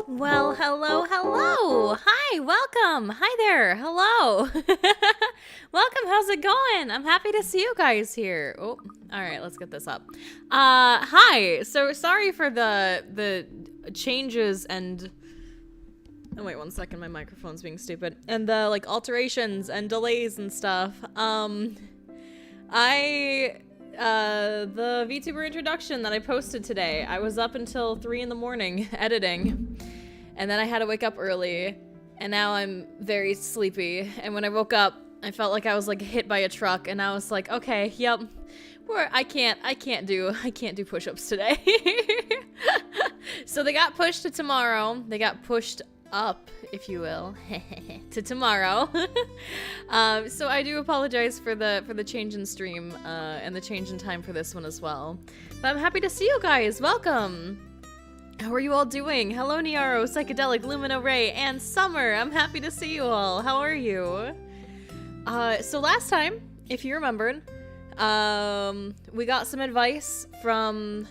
Well, hello. Hi, welcome. Hi there. Hello. Welcome. How's it going? I'm happy to see you guys here. Oh, all right, let's get this up. Hi. So sorry for the changes and oh, wait 1 second, my microphone's being stupid. And the like alterations and delays and stuff. The VTuber introduction that I posted today, I was up until 3 in the morning editing, and then I had to wake up early, and now I'm very sleepy, and when I woke up, I felt like I was like hit by a truck, and I was like, okay, yep, I can't do push-ups today. So they got pushed to tomorrow. They got pushed up, if you will, to tomorrow. So I do apologize for the change in stream and the change in time for this one as well. But I'm happy to see you guys. Welcome. How are you all doing? Hello, Niaro, Psychedelic, Lumina Ray, and Summer. I'm happy to see you all. How are you? So last time, if you remembered, we got some advice from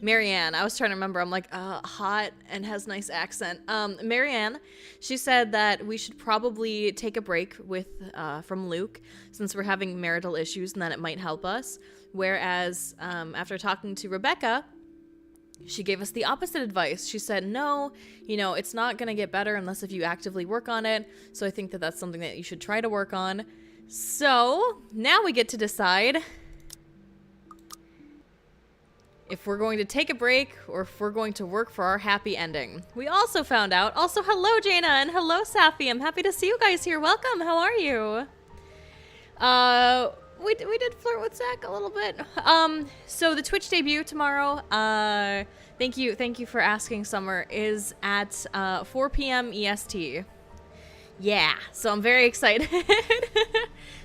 Marianne. I was trying to remember. I'm like, hot and has nice accent. Marianne, she said that we should probably take a break from Luke since we're having marital issues and that it might help us. Whereas after talking to Rebecca, she gave us the opposite advice. She said, no, it's not going to get better unless if you actively work on it. So I think that that's something that you should try to work on. So now we get to decide if we're going to take a break or if we're going to work for our happy ending. We also found out, hello Jaina and hello Safi. I'm happy to see you guys here. Welcome, how are you? We did flirt with Zach a little bit. So the Twitch debut tomorrow, thank you for asking, Summer, is at 4 p.m. EST. Yeah, so I'm very excited.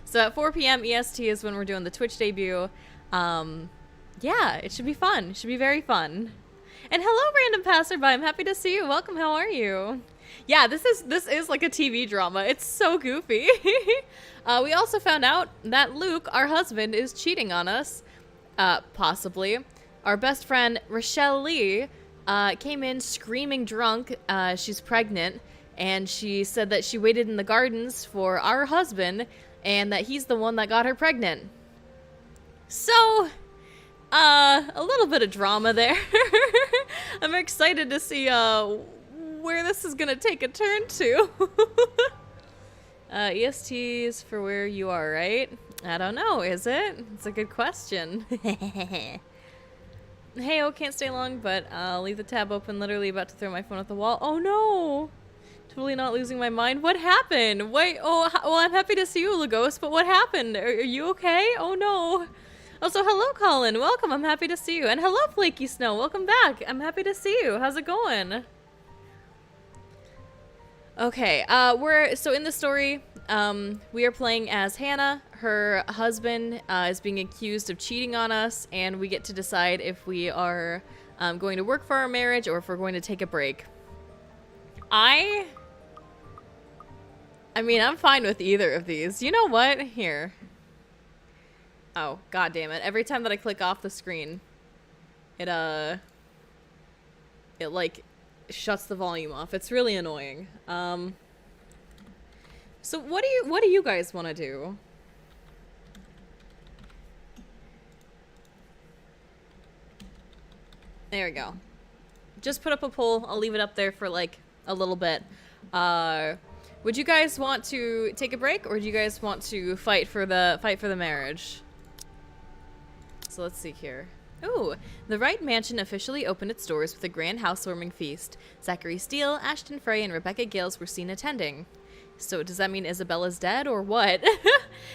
So at 4 p.m. EST is when we're doing the Twitch debut. Yeah, it should be fun. It should be very fun. And hello, random passerby. I'm happy to see you. Welcome. How are you? Yeah, this is like a TV drama. It's so goofy. We also found out that Luke, our husband, is cheating on us. Possibly. Our best friend, Rochelle Lee, came in screaming drunk. She's pregnant. And she said that she waited in the gardens for our husband and that he's the one that got her pregnant. So a little bit of drama there. I'm excited to see where this is gonna take a turn to. EST is for where you are, right? I don't know, is it? It's a good question. Hey, oh, can't stay long, but I'll leave the tab open, literally about to throw my phone at the wall. Oh no! Totally not losing my mind. What happened? Wait, well, I'm happy to see you, Lagos, but what happened? Are you okay? Oh no. Also, hello, Colin. Welcome. I'm happy to see you. And hello, Flaky Snow. Welcome back. I'm happy to see you. How's it going? Okay, so in the story, we are playing as Hannah. Her husband is being accused of cheating on us, and we get to decide if we are going to work for our marriage or if we're going to take a break. I mean, I'm fine with either of these. You know what? Here. Oh, god damn it. Every time that I click off the screen, it like shuts the volume off. It's really annoying. So what do you guys want to do? There we go. Just put up a poll. I'll leave it up there for like a little bit. Would you guys want to take a break or do you guys want to fight for the marriage? So let's see here. Ooh, the Wright Mansion officially opened its doors with a grand housewarming feast. Zachary Steele, Ashton Frey, and Rebecca Gales were seen attending. So does that mean Isabella's dead or what?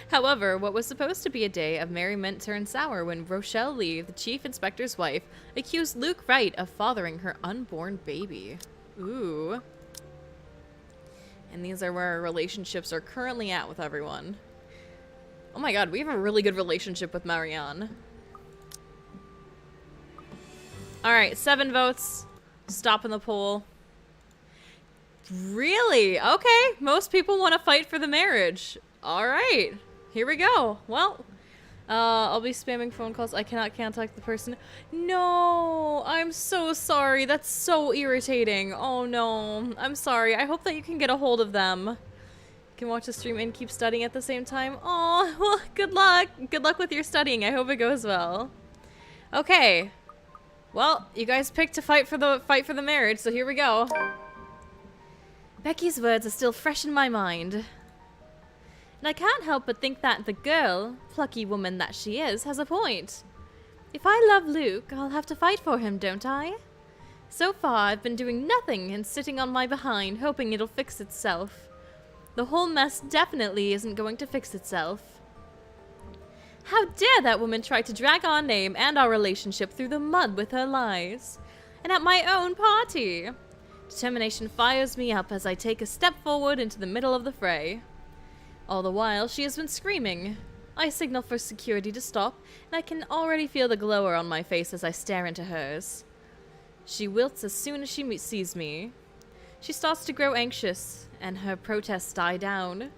However, what was supposed to be a day of merriment turned sour when Rochelle Lee, the chief inspector's wife, accused Luke Wright of fathering her unborn baby. Ooh. And these are where our relationships are currently at with everyone. Oh my god, we have a really good relationship with Marianne. Alright, 7 votes. Stopping the poll. Really? Okay. Most people want to fight for the marriage. Alright. Here we go. Well, I'll be spamming phone calls. I cannot contact the person. No, I'm so sorry. That's so irritating. Oh no, I'm sorry. I hope that you can get a hold of them. You can watch the stream and keep studying at the same time. Oh, well, good luck. Good luck with your studying. I hope it goes well. Okay. Well, you guys picked to fight for the marriage, so here we go. Becky's words are still fresh in my mind. And I can't help but think that the girl, plucky woman that she is, has a point. If I love Luke, I'll have to fight for him, don't I? So far, I've been doing nothing and sitting on my behind, hoping it'll fix itself. The whole mess definitely isn't going to fix itself. How dare that woman try to drag our name and our relationship through the mud with her lies? And at my own party! Determination fires me up as I take a step forward into the middle of the fray. All the while, she has been screaming. I signal for security to stop, and I can already feel the glower on my face as I stare into hers. She wilts as soon as she sees me. She starts to grow anxious, and her protests die down.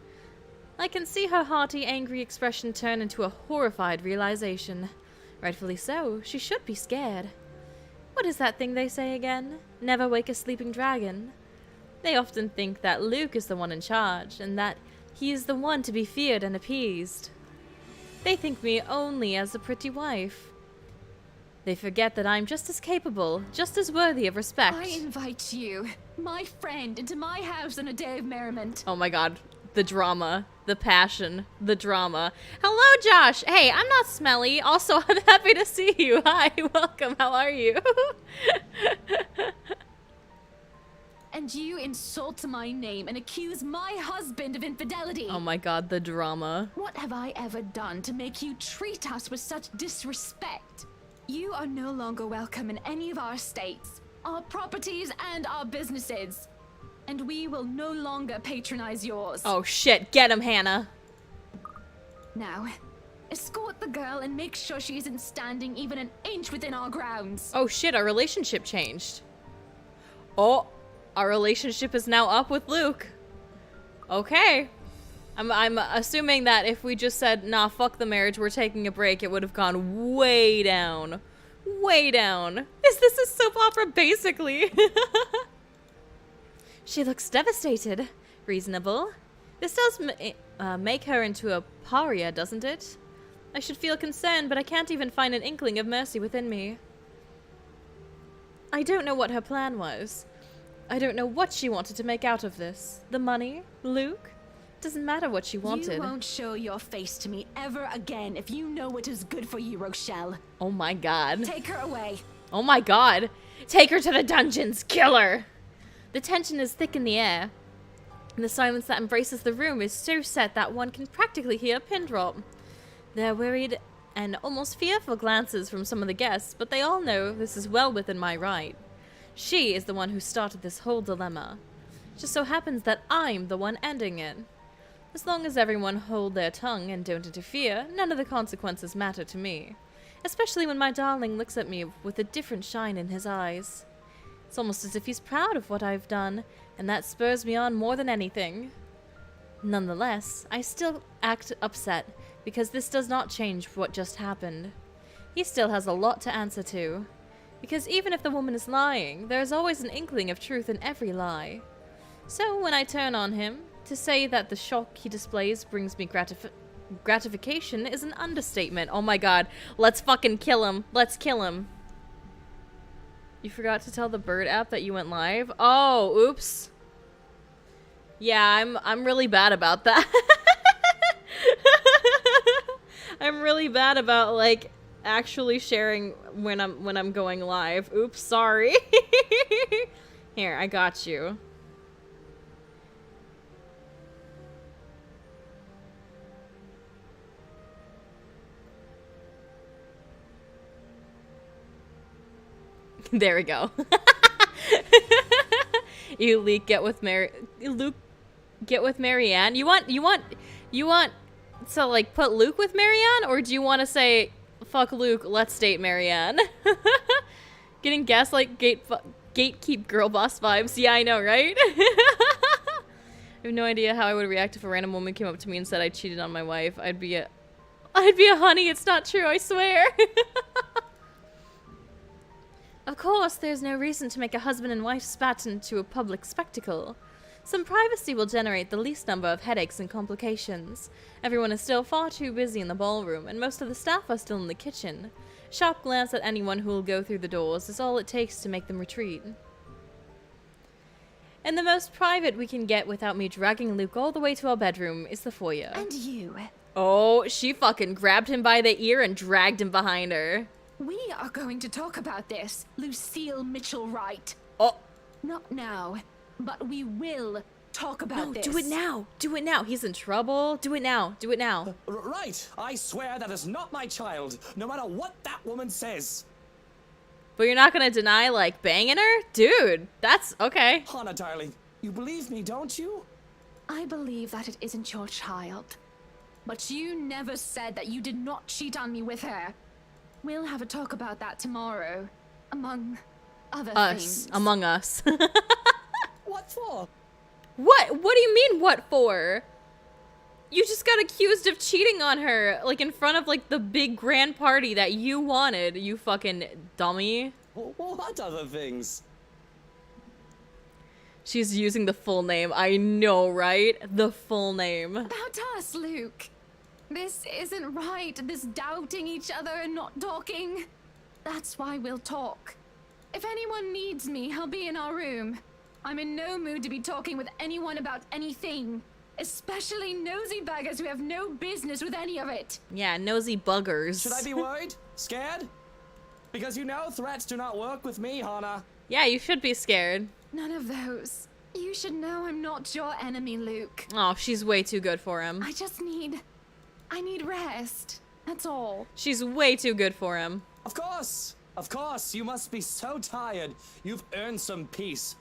I can see her hearty, angry expression turn into a horrified realization. Rightfully so, she should be scared. What is that thing they say again? Never wake a sleeping dragon. They often think that Luke is the one in charge, and that he is the one to be feared and appeased. They think me only as a pretty wife. They forget that I'm just as capable, just as worthy of respect. I invite you, my friend, into my house on a day of merriment. Oh my god. The drama. The passion. The drama. Hello, Josh! Hey, I'm not smelly. Also, I'm happy to see you. Hi, welcome. How are you? And you insult my name and accuse my husband of infidelity. Oh my god, the drama. What have I ever done to make you treat us with such disrespect? You are no longer welcome in any of our estates, our properties, and our businesses. And we will no longer patronize yours. Oh shit, get him, Hannah. Now, escort the girl and make sure she isn't standing even an inch within our grounds. Oh shit, our relationship changed. Oh, our relationship is now up with Luke. Okay. I'm assuming that if we just said, nah, fuck the marriage, we're taking a break, it would have gone way down. Way down. Is this a soap opera, basically? She looks devastated. Reasonable. This does make her into a pariah, doesn't it? I should feel concerned, but I can't even find an inkling of mercy within me. I don't know what her plan was. I don't know what she wanted to make out of this. The money? Luke? Doesn't matter what she wanted. You won't show your face to me ever again if you know what is good for you, Rochelle. Oh my god. Take her away. Oh my god. Take her to the dungeons. Kill her. The tension is thick in the air. And the silence that embraces the room is so set that one can practically hear a pin drop. There are worried and almost fearful glances from some of the guests, but they all know this is well within my right. She is the one who started this whole dilemma. It just so happens that I'm the one ending it. As long as everyone hold their tongue and don't interfere, none of the consequences matter to me. Especially when my darling looks at me with a different shine in his eyes. It's almost as if he's proud of what I've done, and that spurs me on more than anything. Nonetheless, I still act upset, because this does not change what just happened. He still has a lot to answer to. Because even if the woman is lying, there is always an inkling of truth in every lie. So when I turn on him, to say that the shock he displays brings me gratification is an understatement. Oh my god, let's fucking kill him. Let's kill him. You forgot to tell the bird app that you went live? Oh, oops. Yeah, I'm really bad about that. I'm really bad about, like, actually sharing when I'm going live. Oops, sorry. Here, I got you. There we go. You Luke get with Marianne. You want to like put Luke with Marianne, or do you want to say fuck Luke, let's date Marianne? Getting gaslight gatekeep girl boss vibes. Yeah, I know, right? I have no idea how I would react if a random woman came up to me and said I cheated on my wife. I'd be I'd be a honey, it's not true, I swear. Of course, there's no reason to make a husband and wife spat into a public spectacle. Some privacy will generate the least number of headaches and complications. Everyone is still far too busy in the ballroom, and most of the staff are still in the kitchen. A sharp glance at anyone who will go through the doors is all it takes to make them retreat. And the most private we can get without me dragging Luke all the way to our bedroom is the foyer. And you? Oh, she fucking grabbed him by the ear and dragged him behind her. We are going to talk about this, Lucille Mitchell-Wright. Oh. Not now, but we will talk about this. Do it now. Do it now. He's in trouble. Do it now. Do it now. Right. I swear that is not my child, no matter what that woman says. But you're not gonna deny, like, banging her? Dude, that's okay. Hannah, darling, you believe me, don't you? I believe that it isn't your child. But you never said that you did not cheat on me with her. We'll have a talk about that tomorrow, among other things. Among us. What for? What? What do you mean, what for? You just got accused of cheating on her, like, in front of, like, the big grand party that you wanted, you fucking dummy. What other things? She's using the full name. I know, right? The full name. About us, Luke. This isn't right, this doubting each other and not talking. That's why we'll talk. If anyone needs me, I'll be in our room. I'm in no mood to be talking with anyone about anything. Especially nosy buggers who have no business with any of it. Yeah, nosy buggers. Should I be worried? Scared? Because you know threats do not work with me, Hannah. Yeah, you should be scared. None of those. You should know I'm not your enemy, Luke. Oh, she's way too good for him. I need rest. That's all. She's way too good for him. Of course, you must be so tired. You've earned some peace.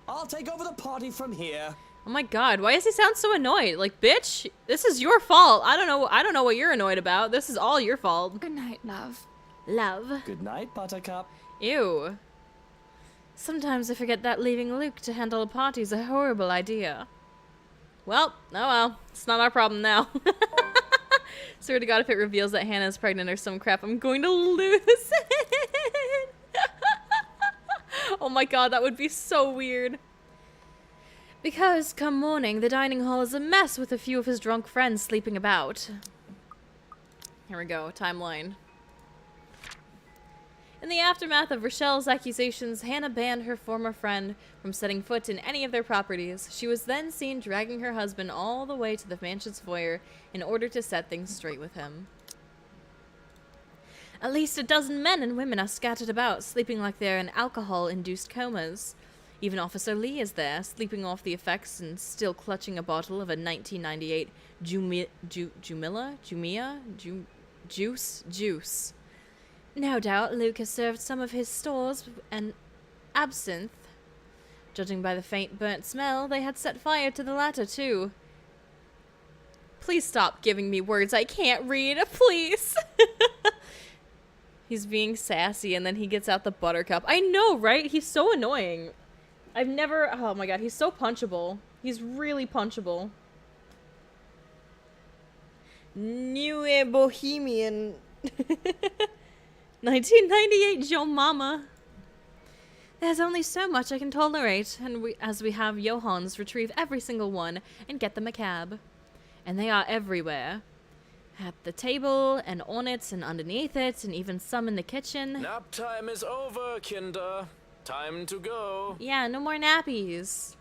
I'll take over the party from here. Oh my god, why does he sound so annoyed? Like, bitch, this is your fault. I don't know what you're annoyed about. This is all your fault. Good night, love. Love. Good night, Buttercup. Ew. Sometimes I forget that leaving Luke to handle a party is a horrible idea. Well, oh well. It's not our problem now. Swear to God, if it reveals that Hannah's pregnant or some crap, I'm going to lose it. Oh my god, that would be so weird. Because, come morning, the dining hall is a mess with a few of his drunk friends sleeping about. Here we go, timeline. In the aftermath of Rochelle's accusations, Hannah banned her former friend from setting foot in any of their properties. She was then seen dragging her husband all the way to the mansion's foyer in order to set things straight with him. At least a dozen men and women are scattered about, sleeping like they're in alcohol-induced comas. Even Officer Lee is there, sleeping off the effects and still clutching a bottle of a 1998 juice. No doubt Luke has served some of his stores and absinthe. Judging by the faint burnt smell, they had set fire to the latter too. Please stop giving me words I can't read, please. He's being sassy and then he gets out the buttercup. I know, right? He's so annoying. Oh my god, he's so punchable. He's really punchable. New Bohemian. 1998 Joe Mama. There's only so much I can tolerate, and as we have Johans retrieve every single one and get them a cab. And they are everywhere. At the table, and on it, and underneath it, and even some in the kitchen. Nap time is over, Kinder. Time to go. Yeah, no more nappies.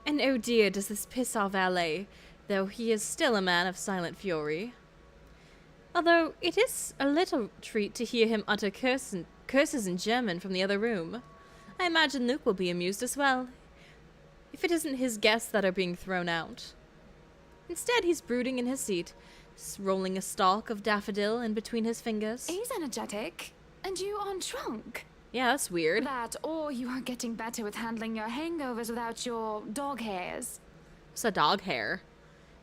And oh dear, does this piss our valet, though he is still a man of silent fury. Although it is a little treat to hear him utter curses in German from the other room. I imagine Luke will be amused as well, if it isn't his guests that are being thrown out. Instead, he's brooding in his seat, rolling a stalk of daffodil in between his fingers. He's energetic, and you aren't drunk. Yeah, that's weird. That, or you are getting better with handling your hangovers without your dog hairs. What's a dog hair?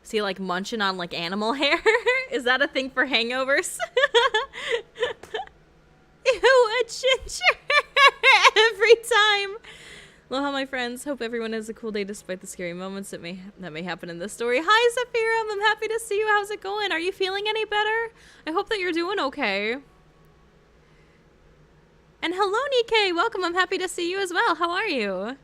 Is he like munching on like animal hair? Is that a thing for hangovers? Ew, a ginger every time. Aloha, my friends. Hope everyone has a cool day despite the scary moments that may happen in this story. Hi, Zephyrum. I'm happy to see you. How's it going? Are you feeling any better? I hope that you're doing okay. And hello, Nikkei. Welcome. I'm happy to see you as well. How are you?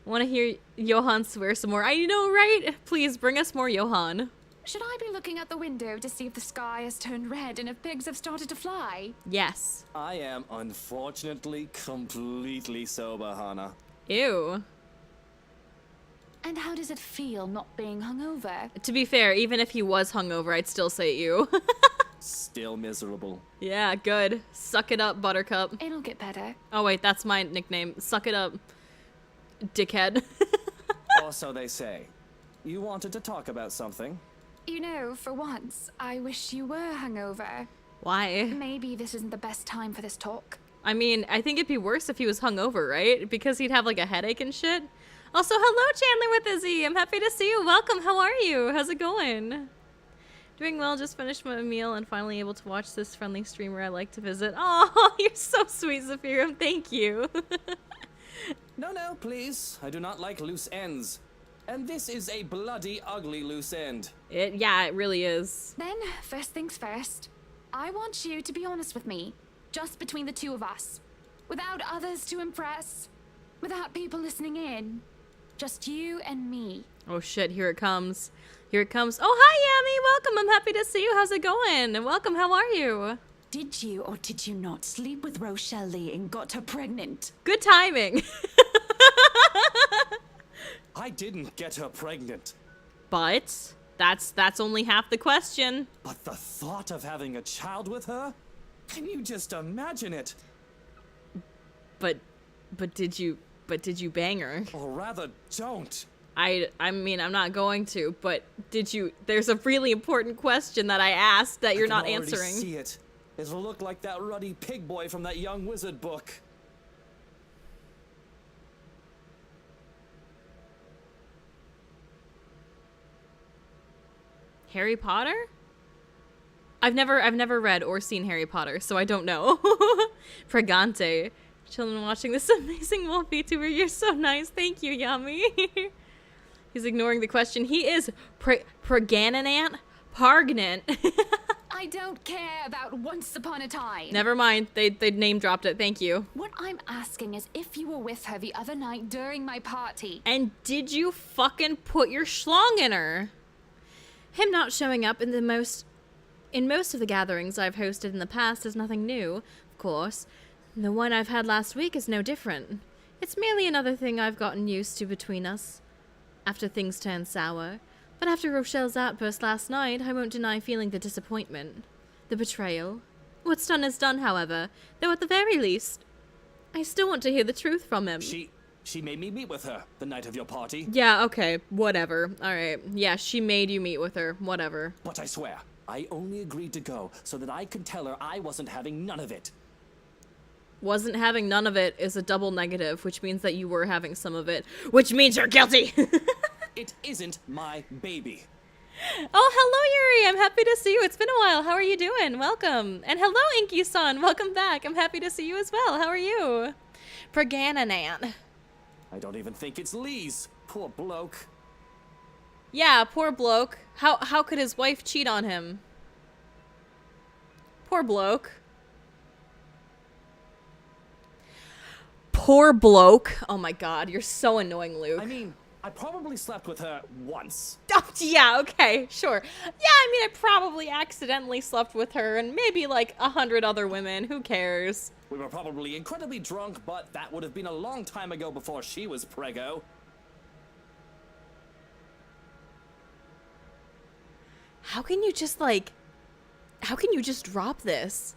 Want to hear Johan swear some more? I know, right? Please bring us more Johan. Should I be looking out the window to see if the sky has turned red and if pigs have started to fly? Yes. I am unfortunately completely sober, Hana. Ew. And how does it feel not being hungover? To be fair, even if he was hungover, I'd still say ew. Still miserable. Yeah, good. Suck it up, Buttercup. It'll get better. Oh wait, that's my nickname. Suck it up, dickhead. Or so they say. You wanted to talk about something? You know, for once, I wish you were hungover. Why? Maybe this isn't the best time for this talk. I mean, I think it'd be worse if he was hungover, right? Because he'd have like a headache and shit. Also, hello, Chandler with Izzy. I'm happy to see you. Welcome. How are you? How's it going? Doing well. Just finished my meal and finally able to watch this friendly streamer I like to visit. Oh, you're so sweet, Zephyrum. Thank you. No, please. I do not like loose ends. And this is a bloody ugly loose end. Yeah, it really is. Then, first things first, I want you to be honest with me. Just between the two of us. Without others to impress. Without people listening in. Just you and me. Oh shit, here it comes. Here it comes. Oh, hi, Yami. Welcome. I'm happy to see you. How's it going? And welcome. How are you? Did you or did you not sleep with Rochelle Lee and got her pregnant? Good timing. I didn't get her pregnant. But that's only half the question. But the thought of having a child with her? Can you just imagine it? But did you bang her? Or rather, don't. I mean, I'm not going to, but did you? There's a really important question that I asked that you're not I can already answering. see it. It'll look like that ruddy pig boy from that young wizard book. Harry Potter? I've never read or seen Harry Potter, so I don't know. Pregante. Children watching this amazing wolf VTuber. You're so nice. Thank you, Yummy. He's ignoring the question. He is pregnant? Pargnant. I don't care about once upon a time. Never mind. They name dropped it. Thank you. What I'm asking is if you were with her the other night during my party. And did you fucking put your schlong in her? Him not showing up in most of the gatherings I've hosted in the past is nothing new, of course. The one I've had last week is no different. It's merely another thing I've gotten used to between us, after things turned sour. But after Rochelle's outburst last night, I won't deny feeling the disappointment. The betrayal. What's done is done, however, though at the very least, I still want to hear the truth from him. She made me meet with her the night of your party. Yeah, okay, whatever. Alright, yeah, she made you meet with her, whatever. But I swear, I only agreed to go so that I could tell her I wasn't having none of it. Wasn't having none of it is a double negative, which means that you were having some of it, which means you're guilty! It isn't my baby. Oh, hello, Yuri! I'm happy to see you. It's been a while. How are you doing? Welcome. And hello, Inky-san. Welcome back. I'm happy to see you as well. How are you? Pregananant. I don't even think it's Lee's. Poor bloke. Yeah, poor bloke. How could his wife cheat on him? Poor bloke. Poor bloke. Oh my god, you're so annoying, Luke. I mean, I probably slept with her once. Oh, yeah, okay, sure. Yeah, I mean, I probably accidentally slept with her and maybe like 100 other women. Who cares? We were probably incredibly drunk, but that would have been a long time ago before she was preggo. How can you just drop this?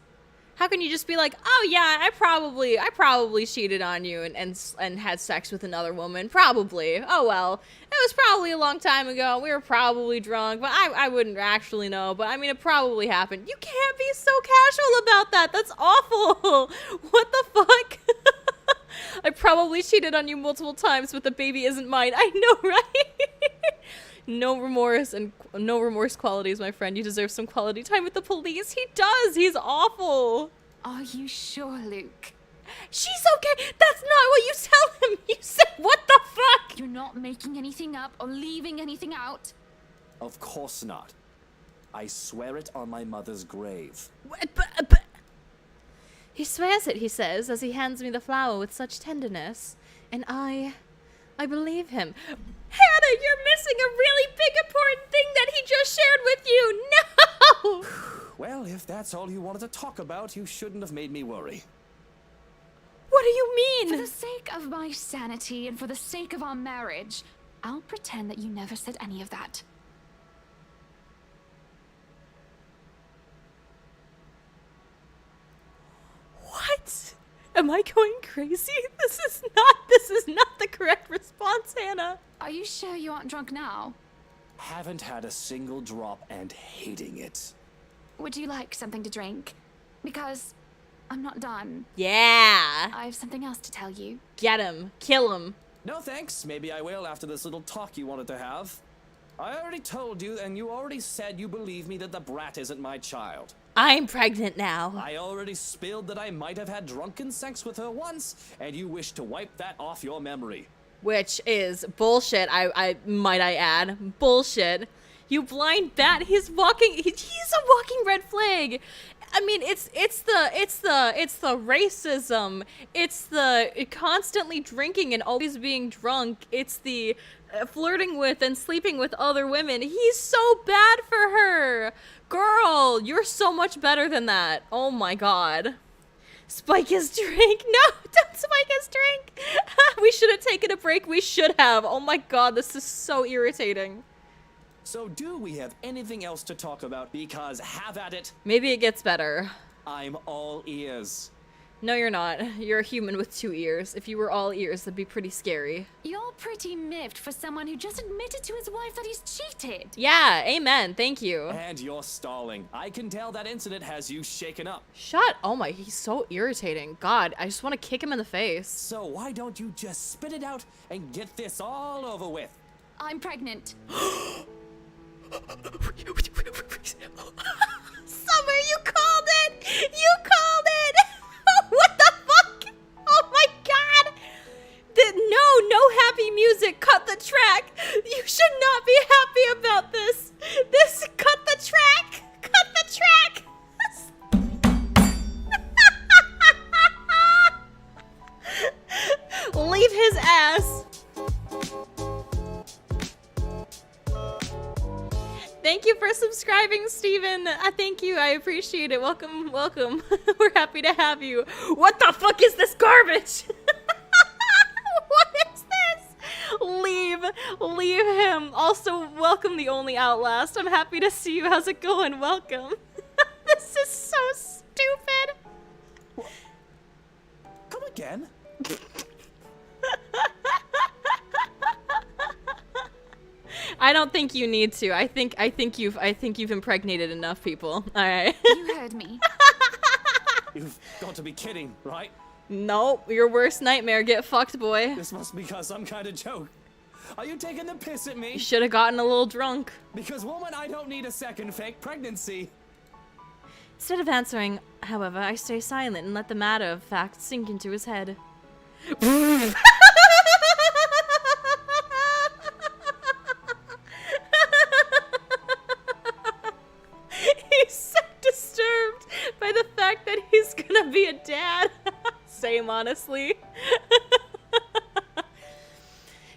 How can you just be like, oh yeah, I probably cheated on you and had sex with another woman. Probably. Oh well. It was probably a long time ago. We were probably drunk, but I wouldn't actually know. But I mean, it probably happened. You can't be so casual about that. That's awful. What the fuck? I probably cheated on you multiple times, but the baby isn't mine. I know, right? No remorse and no remorse qualities, my friend. You deserve some quality time with the police. He does. He's awful. Are you sure, Luke? She's okay. That's not what you tell him. You said, what the fuck? You're not making anything up or leaving anything out. Of course not. I swear it on my mother's grave. But... He swears it, he says, as he hands me the flower with such tenderness. And I believe him. Hannah, you're missing a really big important thing that he just shared with you. No! Well, if that's all you wanted to talk about, you shouldn't have made me worry. What do you mean? For the sake of my sanity and for the sake of our marriage, I'll pretend that you never said any of that. What? Am I going crazy? This is not the correct response, Hannah. Are you sure you aren't drunk now? Haven't had a single drop and hating it. Would you like something to drink? Because I'm not done. Yeah. I have something else to tell you. Get him. Kill him. No thanks, maybe I will after this little talk you wanted to have. I already told you, and you already said you believe me that the brat isn't my child. I'm pregnant now. I already spilled that I might have had drunken sex with her once, and you wish to wipe that off your memory. Which is bullshit, I might add. Bullshit. You blind bat, he's a walking red flag. I mean, it's the racism. It's the constantly drinking and always being drunk. It's the flirting with and sleeping with other women. He's so bad for her. Girl, you're so much better than that. Oh my god. Spike his drink. No, don't spike his drink. We should have taken a break. We should have. Oh my god, this is so irritating. So do we have anything else to talk about? Because have at it. Maybe it gets better. I'm all ears. No, you're not. You're a human with 2 ears. If you were all ears, that'd be pretty scary. You're pretty miffed for someone who just admitted to his wife that he's cheated. Yeah, amen. Thank you. And you're stalling. I can tell that incident has you shaken up. Shut. Oh my, he's so irritating. God, I just want to kick him in the face. So why don't you just spit it out and get this all over with? I'm pregnant. Summer, you called it! You called it! What the fuck? Oh my god! No happy music. Cut the track. You should not be happy about this. Cut the track. Cut the track. Leave his ass. Thank you for subscribing, Steven. Thank you. I appreciate it. Welcome, welcome. We're happy to have you. What the fuck is this garbage? What is this? Leave him. Also, welcome the only Outlast. I'm happy to see you. How's it going? Welcome. This is so stupid. Come again? I don't think you need to. I think you've impregnated enough people. All right. You heard me. You've got to be kidding, right? Nope. Your worst nightmare. Get fucked, boy. This must be some kind of joke. Are you taking the piss at me? You should have gotten a little drunk. Because, woman, I don't need a second fake pregnancy. Instead of answering, however, I stay silent and let the matter of fact sink into his head. He's so disturbed by the fact that he's gonna be a dad. Same, honestly.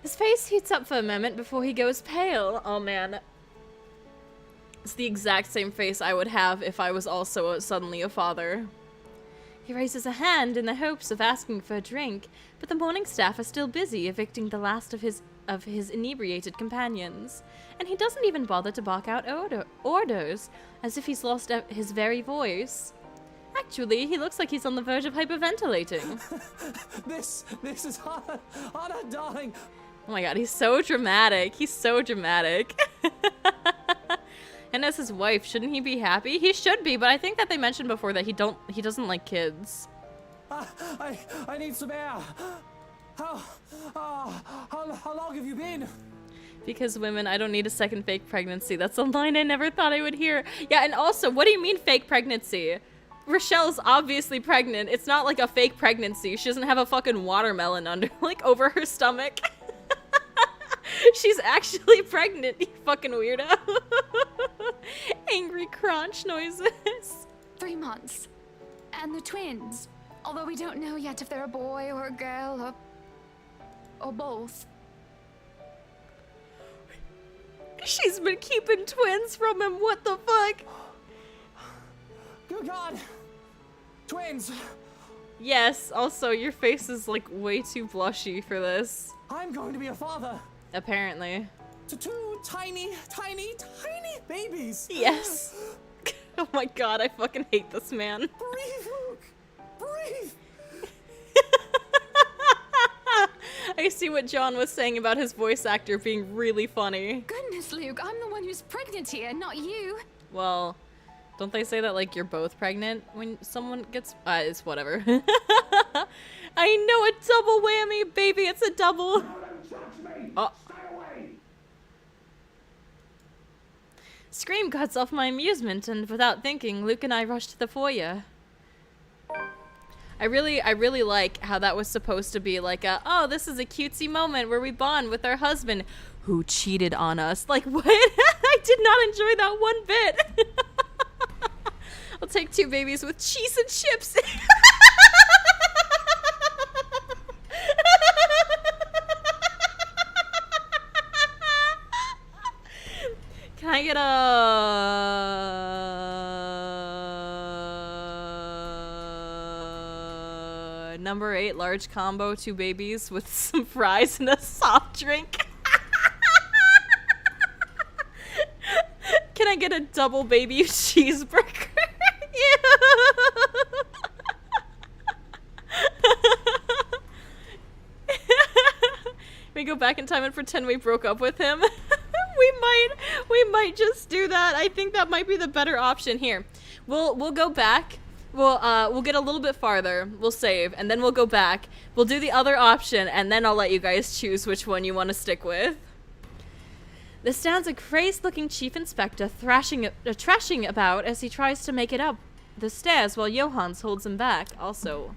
His face heats up for a moment before he goes pale. Oh man. It's the exact same face I would have if I was also suddenly a father. He raises a hand in the hopes of asking for a drink, but the morning staff are still busy evicting the last of his inebriated companions, and he doesn't even bother to bark out orders, as if he's lost his very voice. Actually, he looks like he's on the verge of hyperventilating. This is Anna, darling. Oh my god, he's so dramatic. He's so dramatic. And as his wife, shouldn't he be happy? He should be, but I think that they mentioned before that he doesn't like kids. I need some air. How long have you been? Because women, I don't need a second fake pregnancy. That's a line I never thought I would hear. Yeah, and also, what do you mean fake pregnancy? Rochelle's obviously pregnant. It's not like a fake pregnancy. She doesn't have a fucking watermelon under, like, over her stomach. She's actually pregnant, you fucking weirdo. Angry crunch noises. 3 months. And the twins. Although we don't know yet if they're a boy or a girl or both. She's been keeping twins from him. What the fuck? Good God! Twins! Yes, also your face is like way too blushy for this. I'm going to be a father Apparently. to 2 tiny, tiny, tiny babies. Yes. Oh my god, I fucking hate this man. Breathe, Luke! Breathe! I see what John was saying about his voice actor being really funny. Goodness, Luke, I'm the one who's pregnant here, not you. Well, don't they say that like you're both pregnant when someone gets it's whatever. I know, a double whammy, baby, it's a double. Oh. Scream cuts off my amusement, and without thinking, Luke and I rushed to the foyer. I really like how that was supposed to be like a, oh, this is a cutesy moment where we bond with our husband who cheated on us. Like, what? I did not enjoy that one bit. I'll take 2 babies with cheese and chips. Can I get a number 8 large combo, 2 babies with some fries and a soft drink? Can I get a double baby cheeseburger? We go back in time and pretend we broke up with him. we might just do that. I think that might be the better option here. We'll go back. We'll get a little bit farther. We'll save, and then we'll go back. We'll do the other option, and then I'll let you guys choose which one you want to stick with. This stands a crazed-looking chief inspector trashing about as he tries to make it up the stairs while Johans holds him back. Also,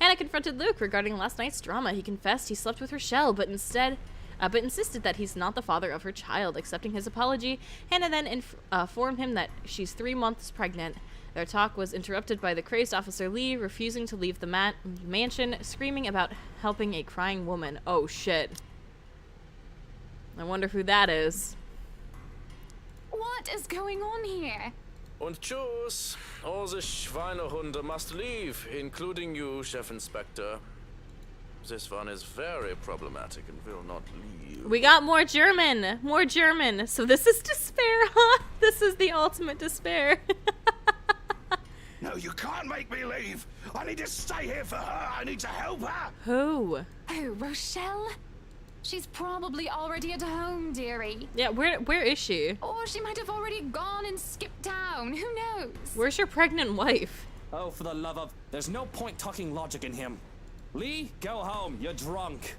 Hannah confronted Luke regarding last night's drama. He confessed he slept with Rochelle, but insisted that he's not the father of her child. Accepting his apology, Hannah then informed him that she's 3 months pregnant. Their talk was interrupted by the crazed Officer Lee refusing to leave the mansion, screaming about helping a crying woman. Oh shit. I wonder who that is. What is going on here? Und tschüss. All the Schweinehunde must leave, including you, Chef Inspector. This one is very problematic and will not leave. We got more German. More German. So this is despair, huh? This is the ultimate despair. No, you can't make me leave. I need to stay here for her. I need to help her. Who? Oh, Rochelle? She's probably already at home, dearie. Yeah, where is she? Or she might have already gone and skipped town. Who knows? Where's your pregnant wife? Oh, for the love of... There's no point talking logic in him. Lee, go home. You're drunk.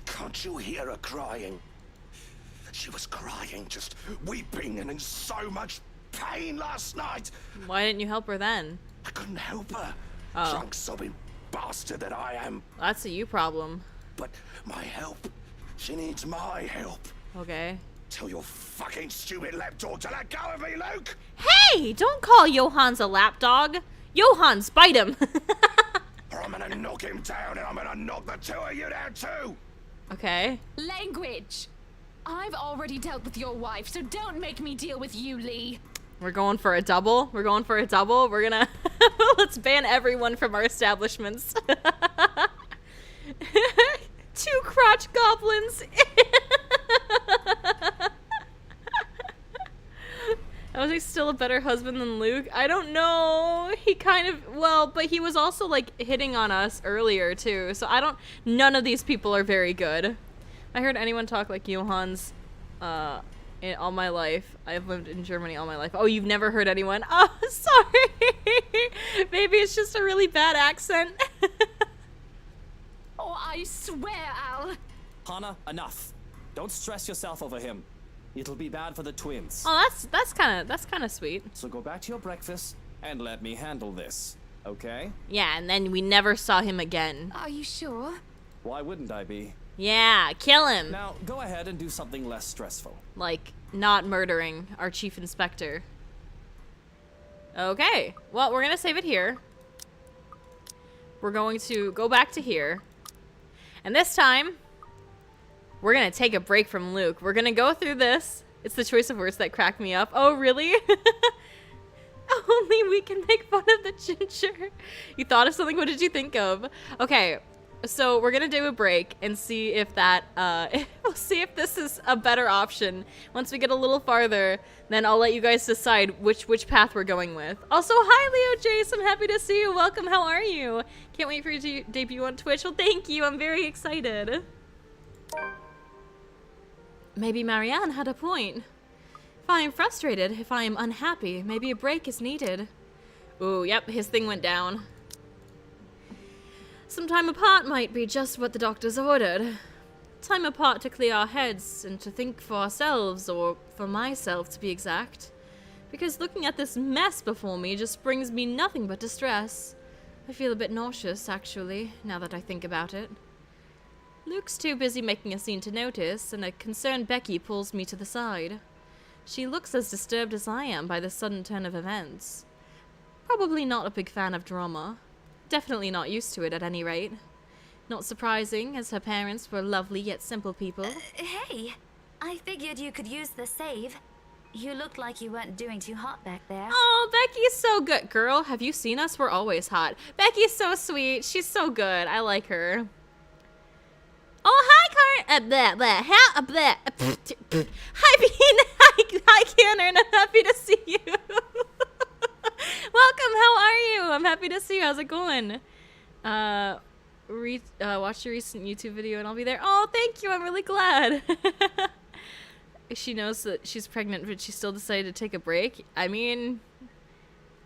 Can't you hear her crying? She was crying, just weeping and in so much pain last night. Why didn't you help her then? I couldn't help her. Oh. Drunk, sobbing bastard that I am. That's a you problem. But my help. She needs my help. Okay. Tell your fucking stupid lapdog to let go of me, Luke. Hey, don't call Johans a lapdog. Johans, bite him. Or I'm gonna knock him down and I'm gonna knock the 2 of you down too. Okay. Language! I've already dealt with your wife, so don't make me deal with you, Lee. We're going for a double. We're going for a double. We're gonna... Let's ban everyone from our establishments. 2 crotch goblins. Was he still a better husband than Luke? I don't know. He kind of... Well, but he was also, like, hitting on us earlier, too. So I don't... None of these people are very good. I heard anyone talk like Johans all my life. I've lived in Germany all my life. Oh, you've never heard anyone? Oh, sorry. Maybe it's just a really bad accent. Oh, I swear, Al. Hannah, enough. Don't stress yourself over him. It'll be bad for the twins. Oh, that's kind of sweet. So go back to your breakfast and let me handle this, okay? Yeah, and then we never saw him again. Are you sure? Why wouldn't I be? Yeah, kill him. Now, go ahead and do something less stressful. Like, not murdering our chief inspector. Okay, well, we're gonna save it here. We're going to go back to here. And this time, we're gonna take a break from Luke. We're gonna go through this. It's the choice of words that crack me up. Oh, really? Only we can make fun of the ginger. You thought of something? What did you think of? Okay, so we're gonna do a break and see if that, we'll see if this is a better option. Once we get a little farther, then I'll let you guys decide which path we're going with. Also, hi Leo Jace, I'm happy to see you. Welcome, how are you? Can't wait for you to debut on Twitch. Well, thank you, I'm very excited. Maybe Marianne had a point. If I am frustrated, if I am unhappy, maybe a break is needed. Ooh, yep, his thing went down. Some time apart might be just what the doctors ordered. Time apart to clear our heads and to think for ourselves, or for myself to be exact. Because looking at this mess before me just brings me nothing but distress. I feel a bit nauseous, actually, now that I think about it. Luke's too busy making a scene to notice, and a concerned Becky pulls me to the side. She looks as disturbed as I am by the sudden turn of events. Probably not a big fan of drama. Definitely not used to it, at any rate. Not surprising, as her parents were lovely yet simple people. Hey, I figured you could use the save. You looked like you weren't doing too hot back there. Oh, Becky's so good. Girl, have you seen us? We're always hot. Becky's so sweet. She's so good. I like her. Oh, hi, Karen. Hi, Bean. Hi, Karen. I'm happy to see you. Welcome. How are you? I'm happy to see you. How's it going? Watch your recent YouTube video and I'll be there. Oh, thank you. I'm really glad. She knows that she's pregnant, but she still decided to take a break. I mean,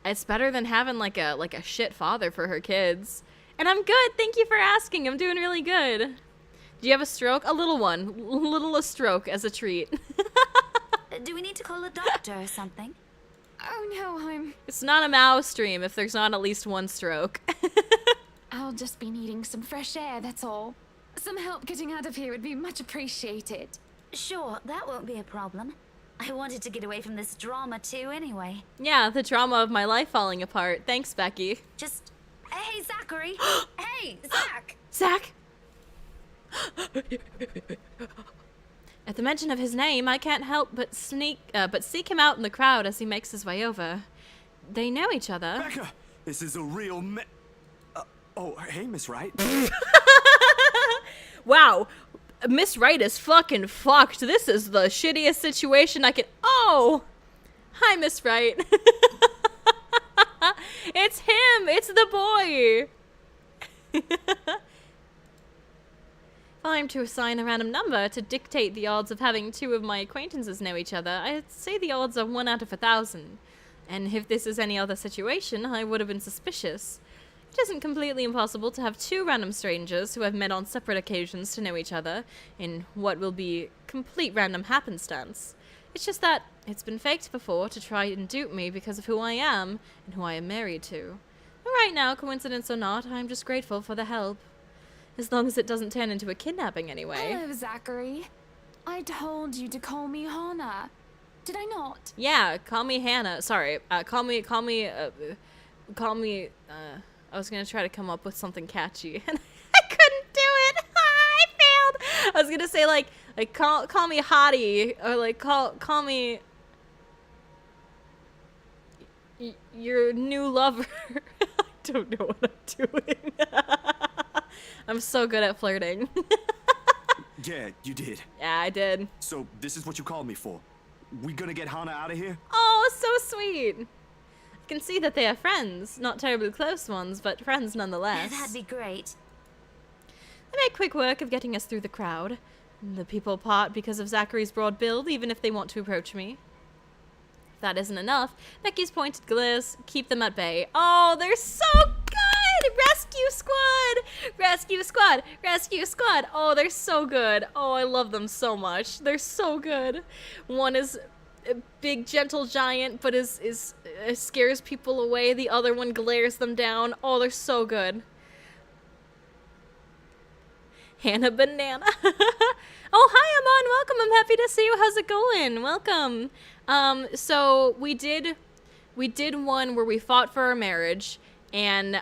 it's better than having like a shit father for her kids. And I'm good. Thank you for asking. I'm doing really good. Do you have a stroke? A little one. A stroke as a treat. Do we need to call a doctor or something? Oh no, It's not a Mao stream if there's not at least one stroke. I'll just be needing some fresh air, that's all. Some help getting out of here would be much appreciated. Sure, that won't be a problem. I wanted to get away from this drama too anyway. Yeah, the drama of my life falling apart. Thanks, Becky. Just... Hey, Zachary! Hey, Zach! Zach! At the mention of his name, I can't help but seek him out in the crowd as he makes his way over. They know each other. Becca, this is a real oh, hey, Miss Wright. Wow, Miss Wright is fucking fucked. This is the shittiest situation I can. Oh, hi, Miss Wright. It's him. It's the boy. If I'm to assign a random number to dictate the odds of having two of my acquaintances know each other, I'd say the odds are 1 out of 1,000. And if this is any other situation, I would have been suspicious. It isn't completely impossible to have two random strangers who have met on separate occasions to know each other, in what will be complete random happenstance. It's just that it's been faked before to try and dupe me because of who I am and who I am married to. But right now, coincidence or not, I'm just grateful for the help. As long as it doesn't turn into a kidnapping anyway. Hello, Zachary. I told you to call me Hannah. Did I not? Yeah, call me Hannah. Sorry, call me, I was gonna try to come up with something catchy, and I couldn't do it. I failed. I was gonna say like call me Hottie, or like call me your new lover. I don't know what I'm doing. I'm so good at flirting. Yeah, you did. Yeah, I did. So this is what you called me for. We gonna get Hannah out of here? Oh, so sweet. I can see that they are friends. Not terribly close ones, but friends nonetheless. That'd be great. They make quick work of getting us through the crowd. The people part because of Zachary's broad build, even if they want to approach me. If that isn't enough, Becky's pointed glares keep them at bay. Oh, they're so good! Rescue squad! Rescue squad! Rescue squad! Oh, they're so good. Oh, I love them so much. They're so good. One is big gentle giant, but is scares people away. The other one glares them down. Oh, they're so good. Hannah Banana. Oh, hi, Amon. Welcome. I'm happy to see you. How's it going? Welcome. So we did one where we fought for our marriage, and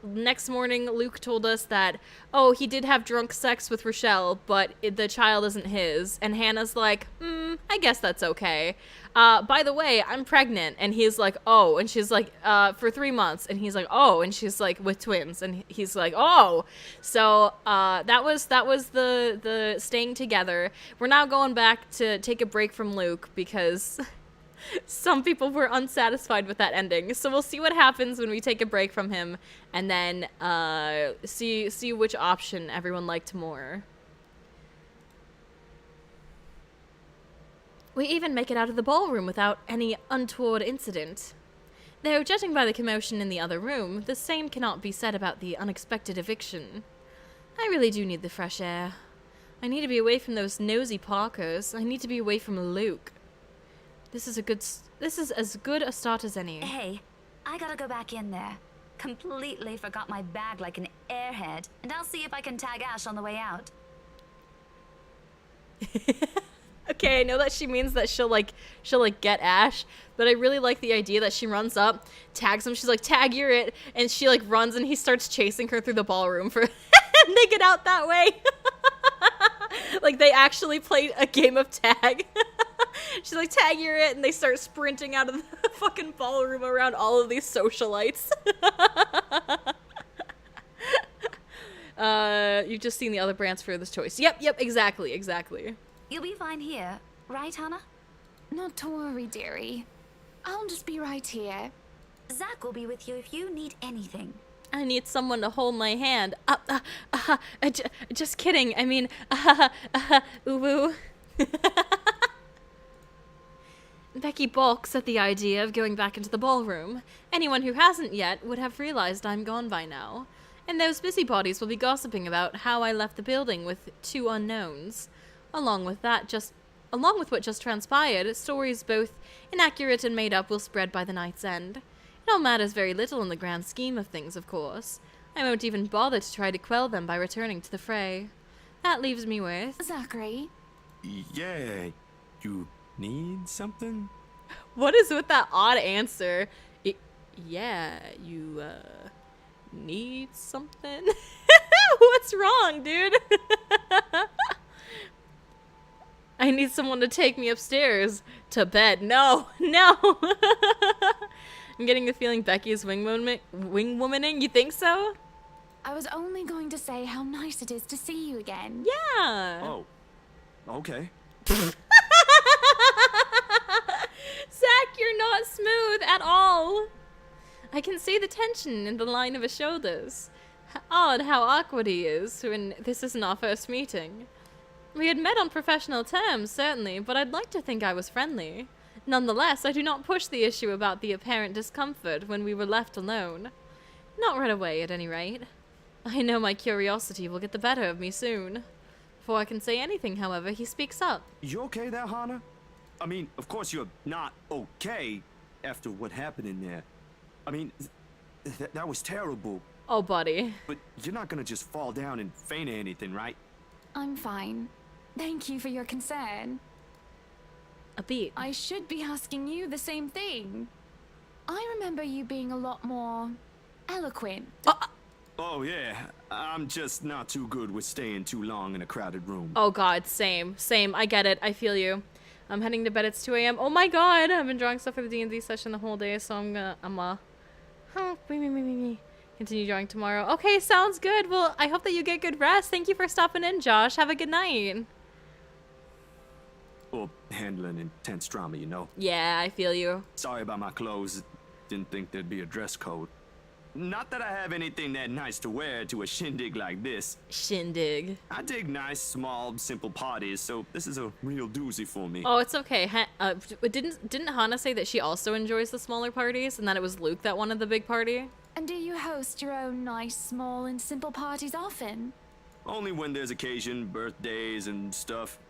next morning Luke told us that, oh, he did have drunk sex with Rochelle, but the child isn't his. And Hannah's like, I guess that's okay. By the way, I'm pregnant. And he's like, oh. And she's like, for 3 months. And he's like, oh. And she's like, with twins. And he's like, oh. So that was the staying together. We're now going back to take a break from Luke because some people were unsatisfied with that ending. So we'll see what happens when we take a break from him, and then see which option everyone liked more. We even make it out of the ballroom without any untoward incident. Though, judging by the commotion in the other room, the same cannot be said about the unexpected eviction. I really do need the fresh air. I need to be away from those nosy Parkers. I need to be away from Luke. This is as good a start as any. Hey, I gotta go back in there. Completely forgot my bag like an airhead, and I'll see if I can tag Ash on the way out. Okay, I know that she means that she'll get Ash, but I really like the idea that she runs up, tags him, she's like, tag, you're it, and she like runs and he starts chasing her through the ballroom and they get out that way. Like they actually played a game of tag. She's like, tag, you're it, and they start sprinting out of the fucking ballroom around all of these socialites. You've just seen the other brands for this choice. Yep, exactly. You'll be fine here, right, Hannah? Not to worry, dearie. I'll just be right here. Zach will be with you if you need anything. I need someone to hold my hand. Just kidding. I mean, ooh. Becky balks at the idea of going back into the ballroom. Anyone who hasn't yet would have realized I'm gone by now. And those busybodies will be gossiping about how I left the building with 2 unknowns. Along with what just transpired, stories both inaccurate and made up will spread by the night's end. It all matters very little in the grand scheme of things, of course. I won't even bother to try to quell them by returning to the fray. That leaves me with... Zachary? Yeah, you need something? What is with that odd answer? Yeah, you, need something? What's wrong, dude? I need someone to take me upstairs to bed. No. I'm getting the feeling Becky is wing-womaning. You think so? I was only going to say how nice it is to see you again. Yeah. Oh, okay. Zach, you're not smooth at all. I can see the tension in the line of his shoulders. Odd how awkward he is when this isn't our first meeting. We had met on professional terms, certainly, but I'd like to think I was friendly. Nonetheless, I do not push the issue about the apparent discomfort when we were left alone. Not right away, at any rate. I know my curiosity will get the better of me soon. Before I can say anything, however, he speaks up. You okay there, Hannah? I mean, of course you're not okay after what happened in there. I mean, that was terrible. Oh, buddy. But you're not gonna just fall down and faint or anything, right? I'm fine. Thank you for your concern. A beat. I should be asking you the same thing. I remember you being a lot more eloquent. Oh yeah, I'm just not too good with staying too long in a crowded room. Oh god, same. I get it. I feel you. I'm heading to bed. It's 2 a.m. Oh my god, I've been drawing stuff for the D&D session the whole day, so continue drawing tomorrow. Okay, sounds good. Well, I hope that you get good rest. Thank you for stopping in, Josh. Have a good night. Or handling intense drama, you know. Yeah, I feel you. Sorry about my clothes. Didn't think there'd be a dress code. Not that I have anything that nice to wear to a shindig like this. Shindig. I dig nice, small, simple parties, so this is a real doozy for me. Oh, it's okay. Didn't Hannah say that she also enjoys the smaller parties and that it was Luke that wanted the big party? And do you host your own nice, small, and simple parties often? Only when there's occasion, birthdays and stuff.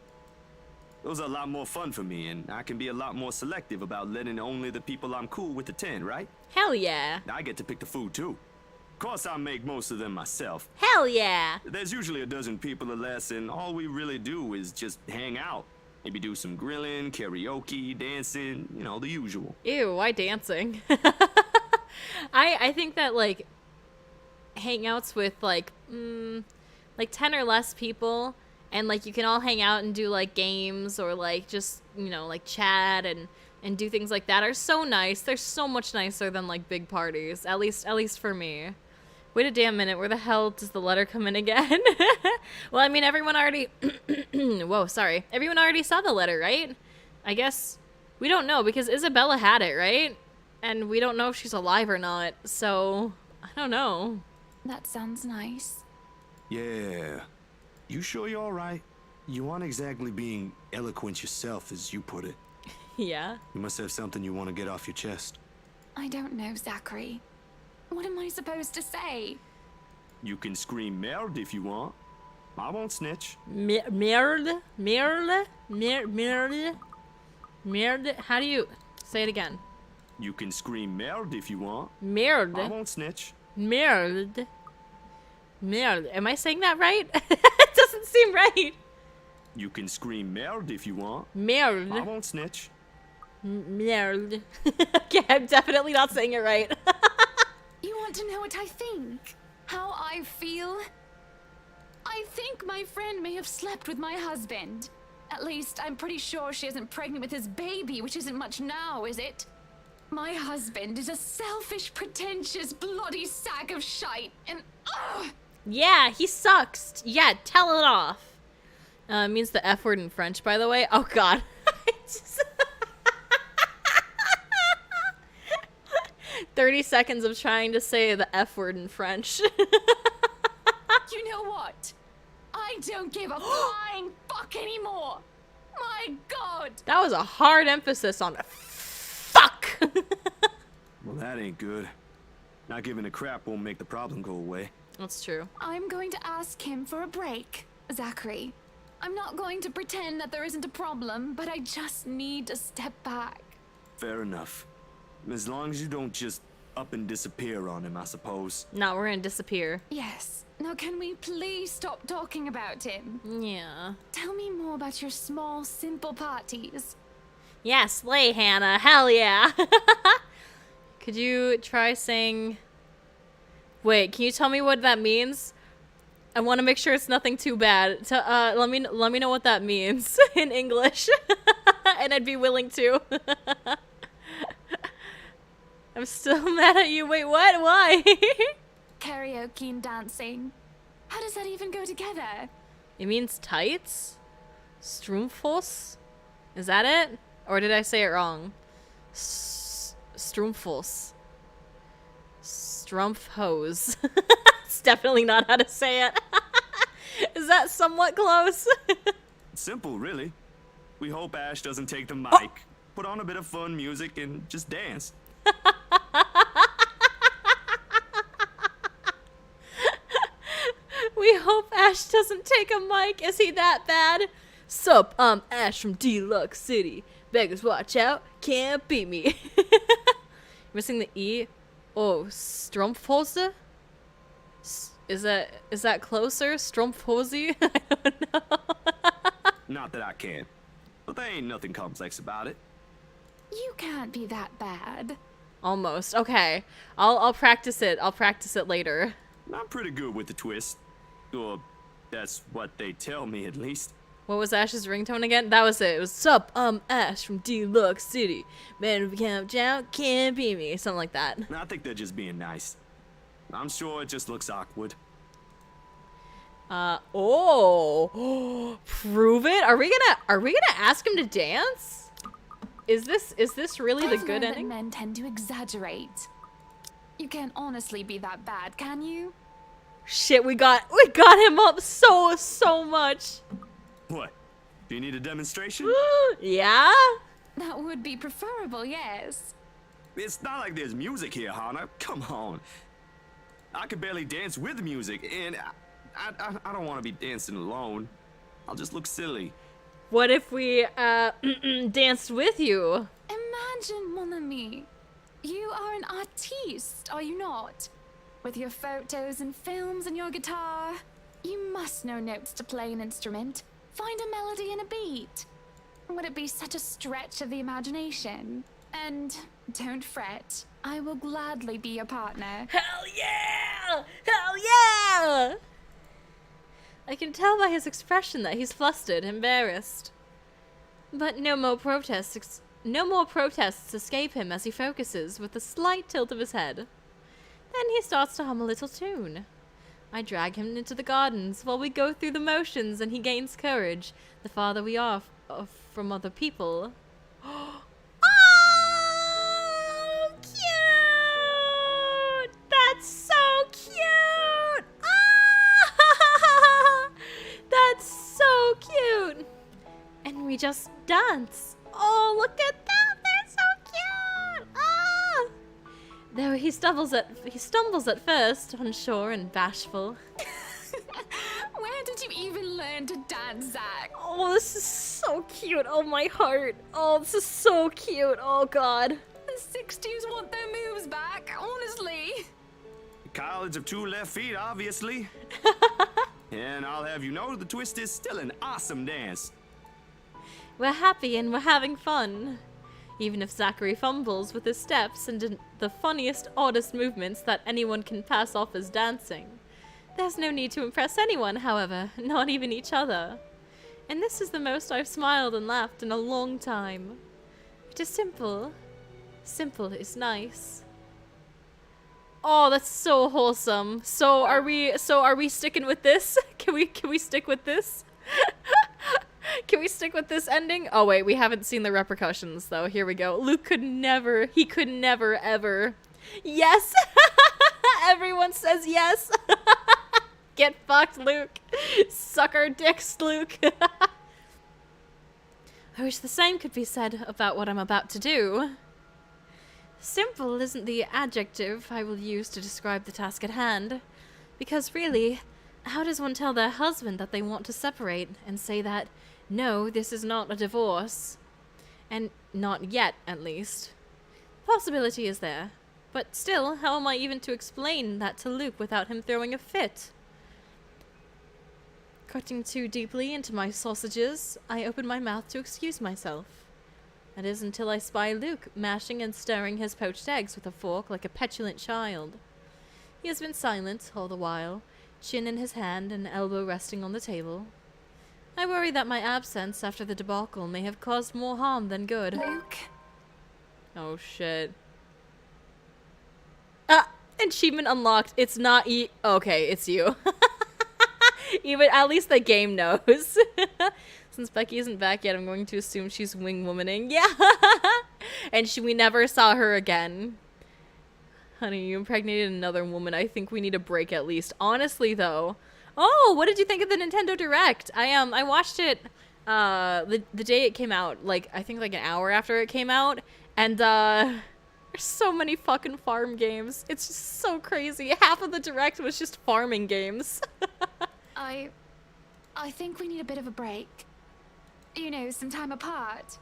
Those are a lot more fun for me, and I can be a lot more selective about letting only the people I'm cool with attend, right? Hell yeah. I get to pick the food, too. Of course, I make most of them myself. Hell yeah. There's usually a dozen people or less, and all we really do is just hang out. Maybe do some grilling, karaoke, dancing, you know, the usual. Ew, why dancing? I think that, like, hangouts with, like 10 or less people, and, like, you can all hang out and do, like, games or, like, just, you know, like, chat and do things like that are so nice. They're so much nicer than, like, big parties, at least for me. Wait a damn minute, where the hell does the letter come in again? Well, I mean, everyone already... Whoa, sorry. Everyone already saw the letter, right? I guess... We don't know, because Isabella had it, right? And we don't know if she's alive or not, so... I don't know. That sounds nice. Yeah. You sure you're alright? You aren't exactly being eloquent yourself, as you put it. Yeah? You must have something you want to get off your chest. I don't know, Zachary. What am I supposed to say? You can scream merde if you want. I won't snitch. Merde? How do you... Say it again. You can scream merde if you want. Merde. I won't snitch. Merde. Merde. Am I saying that right? It doesn't seem right. You can scream merde if you want. Merde. I won't snitch. Merde. Okay, I'm definitely not saying it right. You want to know what I think? How I feel? I think my friend may have slept with my husband. At least, I'm pretty sure she isn't pregnant with his baby, which isn't much now, is it? My husband is a selfish, pretentious, bloody sack of shite, and ugh! Yeah, he sucks. Yeah, tell it off. Means the F word in French, by the way. Oh, God. 30 seconds of trying to say the F word in French. You know what? I don't give a flying fuck anymore. My God. That was a hard emphasis on fuck. Well, that ain't good. Not giving a crap won't make the problem go away. That's true. I'm going to ask him for a break, Zachary. I'm not going to pretend that there isn't a problem, but I just need to step back. Fair enough. As long as you don't just up and disappear on him, I suppose. No, we're gonna disappear. Yes. Now can we please stop talking about him? Yeah. Tell me more about your small, simple parties. Yeah, slay, Hannah. Hell yeah. Could you try saying... Wait, can you tell me what that means? I want to make sure it's nothing too bad. Let me know what that means in English. And I'd be willing to. I'm still mad at you. Wait, what? Why? Karaoke and dancing. How does that even go together? It means tights? Strumpfos? Is that it? Or did I say it wrong? Strumpfos. Strumpfhose. It's definitely not how to say it. Is that somewhat close? Simple, really. We hope Ash doesn't take the mic, put on a bit of fun music, and just dance. We hope Ash doesn't take a mic. Is he that bad? Sup, I'm Ash from Deluxe City. Beggars watch out, can't beat me. Missing the E. Oh, Strumpfhose? Is that closer? Strumpfhose? I don't know. Not that I can. But there ain't nothing complex about it. You can't be that bad. Almost. Okay. I'll practice it. I'll practice it later. I'm pretty good with the twist. Or that's what they tell me, at least. What was Ash's ringtone again? That was it. It was Sup, I'm Ash from Deluxe City. Man, if you can't out, can't beat me. Something like that. I think they're just being nice. I'm sure it just looks awkward. Oh. Prove it? Are we gonna ask him to dance? Is this really the I've good learned ending? that men tend to exaggerate. You can't honestly be that bad, can you? Shit, we got him up so much. What? Do you need a demonstration? Yeah? That would be preferable, yes. It's not like there's music here, Hannah. Come on. I could barely dance with music, and I don't want to be dancing alone. I'll just look silly. What if we danced with you? Imagine, mon ami. You are an artiste, are you not? With your photos and films and your guitar. You must know notes to play an instrument. Find a melody and a beat. Would it be such a stretch of the imagination? And don't fret, I will gladly be your partner. Hell yeah! Hell yeah! I can tell by his expression that he's flustered, embarrassed. But no more protests escape him as he focuses with a slight tilt of his head. Then he starts to hum a little tune. I drag him into the gardens while we go through the motions and he gains courage the farther we are from other people. Oh, cute! That's so cute! Ah! That's so cute! And we just dance. Oh, look at that! They're so cute! Ah! Though he stumbles at first, unsure and bashful. Where did you even learn to dance, Zach? Oh, this is so cute. Oh, my heart. Oh, this is so cute. Oh, God. The 60s want their moves back, honestly. College of two left feet, obviously. And I'll have you know the twist is still an awesome dance. We're happy and we're having fun. Even if Zachary fumbles with his steps and the funniest, oddest movements that anyone can pass off as dancing. There's no need to impress anyone, however, not even each other. And this is the most I've smiled and laughed in a long time. It is simple. Simple is nice. Oh, that's so wholesome. So are we sticking with this? Can we stick with this? Can we stick with this ending? Oh wait, we haven't seen the repercussions though. Here we go. Luke could never ever. Yes! Everyone says yes. Get fucked, Luke. Suck our dicks, Luke. I wish the same could be said about what I'm about to do. Simple isn't the adjective I will use to describe the task at hand. Because really, how does one tell their husband that they want to separate and say that, no, this is not a divorce? And not yet, at least. Possibility is there. But still, how am I even to explain that to Luke without him throwing a fit? Cutting too deeply into my sausages, I open my mouth to excuse myself. That is until I spy Luke mashing and stirring his poached eggs with a fork like a petulant child. He has been silent all the while, chin in his hand and elbow resting on the table. I worry that my absence after the debacle may have caused more harm than good. Luke? Oh shit. Ah! Achievement unlocked. It's not okay, it's you. Even at least the game knows. Since Becky isn't back yet, I'm going to assume she's wing-womaning. Yeah! And we never saw her again. Honey, you impregnated another woman. I think we need a break at least. Honestly, though. Oh, what did you think of the Nintendo Direct? I watched it the day it came out. Like, I think like an hour after it came out. And there's so many fucking farm games. It's just so crazy. Half of the Direct was just farming games. I think we need a bit of a break. You know, some time apart.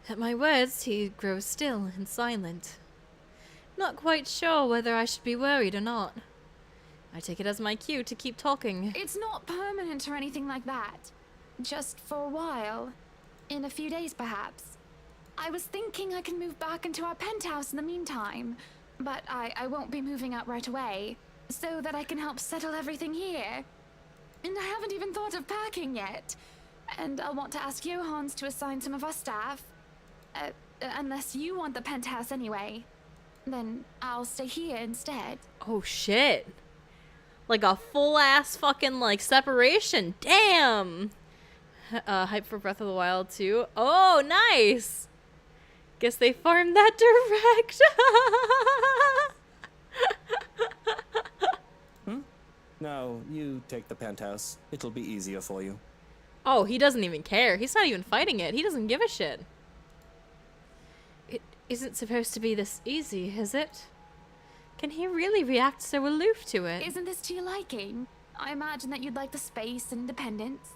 At my words, he grows still and silent. Not quite sure whether I should be worried or not. I take it as my cue to keep talking. It's not permanent or anything like that. Just for a while. In a few days, perhaps. I was thinking I can move back into our penthouse in the meantime. But I won't be moving out right away. So that I can help settle everything here. And I haven't even thought of packing yet. And I'll want to ask Johans to assign some of our staff. Unless you want the penthouse anyway. Then I'll stay here instead. Oh shit. Like a full-ass fucking, like, separation. Damn! Hype for Breath of the Wild 2. Oh, nice! Guess they farmed that direct. No, you take the penthouse. It'll be easier for you. Oh, he doesn't even care. He's not even fighting it. He doesn't give a shit. It isn't supposed to be this easy, is it? Can he really react so aloof to it? Isn't this to your liking? I imagine that you'd like the space and independence.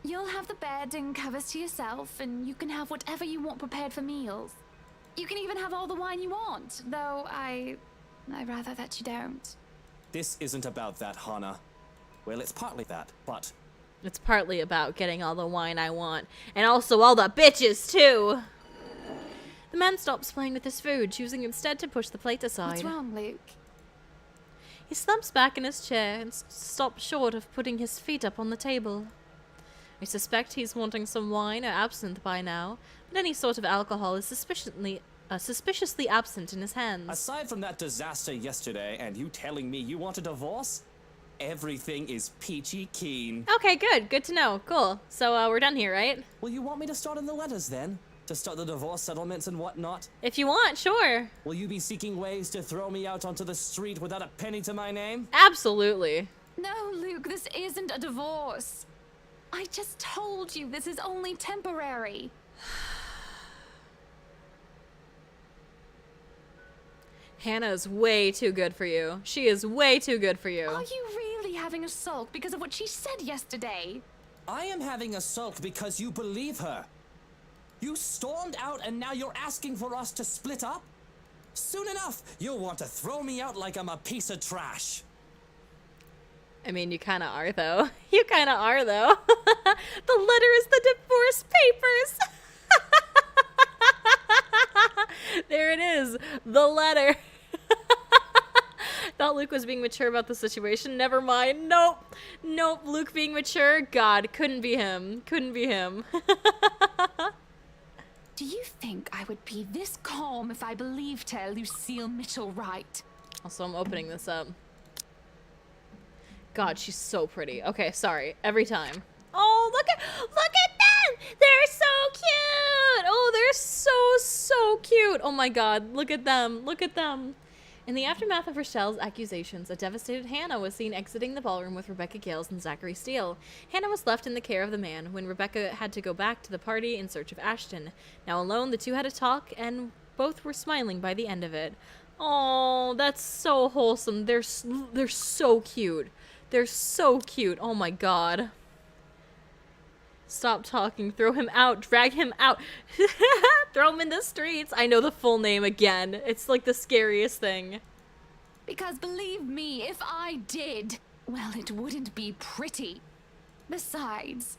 You'll have the bed and covers to yourself, and you can have whatever you want prepared for meals. You can even have all the wine you want, though I'd rather that you don't. This isn't about that, Hana. Well, it's partly that, but It's partly about getting all the wine I want, and also all the bitches, too! The man stops playing with his food, choosing instead to push the plate aside. What's wrong, Luke? He slumps back in his chair and stops short of putting his feet up on the table. I suspect he's wanting some wine or absinthe by now, but any sort of alcohol is suspiciously absent in his hands. aside from that disaster yesterday and you telling me you want a divorce, everything is peachy keen. Okay, good. Good to know. Cool. So, we're done here, right? Well, you want me to start in the letters then? To start the divorce settlements and whatnot? If you want, sure. Will you be seeking ways to throw me out onto the street without a penny to my name? Absolutely. No, Luke, this isn't a divorce. I just told you this is only temporary. Hannah's way too good for you. She is way too good for you. Are you really having a sulk because of what she said yesterday? I am having a sulk because you believe her. You stormed out and now you're asking for us to split up? Soon enough, you'll want to throw me out like I'm a piece of trash. I mean, you kind of are, though. You kind of are, though. The letter is the divorce papers. There it is. The letter. Thought Luke was being mature about the situation. Never mind. Nope. Nope. Luke being mature. God, couldn't be him. Couldn't be him. Do you think I would be this calm if I believed her, Lucille Mitchell right? Also, I'm opening this up. God, she's so pretty. Okay, sorry. Every time. Oh, look at them! They're so cute! Oh, they're so cute! Oh my God, look at them. Look at them. In the aftermath of Rochelle's accusations, a devastated Hannah was seen exiting the ballroom with Rebecca Gales and Zachary Steele. Hannah was left in the care of the man when Rebecca had to go back to the party in search of Ashton. Now alone, the two had a talk, and both were smiling by the end of it. Oh, that's so wholesome. They're so cute. They're so cute. Oh my God. Stop talking. Throw him out. Drag him out. Throw him in the streets. I know the full name again. It's like the scariest thing. Because believe me, if I did, well, it wouldn't be pretty. Besides,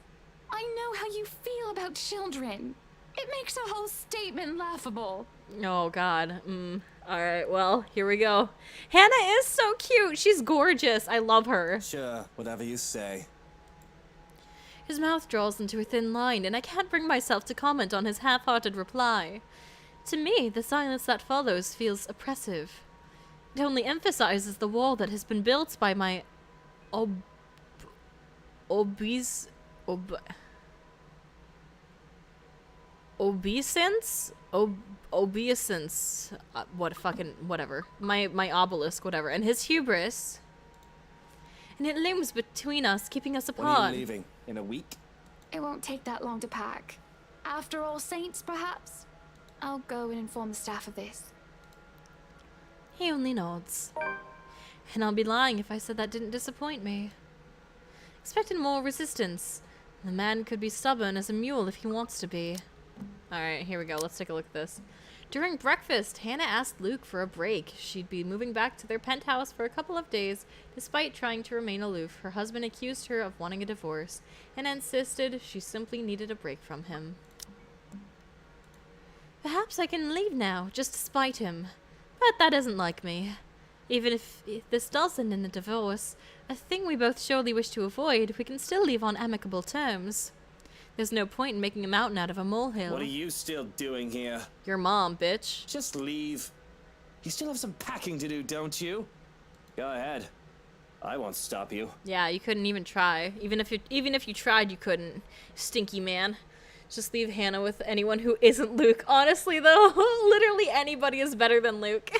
I know how you feel about children. It makes her whole statement laughable. Oh God. Alright, well, here we go. Hannah is so cute. She's gorgeous. I love her. Sure, whatever you say. His mouth draws into a thin line, and I can't bring myself to comment on his half-hearted reply. To me, the silence that follows feels oppressive. It only emphasizes the wall that has been built by my obeisance? Obeisance. Whatever. My obelisk, whatever. And his hubris. And it looms between us, keeping us apart. When are you leaving? In a week? It won't take that long to pack. After All Saints, perhaps? I'll go and inform the staff of this. He only nods. And I'll be lying if I said that didn't disappoint me. Expected more resistance. The man could be stubborn as a mule if he wants to be. Alright, here we go. Let's take a look at this. During breakfast, Hannah asked Luke for a break. She'd be moving back to their penthouse for a couple of days, despite trying to remain aloof. Her husband accused her of wanting a divorce, and insisted she simply needed a break from him. Perhaps I can leave now, just to spite him. But that isn't like me. Even if this does end in a divorce, a thing we both surely wish to avoid, we can still leave on amicable terms. There's no point in making a mountain out of a molehill. What are you still doing here? Your mom, bitch. Just leave. You still have some packing to do, don't you? Go ahead. I won't stop you. Yeah, you couldn't even try. Even if you tried, you couldn't. Stinky man. Just leave Hannah with anyone who isn't Luke. Honestly, though, literally anybody is better than Luke.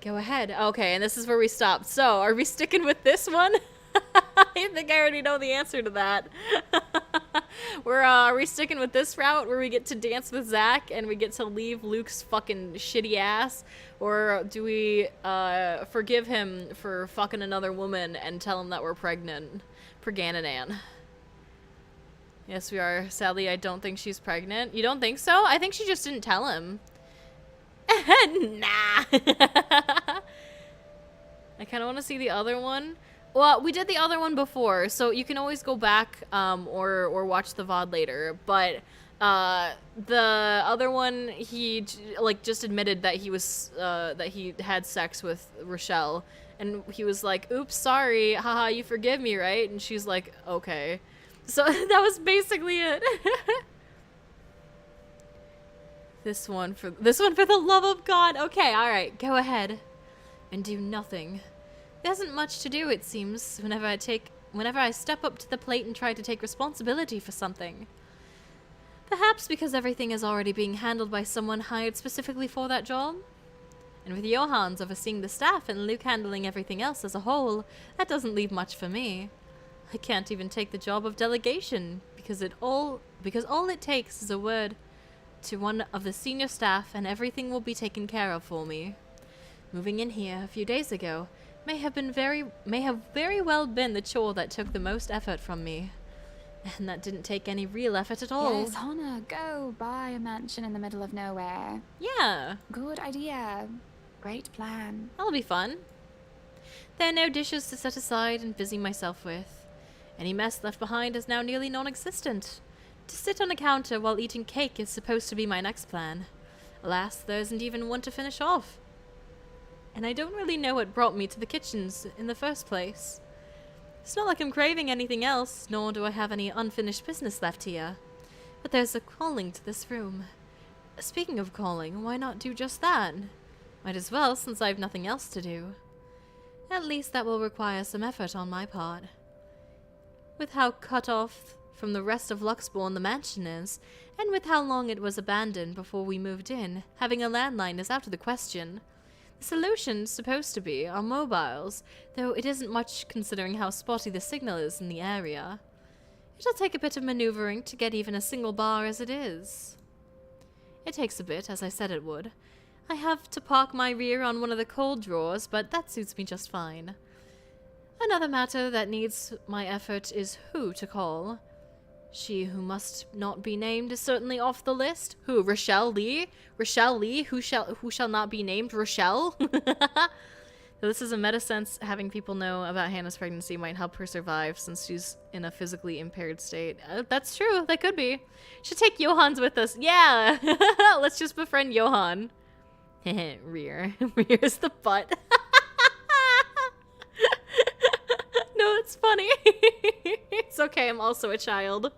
Go ahead. Okay, and this is where we stopped. So, are we sticking with this one? I think I already know the answer to that. Are we sticking with this route where we get to dance with Zach and we get to leave Luke's fucking shitty ass? Or do we forgive him for fucking another woman and tell him that we're pregnant? Preganinan. Yes, we are. Sadly, I don't think she's pregnant. You don't think so? I think she just didn't tell him. Nah. I kind of want to see the other one. Well, we did the other one before, so you can always go back or watch the VOD later. But the other one, he like just admitted that he was that he had sex with Rochelle, and he was like, "Oops, sorry, haha, you forgive me, right?" And she's like, "Okay." So that was basically it. This one for the love of God. Okay, all right, go ahead and do nothing. There isn't much to do, it seems, whenever I step up to the plate and try to take responsibility for something. Perhaps because everything is already being handled by someone hired specifically for that job? And with Johans overseeing the staff and Luke handling everything else as a whole, that doesn't leave much for me. I can't even take the job of delegation, because all it takes is a word to one of the senior staff and everything will be taken care of for me. Moving in here a few days ago may have very well been the chore that took the most effort from me. And that didn't take any real effort at all. Yes, Hannah, go buy a mansion in the middle of nowhere. Yeah. Good idea. Great plan. That'll be fun. There are no dishes to set aside and busy myself with. Any mess left behind is now nearly non-existent. To sit on a counter while eating cake is supposed to be my next plan. Alas, there isn't even one to finish off. And I don't really know what brought me to the kitchens in the first place. It's not like I'm craving anything else, nor do I have any unfinished business left here. But there's a calling to this room. Speaking of calling, why not do just that? Might as well, since I have nothing else to do. At least that will require some effort on my part. With how cut off from the rest of Luxbourne the mansion is, and with how long it was abandoned before we moved in, having a landline is out of the question. The solution's supposed to be our mobiles, though it isn't much considering how spotty the signal is in the area. It'll take a bit of maneuvering to get even a single bar as it is. It takes a bit, as I said it would. I have to park my rear on one of the cold drawers, but that suits me just fine. Another matter that needs my effort is who to call. She who must not be named is certainly off the list. Who? Rochelle Lee? Rochelle Lee? Who shall not be named? Rochelle? So this is a meta sense. Having people know about Hannah's pregnancy might help her survive since she's in a physically impaired state. That's true. That could be. Should take Johans with us. Yeah. Let's just befriend Johan. Rear. Rear's the butt. No, it's funny. It's okay. I'm also a child.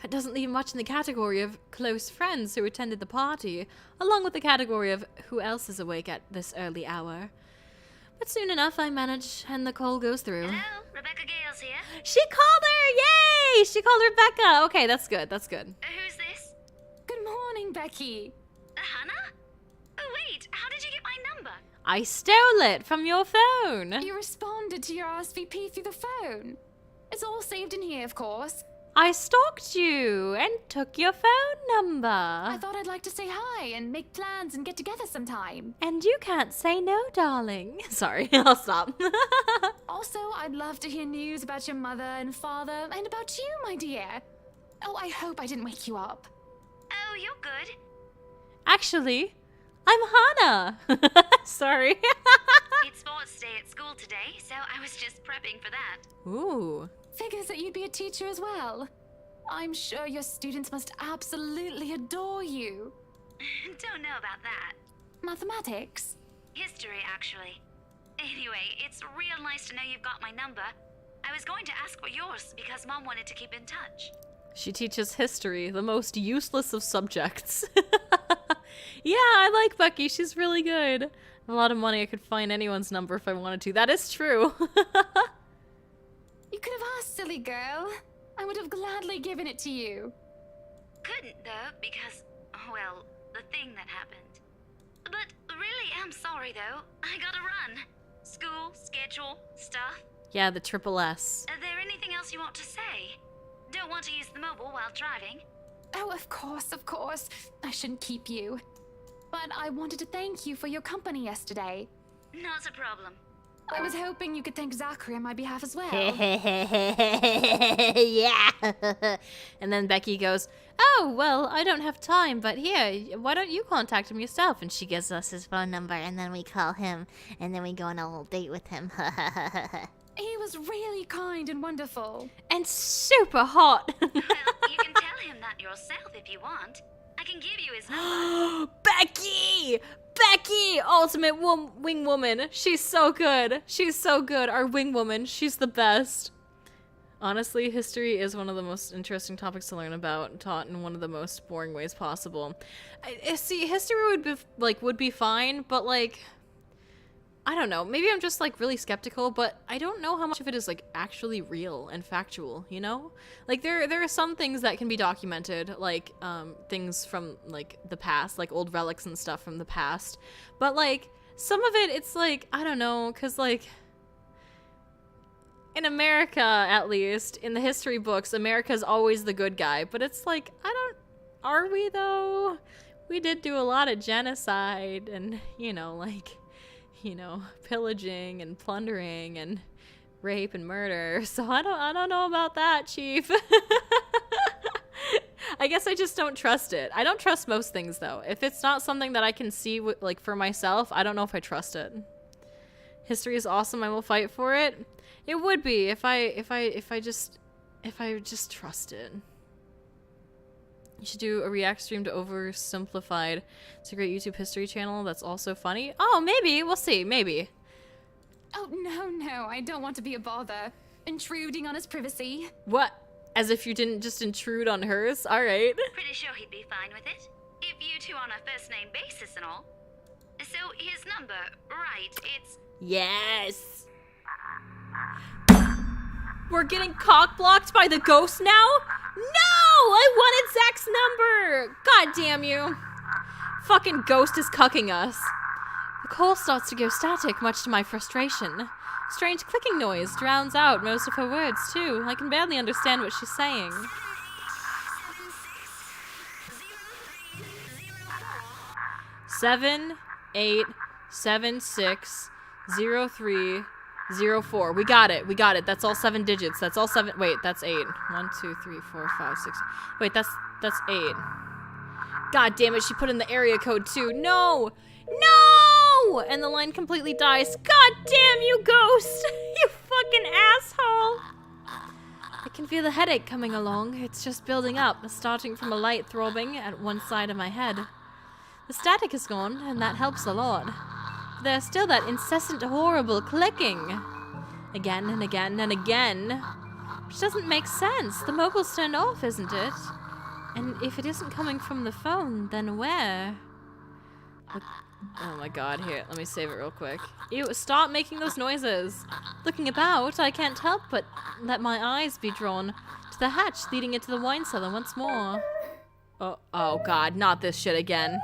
It doesn't leave much in the category of close friends who attended the party, along with the category of who else is awake at this early hour. But soon enough I manage, and the call goes through. Hello, Rebecca Gales here. She called her! Yay! She called Rebecca! Okay, that's good, that's good. Who's this? Good morning, Becky. Hannah? Oh, wait, how did you get my number? I stole it from your phone! You responded to your RSVP through the phone. It's all saved in here, of course. I stalked you and took your phone number. I thought I'd like to say hi and make plans and get together sometime. And you can't say no, darling. Sorry, I'll stop. Also, I'd love to hear news about your mother and father and about you, my dear. Oh, I hope I didn't wake you up. Oh, you're good. Actually, I'm Hannah. Sorry. It's sports day at school today, so I was just prepping for that. Ooh. Figures that you'd be a teacher as well. I'm sure your students must absolutely adore you. Don't know about that. Mathematics? History, actually. Anyway, it's real nice to know you've got my number. I was going to ask for yours because Mom wanted to keep in touch. She teaches history, the most useless of subjects. Yeah, I like Becky. She's really good. A lot of money. I could find anyone's number if I wanted to. That is true. You could have asked, silly girl. I would have gladly given it to you. Couldn't, though, because, well, the thing that happened. But really am sorry, though. I gotta run. School, schedule, stuff. Yeah, the triple S. Is there anything else you want to say? Don't want to use the mobile while driving? Oh, of course, of course. I shouldn't keep you. But I wanted to thank you for your company yesterday. Not a problem. I was hoping you could thank Zachary on my behalf as well. Yeah. And then Becky goes, "Oh, well, I don't have time, but here, why don't you contact him yourself?" And she gives us his phone number, and then we call him, and then we go on a little date with him. He was really kind and wonderful. And super hot. Well, you can tell him that yourself if you want. I can give you his number. Becky! Becky! Ultimate wing woman. She's so good. She's so good. Our wing woman. She's the best. Honestly, history is one of the most interesting topics to learn about, taught in one of the most boring ways possible. See, history would be fine, but like, I don't know. Maybe I'm just like really skeptical, but I don't know how much of it is like actually real and factual, you know? Like there are some things that can be documented, like things from like the past, like old relics and stuff from the past. But like some of it, it's like, I don't know, cuz like in America, at least, in the history books, America's always the good guy, but it's like, are we though? We did do a lot of genocide and, you know, like, you know, pillaging and plundering and rape and murder. So I don't know about that, Chief. I guess I just don't trust it. I don't trust most things though. If it's not something that I can see like for myself, I don't know if I trust it. History is awesome. I will fight for it. It would be if I just trust it. You should do a react stream to Oversimplified. It's a great YouTube history channel that's also funny. Oh, maybe. We'll see. Maybe. Oh, no, I don't want to be a bother. Intruding on his privacy. What? As if you didn't just intrude on hers? Alright. Pretty sure he'd be fine with it. If you two on a first-name basis and all. So, his number, right, it's... Yes. We're getting cock-blocked by the ghost now? No! I wanted Zach's number! God damn you. Fucking ghost is cucking us. The call starts to go static, much to my frustration. Strange clicking noise drowns out most of her words, too. I can barely understand what she's saying. Seven, 8, 7, 6, 0, 3, 0, 4. We got it. We got it. That's all 7 digits. That's all 7. Wait, that's 8. 1, 2, 3, 4, 5, 6. Wait, that's 8. God damn it. She put in the area code too. No! No! And the line completely dies. God damn you, ghost! You fucking asshole! I can feel the headache coming along. It's just building up, starting from a light throbbing at one side of my head. The static is gone, and that helps a lot. But there's still that incessant, horrible clicking. Again and again and again. Which doesn't make sense. The mobile's turned off, isn't it? And if it isn't coming from the phone, then where? Oh my god, here, let me save it real quick. Ew, stop making those noises. Looking about, I can't help but let my eyes be drawn to the hatch leading into the wine cellar once more. Oh god, not this shit again.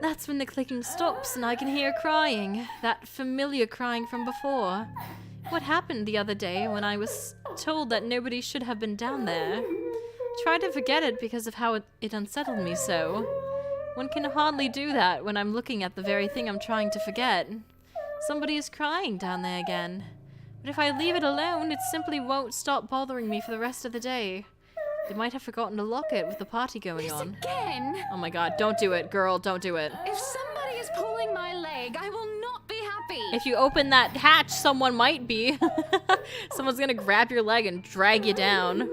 That's when the clicking stops and I can hear crying. That familiar crying from before. What happened the other day when I was told that nobody should have been down there? Tried to forget it because of how it unsettled me so. One can hardly do that when I'm looking at the very thing I'm trying to forget. Somebody is crying down there again. But if I leave it alone, it simply won't stop bothering me for the rest of the day. They might have forgotten to lock it with the party going on. Again? Oh my god, don't do it, girl, don't do it. If somebody is pulling my leg, I will not be happy. If you open that hatch, someone might be. Someone's gonna grab your leg and drag you down.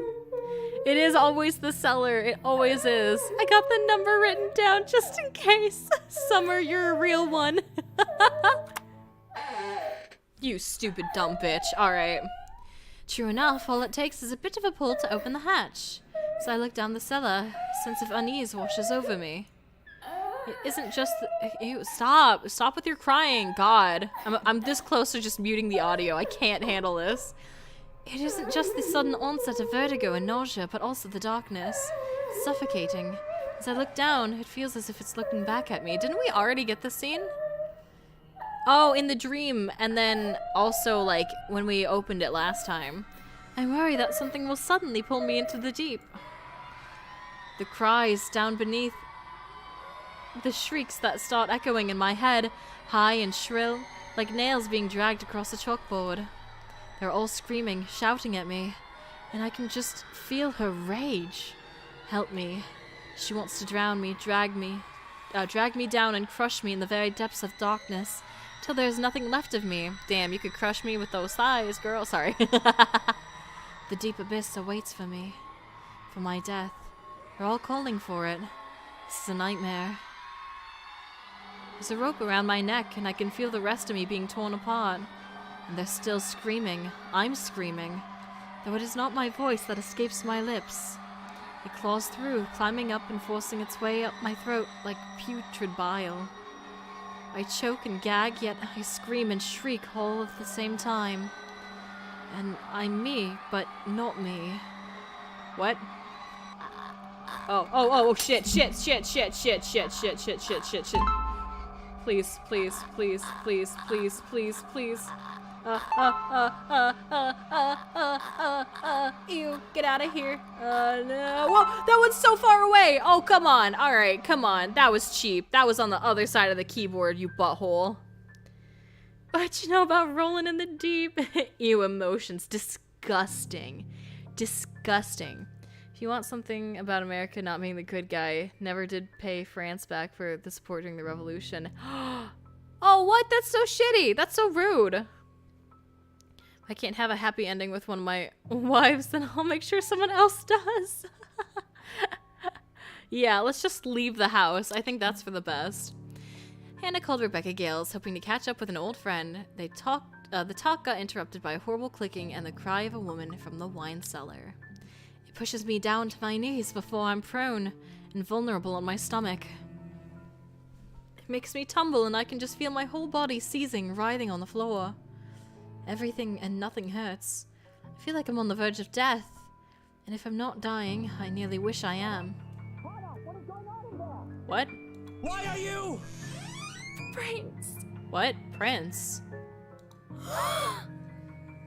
It is always the seller. It always is. I got the number written down just in case. Summer, you're a real one. You stupid dumb bitch. Alright. True enough, all it takes is a bit of a pull to open the hatch. As I look down the cellar, a sense of unease washes over me. It isn't just ew, stop. Stop with your crying. God. I'm this close to just muting the audio. I can't handle this. It isn't just the sudden onset of vertigo and nausea, but also the darkness. It's suffocating. As I look down, it feels as if it's looking back at me. Didn't we already get this scene? Oh, in the dream, and then also, like, when we opened it last time. I worry that something will suddenly pull me into the deep. The cries down beneath, the shrieks that start echoing in my head, high and shrill, like nails being dragged across a chalkboard. They're all screaming, shouting at me, and I can just feel her rage. Help me. She wants to drown me, drag me down and crush me in the very depths of darkness, till there's nothing left of me. Damn, you could crush me with those thighs, girl. Sorry. The deep abyss awaits for me, for my death. They're all calling for it. This is a nightmare. There's a rope around my neck, and I can feel the rest of me being torn apart. And they're still screaming. I'm screaming. Though it is not my voice that escapes my lips. It claws through, climbing up and forcing its way up my throat like putrid bile. I choke and gag, yet I scream and shriek all at the same time. And I'm me, but not me. What? Oh, shit. Please. Ew, get out of here. No. Whoa, that one's so far away. Oh, come on. All right, come on. That was cheap. That was on the other side of the keyboard, you butthole. What you know about rolling in the deep? Ew, emotions. Disgusting. Disgusting. If you want something about America not being the good guy, never did pay France back for the support during the revolution. Oh, what? That's so shitty. That's so rude. If I can't have a happy ending with one of my wives, then I'll make sure someone else does. Yeah, let's just leave the house. I think that's for the best. Hannah called Rebecca Gales, hoping to catch up with an old friend. The talk got interrupted by a horrible clicking and the cry of a woman from the wine cellar. It pushes me down to my knees before I'm prone and vulnerable on my stomach. It makes me tumble and I can just feel my whole body seizing, writhing on the floor. Everything and nothing hurts. I feel like I'm on the verge of death. And if I'm not dying, I nearly wish I am. What? Why are you? Prince. What? Prince?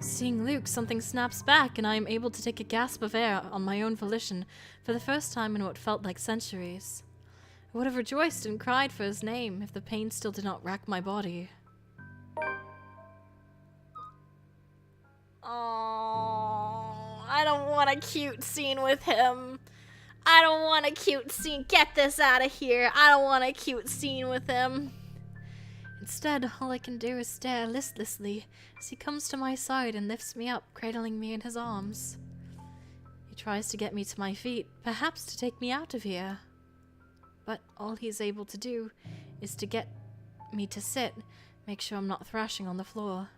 Seeing Luke, something snaps back and I am able to take a gasp of air on my own volition for the first time in what felt like centuries. I would have rejoiced and cried for his name if the pain still did not rack my body. Oh, I don't want a cute scene with him. I don't want a cute scene. Get this out of here. I don't want a cute scene with him. Instead, all I can do is stare listlessly as he comes to my side and lifts me up, cradling me in his arms. He tries to get me to my feet, perhaps to take me out of here. But all he's able to do is to get me to sit, make sure I'm not thrashing on the floor.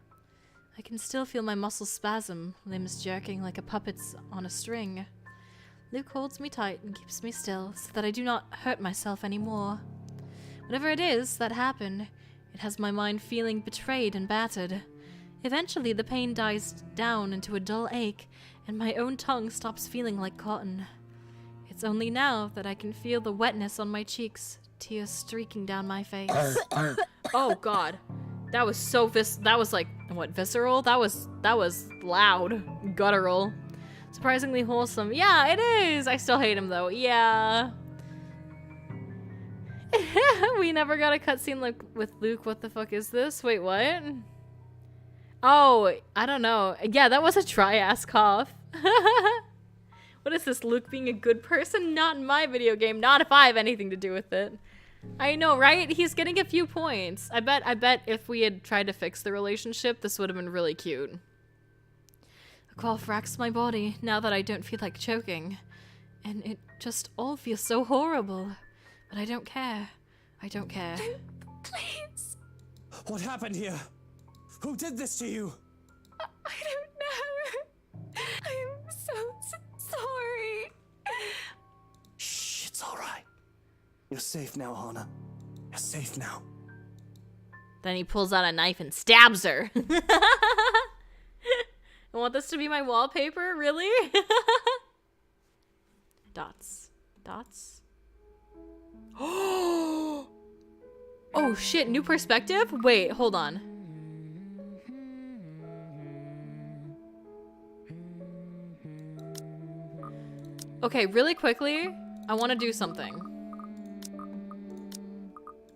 I can still feel my muscles spasm, limbs jerking like a puppet's on a string. Luke holds me tight and keeps me still so that I do not hurt myself anymore. Whatever it is that happened, it has my mind feeling betrayed and battered. Eventually, the pain dies down into a dull ache, and my own tongue stops feeling like cotton. It's only now that I can feel the wetness on my cheeks, tears streaking down my face. Oh God, that was so that was like, what, visceral? That was loud, guttural, surprisingly wholesome. Yeah, it is. I still hate him though. Yeah. We never got a cutscene with Luke. What the fuck is this? Wait, what? Oh, I don't know. Yeah, that was a dry-ass cough. What is this, Luke being a good person? Not in my video game. Not if I have anything to do with it. I know, right? He's getting a few points. I bet if we had tried to fix the relationship, this would have been really cute. A cough racks my body now that I don't feel like choking. And it just all feels so horrible. But I don't care. I don't care. Please. What happened here? Who did this to you? I don't know. I'm so sorry. Shh, it's all right. You're safe now, Hannah. You're safe now. Then he pulls out a knife and stabs her. I want this to be my wallpaper? Really? Dots. Dots. Oh shit, new perspective? Wait, hold on. Okay, really quickly, I want to do something.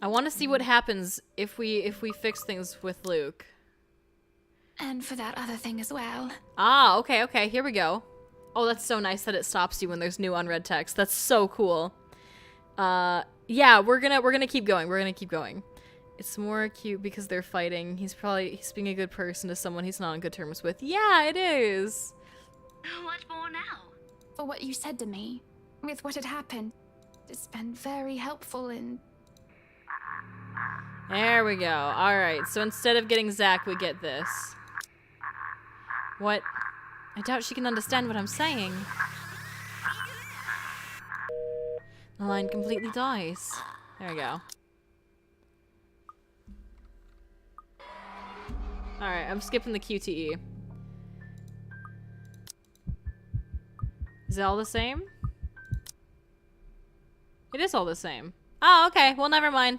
I want to see what happens if we fix things with Luke. And for that other thing as well. Ah, okay, here we go. Oh, that's so nice that it stops you when there's new unread text. That's so cool. Yeah, we're gonna keep going. We're gonna keep going. It's more cute because they're fighting. He's being a good person to someone he's not on good terms with. Yeah, it is. What more now? For what you said to me, with what had happened, it's been very helpful in... There we go. Alright, so instead of getting Zach, we get this. What? I doubt she can understand what I'm saying. The line completely dies. There we go. Alright, I'm skipping the QTE. Is it all the same? It is all the same. Oh, okay. Well, never mind.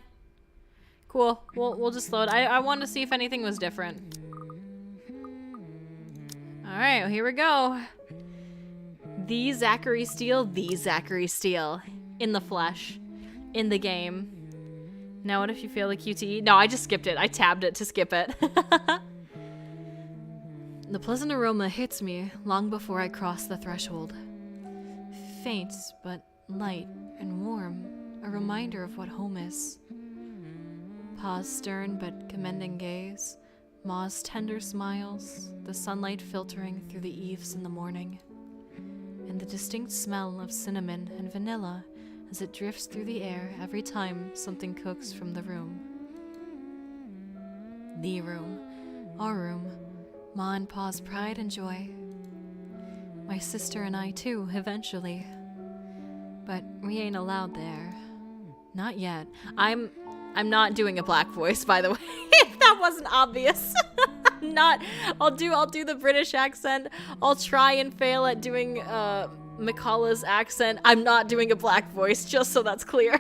Cool. We'll just load. I wanted to see if anything was different. Alright, well, here we go. The Zachary Steele. In the flesh. In the game. Now what if you fail the QTE? No, I just skipped it. I tabbed it to skip it. The pleasant aroma hits me long before I cross the threshold. Faint, but light and warm. A reminder of what home is. Paws' stern but commending gaze. Ma's tender smiles. The sunlight filtering through the eaves in the morning. And the distinct smell of cinnamon and vanilla as it drifts through the air every time something cooks from the room. The room. Our room. Ma and Pa's pride and joy. My sister and I too, eventually. But we ain't allowed there. Not yet. I'm not doing a black voice, by the way. If that wasn't obvious. I'll do the British accent. I'll try and fail at doing Mikaela's accent. I'm not doing a black voice, just so that's clear.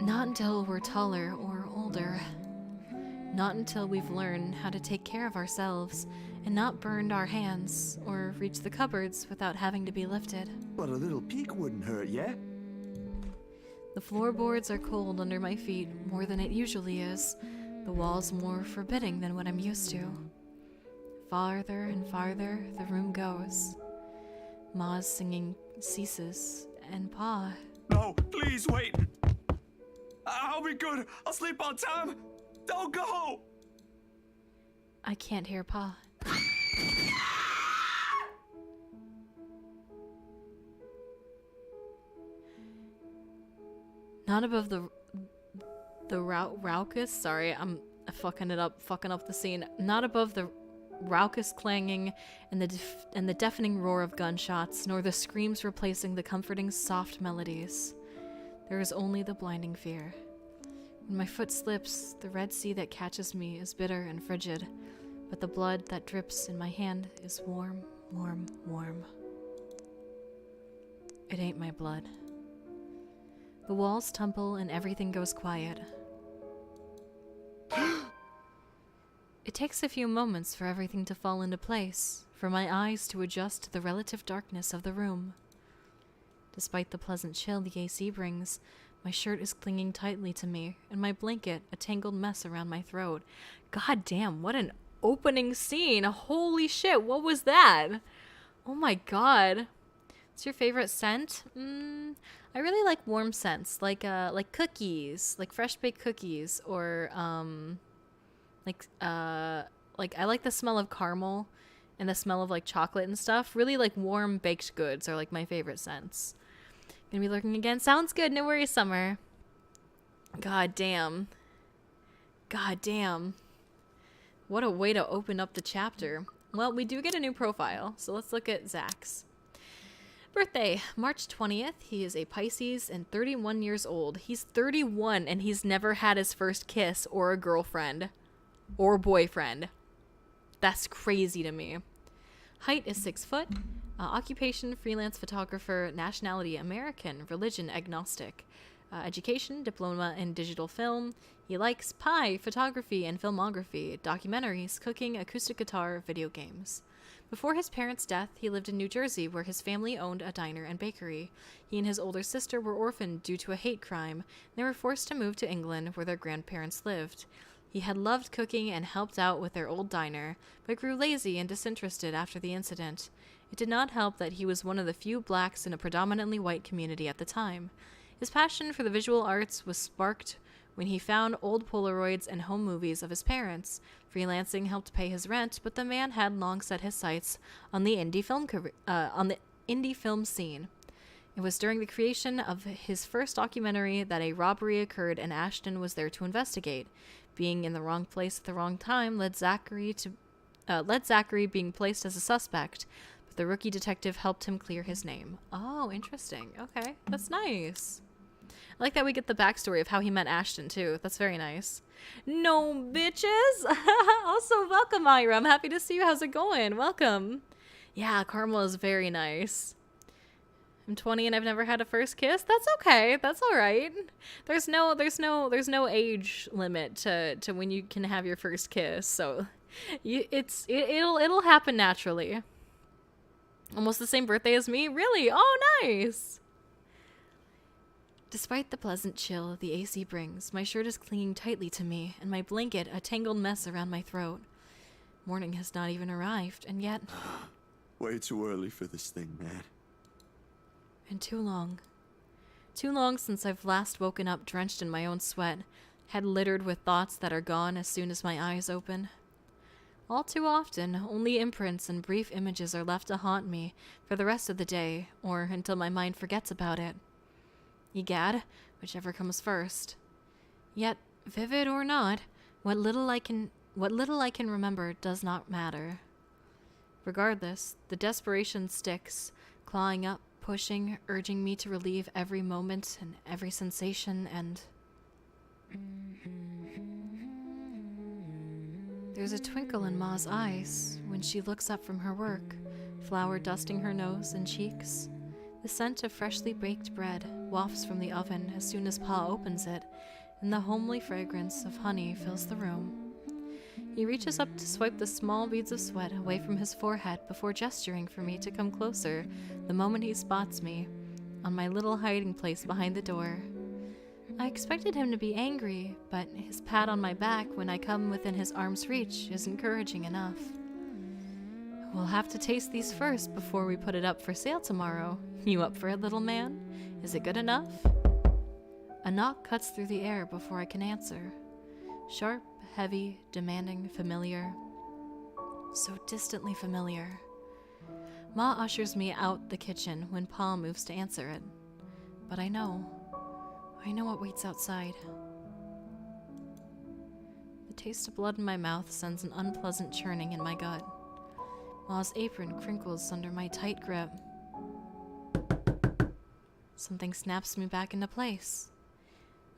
Not until we're taller or older. Not until we've learned how to take care of ourselves and not burned our hands or reach the cupboards without having to be lifted. But a little peek wouldn't hurt, yeah? The floorboards are cold under my feet more than it usually is. The walls more forbidding than what I'm used to. Farther and farther the room goes. Ma's singing ceases, and Pa... No, please wait. I'll be good. I'll sleep on time. Don't go. I can't hear Pa. Not above the raucous. Sorry, I'm fucking up the scene. Not above the raucous clanging and the deafening roar of gunshots, nor the screams replacing the comforting soft melodies. There is only the blinding fear. When my foot slips, the red sea that catches me is bitter and frigid, but the blood that drips in my hand is warm, warm, warm. It ain't my blood. The walls tumble and everything goes quiet. It takes a few moments for everything to fall into place, for my eyes to adjust to the relative darkness of the room. Despite the pleasant chill the AC brings, my shirt is clinging tightly to me, and my blanket a tangled mess around my throat. God damn, what an opening scene! Holy shit, what was that? Oh my god. What's your favorite scent? I really like warm scents, like cookies, like fresh baked cookies, or I like the smell of caramel and the smell of like chocolate and stuff. Really like warm baked goods are like my favorite scents. Gonna be lurking again. Sounds good. No worries, Summer. God damn. God damn. What a way to open up the chapter. Well, we do get a new profile, so let's look at Zach's. Birthday, March 20th. He is a Pisces and 31 years old. He's 31 and he's never had his first kiss or a girlfriend or boyfriend. That's crazy to me. Height is 6 foot. Occupation, freelance photographer. Nationality, American. Religion, agnostic. Education, diploma in digital film. He likes pie, photography, and filmography, documentaries, cooking, acoustic guitar, video games. Before his parents' death, he lived in New Jersey, where his family owned a diner and bakery. He and his older sister were orphaned due to a hate crime, and they were forced to move to England, where their grandparents lived. He had loved cooking and helped out with their old diner, but grew lazy and disinterested after the incident. It did not help that he was one of the few blacks in a predominantly white community at the time. His passion for the visual arts was sparked when he found old Polaroids and home movies of his parents. Freelancing helped pay his rent, but the man had long set his sights on the indie film scene. It was during the creation of his first documentary that a robbery occurred, and Ashton was there to investigate. Being in the wrong place at the wrong time led Zachary being placed as a suspect, but the rookie detective helped him clear his name. Oh, interesting. Okay, that's nice. I like that we get the backstory of how he met Ashton, too. That's very nice. No, bitches! Also, welcome, Ira. I'm happy to see you. How's it going? Welcome. Yeah, Carmel is very nice. I'm 20 and I've never had a first kiss. That's okay. That's all right. There's no age limit to when you can have your first kiss. So, it'll happen naturally. Almost the same birthday as me. Really? Oh, nice. Despite the pleasant chill the AC brings, my shirt is clinging tightly to me, and my blanket a tangled mess around my throat. Morning has not even arrived, and yet... Way too early for this thing, man. And too long. Too long since I've last woken up drenched in my own sweat, head littered with thoughts that are gone as soon as my eyes open. All too often, only imprints and brief images are left to haunt me for the rest of the day, or until my mind forgets about it. Egad, whichever comes first. Yet, vivid or not, what little I can remember does not matter. Regardless, the desperation sticks, clawing up, pushing, urging me to relieve every moment and every sensation, and... There's a twinkle in Ma's eyes when she looks up from her work, flour dusting her nose and cheeks. The scent of freshly baked bread wafts from the oven as soon as Pa opens it, and the homely fragrance of honey fills the room. He reaches up to swipe the small beads of sweat away from his forehead before gesturing for me to come closer the moment he spots me, on my little hiding place behind the door. I expected him to be angry, but his pat on my back when I come within his arm's reach is encouraging enough. We'll have to taste these first before we put it up for sale tomorrow. You up for it, little man? Is it good enough? A knock cuts through the air before I can answer. Sharp, heavy, demanding, familiar. So distantly familiar. Ma ushers me out the kitchen when Pa moves to answer it. But I know what waits outside. The taste of blood in my mouth sends an unpleasant churning in my gut. Ma's apron crinkles under my tight grip. Something snaps me back into place.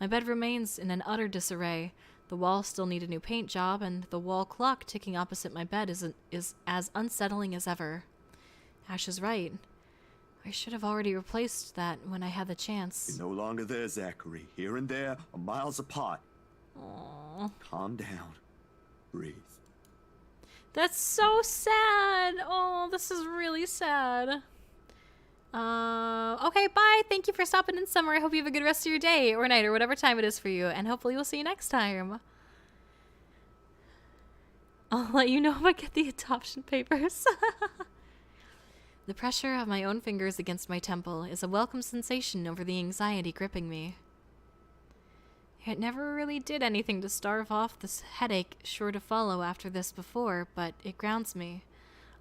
My bed remains in an utter disarray. The walls still need a new paint job, and the wall clock ticking opposite my bed is as unsettling as ever. Ash is right. I should have already replaced that when I had the chance. You're no longer there, Zachary. Here and there are miles apart. Aww. Calm down. Breathe. That's so sad. Oh, this is really sad. Okay, bye. Thank you for stopping in, Summer. I hope you have a good rest of your day or night or whatever time it is for you, and hopefully we'll see you next time. I'll let you know if I get the adoption papers. The pressure of my own fingers against my temple is a welcome sensation over the anxiety gripping me. It never really did anything to starve off this headache sure to follow after this before, but it grounds me.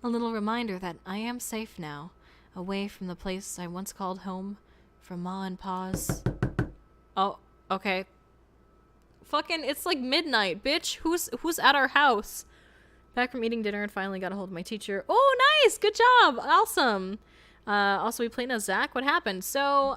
A little reminder that I am safe now, away from the place I once called home, from Ma and Paws. Oh, okay. Fucking, it's like midnight, bitch. Who's at our house? Back from eating dinner and finally got a hold of my teacher. Oh, nice! Good job! Awesome! Also, we played as Zach. What happened? So,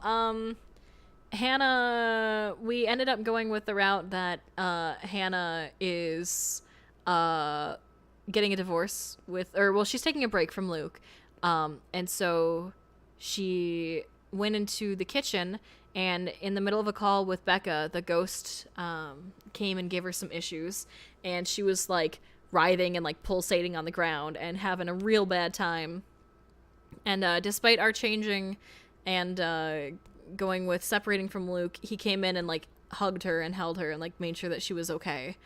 Hannah, we ended up going with the route that Hannah is getting a divorce with, or well, she's taking a break from Luke. And so she went into the kitchen, and in the middle of a call with Becca, the ghost came and gave her some issues, and she was like writhing and like pulsating on the ground and having a real bad time. And despite our changing and going with separating from Luke, he came in and like hugged her and held her and like made sure that she was okay.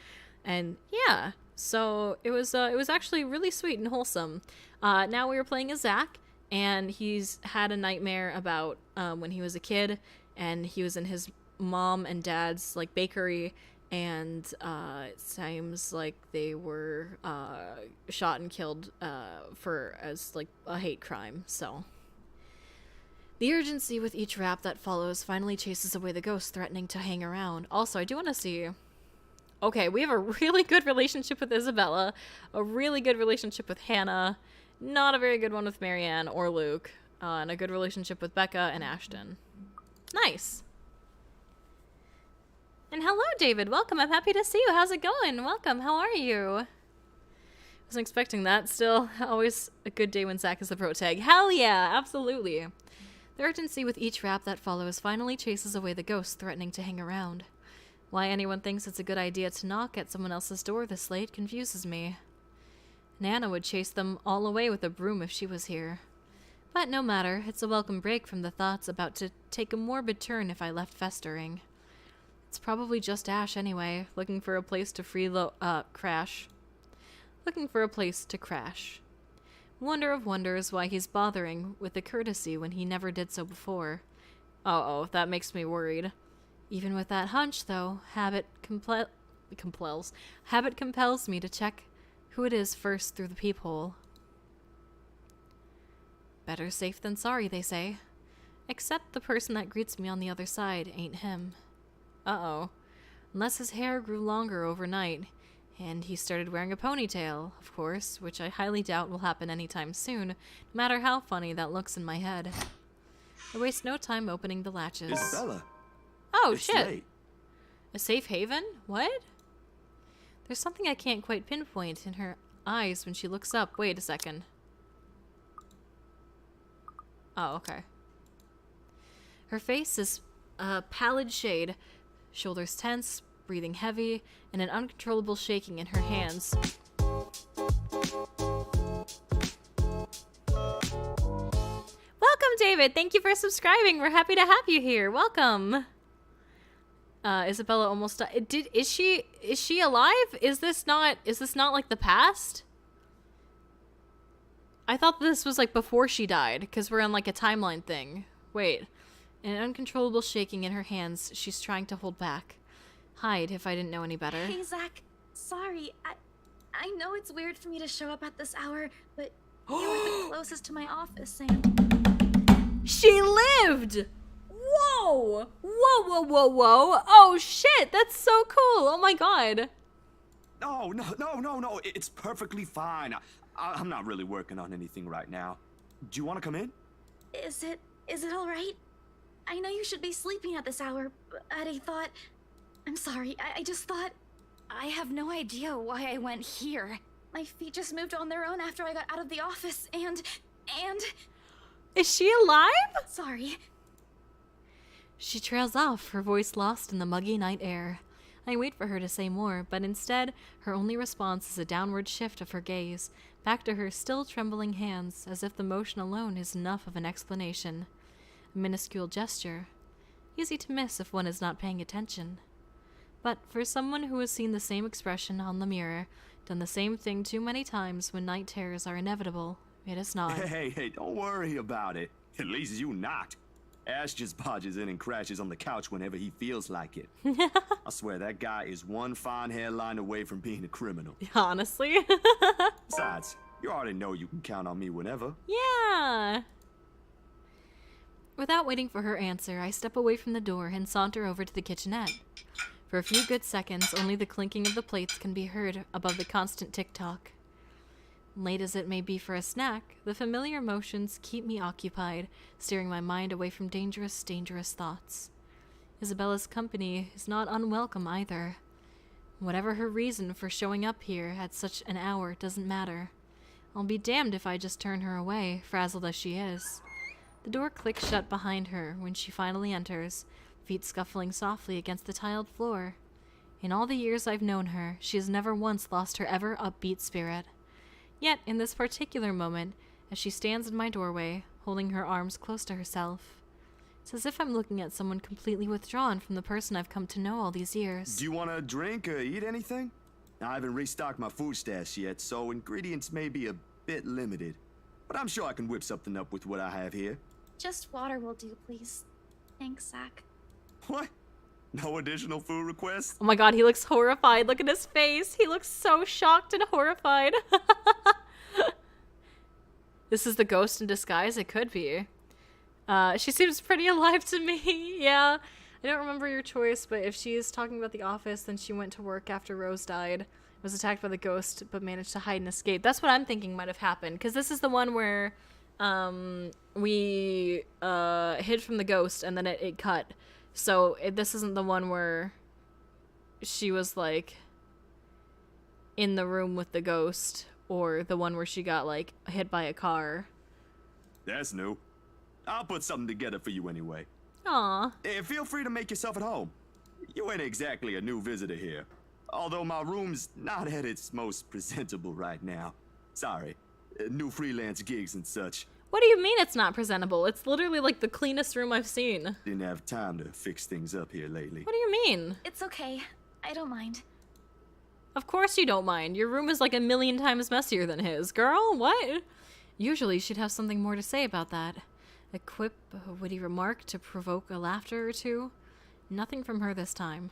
And yeah, so it was actually really sweet and wholesome. Now we were playing as Zach, and he's had a nightmare about when he was a kid, and he was in his mom and dad's like bakery, and it seems like they were shot and killed for as like a hate crime. So the urgency with each rap that follows finally chases away the ghost threatening to hang around. Also, I do want to see. Okay, we have a really good relationship with Isabella, a really good relationship with Hannah, not a very good one with Marianne or Luke, and a good relationship with Becca and Ashton. Nice. And hello, David. Welcome. I'm happy to see you. How's it going? Welcome. How are you? Wasn't expecting that. Still, always a good day when Zach is the pro tag. Hell yeah, absolutely. The urgency with each rap that follows finally chases away the ghost threatening to hang around. Why anyone thinks it's a good idea to knock at someone else's door this late confuses me. Nana would chase them all away with a broom if she was here. But no matter, it's a welcome break from the thoughts about to take a morbid turn if I left festering. It's probably just Ash anyway, looking for a place to crash. Looking for a place to crash. Wonder of wonders why he's bothering with the courtesy when he never did so before. Uh-oh, that makes me worried. Even with that hunch, though, habit compels me to check who it is first through the peephole. Better safe than sorry, they say. Except the person that greets me on the other side ain't him. Uh-oh. Unless his hair grew longer overnight, and he started wearing a ponytail, of course, which I highly doubt will happen anytime soon, no matter how funny that looks in my head. I waste no time opening the latches. Isabella. Oh, it's shit. late. A safe haven? What? There's something I can't quite pinpoint in her eyes when she looks up. Wait a second. Oh, okay. Her face is a pallid shade, shoulders tense, breathing heavy, and an uncontrollable shaking in her hands. Welcome, David! Thank you for subscribing! We're happy to have you here. Welcome! Isabella almost died. Is she alive? Is this not like the past? I thought this was like before she died, because we're on like a timeline thing. Wait. An uncontrollable shaking in her hands she's trying to hold back. Hide if I didn't know any better. Hey, Zach. Sorry. I know it's weird for me to show up at this hour, but you were the closest to my office, and... She lived! Whoa! Whoa, whoa, whoa, whoa! Oh, shit! That's so cool! Oh my god! No. It's perfectly fine. I'm not really working on anything right now. Do you want to come in? Is it all right? I know you should be sleeping at this hour, but I thought... I'm sorry, I just thought... I have no idea why I went here. My feet just moved on their own after I got out of the office, and... Is she alive? Sorry. She trails off, her voice lost in the muggy night air. I wait for her to say more, but instead, her only response is a downward shift of her gaze, back to her still trembling hands, as if the motion alone is enough of an explanation. A minuscule gesture. Easy to miss if one is not paying attention. But for someone who has seen the same expression on the mirror, done the same thing too many times when night terrors are inevitable, it is not. Hey, don't worry about it. At least you not. Ash just barges in and crashes on the couch whenever he feels like it. I swear that guy is one fine hairline away from being a criminal. Honestly. Besides, you already know you can count on me whenever. Yeah. Without waiting for her answer, I step away from the door and saunter over to the kitchenette. For a few good seconds, only the clinking of the plates can be heard above the constant tick-tock. Late as it may be for a snack, the familiar motions keep me occupied, steering my mind away from dangerous thoughts. Isabella's company is not unwelcome either. Whatever her reason for showing up here at such an hour doesn't matter. I'll be damned if I just turn her away, frazzled as she is. The door clicks shut behind her when she finally enters, feet scuffling softly against the tiled floor. In all the years I've known her, she has never once lost her ever upbeat spirit. Yet, in this particular moment, as she stands in my doorway, holding her arms close to herself, it's as if I'm looking at someone completely withdrawn from the person I've come to know all these years. Do you want to drink or eat anything? I haven't restocked my food stash yet, so ingredients may be a bit limited. But I'm sure I can whip something up with what I have here. Just water will do, please. Thanks, Zach. What? No additional food requests? Oh my god, he looks horrified. Look at his face. He looks so shocked and horrified. This is the ghost in disguise? It could be. She seems pretty alive to me. Yeah. I don't remember your choice, but if she is talking about the office, then she went to work after Rose died, was attacked by the ghost, but managed to hide and escape. That's what I'm thinking might have happened, because this is the one where we hid from the ghost, and then it cut. So this isn't the one where she was, like, in the room with the ghost, or the one where she got, like, hit by a car. That's new. I'll put something together for you anyway. Aw. Feel free to make yourself at home. You ain't exactly a new visitor here. Although my room's not at its most presentable right now. Sorry. New freelance gigs and such. What do you mean it's not presentable? It's literally like the cleanest room I've seen. Didn't have time to fix things up here lately. What do you mean? It's okay. I don't mind. Of course you don't mind. Your room is like 1,000,000 times messier than his. Girl, what? Usually she'd have something more to say about that. A quip, a witty remark to provoke a laughter or two. Nothing from her this time.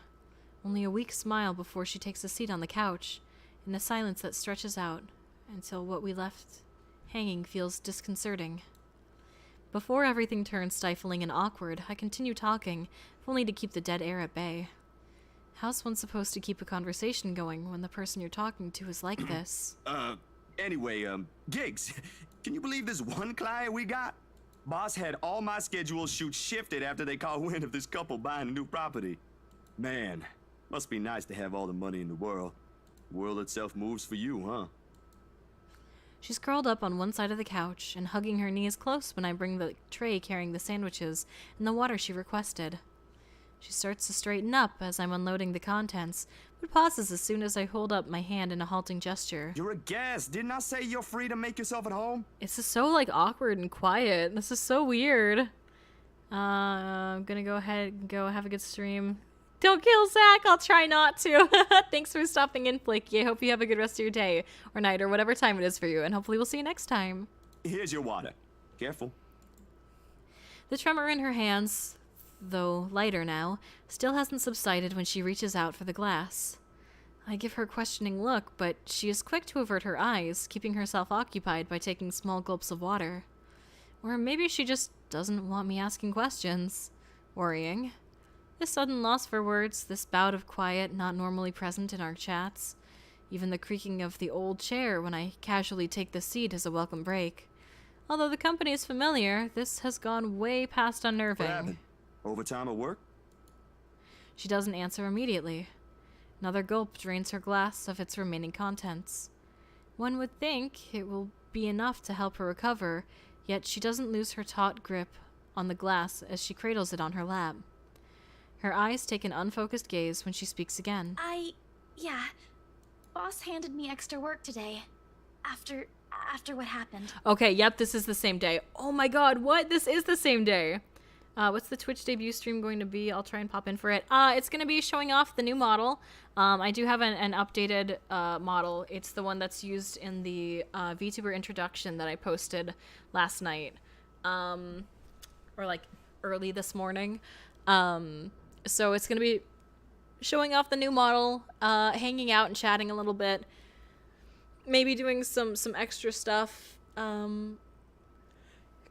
Only a weak smile before she takes a seat on the couch, in a silence that stretches out until what we left hanging feels disconcerting. Before everything turns stifling and awkward, I continue talking, if only to keep the dead air at bay. How's one supposed to keep a conversation going when the person you're talking to is like this? Anyway, gigs. Can you believe this one client we got? Boss had all my scheduled shoots shifted after they caught wind of this couple buying a new property. Man, must be nice to have all the money in the world. The world itself moves for you, huh? She's curled up on one side of the couch and hugging her knees close when I bring the tray carrying the sandwiches and the water she requested. She starts to straighten up as I'm unloading the contents, but pauses as soon as I hold up my hand in a halting gesture. You're a guest. Didn't I say you're free to make yourself at home? It's just so, like, awkward and quiet. This is so weird. I'm gonna go ahead and go have a good stream. Don't kill Zach! I'll try not to. Thanks for stopping in, Flaky. I hope you have a good rest of your day, or night, or whatever time it is for you, and hopefully we'll see you next time. Here's your water. Careful. The tremor in her hands, though lighter now, still hasn't subsided when she reaches out for the glass. I give her a questioning look, but she is quick to avert her eyes, keeping herself occupied by taking small gulps of water. Or maybe she just doesn't want me asking questions. Worrying. This sudden loss for words, this bout of quiet not normally present in our chats, even the creaking of the old chair when I casually take the seat is a welcome break. Although the company is familiar, this has gone way past unnerving. What happened? Overtime at work? She doesn't answer immediately. Another gulp drains her glass of its remaining contents. One would think it will be enough to help her recover, yet she doesn't lose her taut grip on the glass as she cradles it on her lap. Her eyes take an unfocused gaze when she speaks again. Yeah. Boss handed me extra work today. After what happened. Okay, yep, this is the same day. Oh my god, what? This is the same day. What's the Twitch debut stream going to be? I'll try and pop in for it. It's going to be showing off the new model. I do have an updated model. It's the one that's used in the VTuber introduction that I posted last night. Or like early this morning. So it's going to be showing off the new model, hanging out and chatting a little bit. Maybe doing some extra stuff.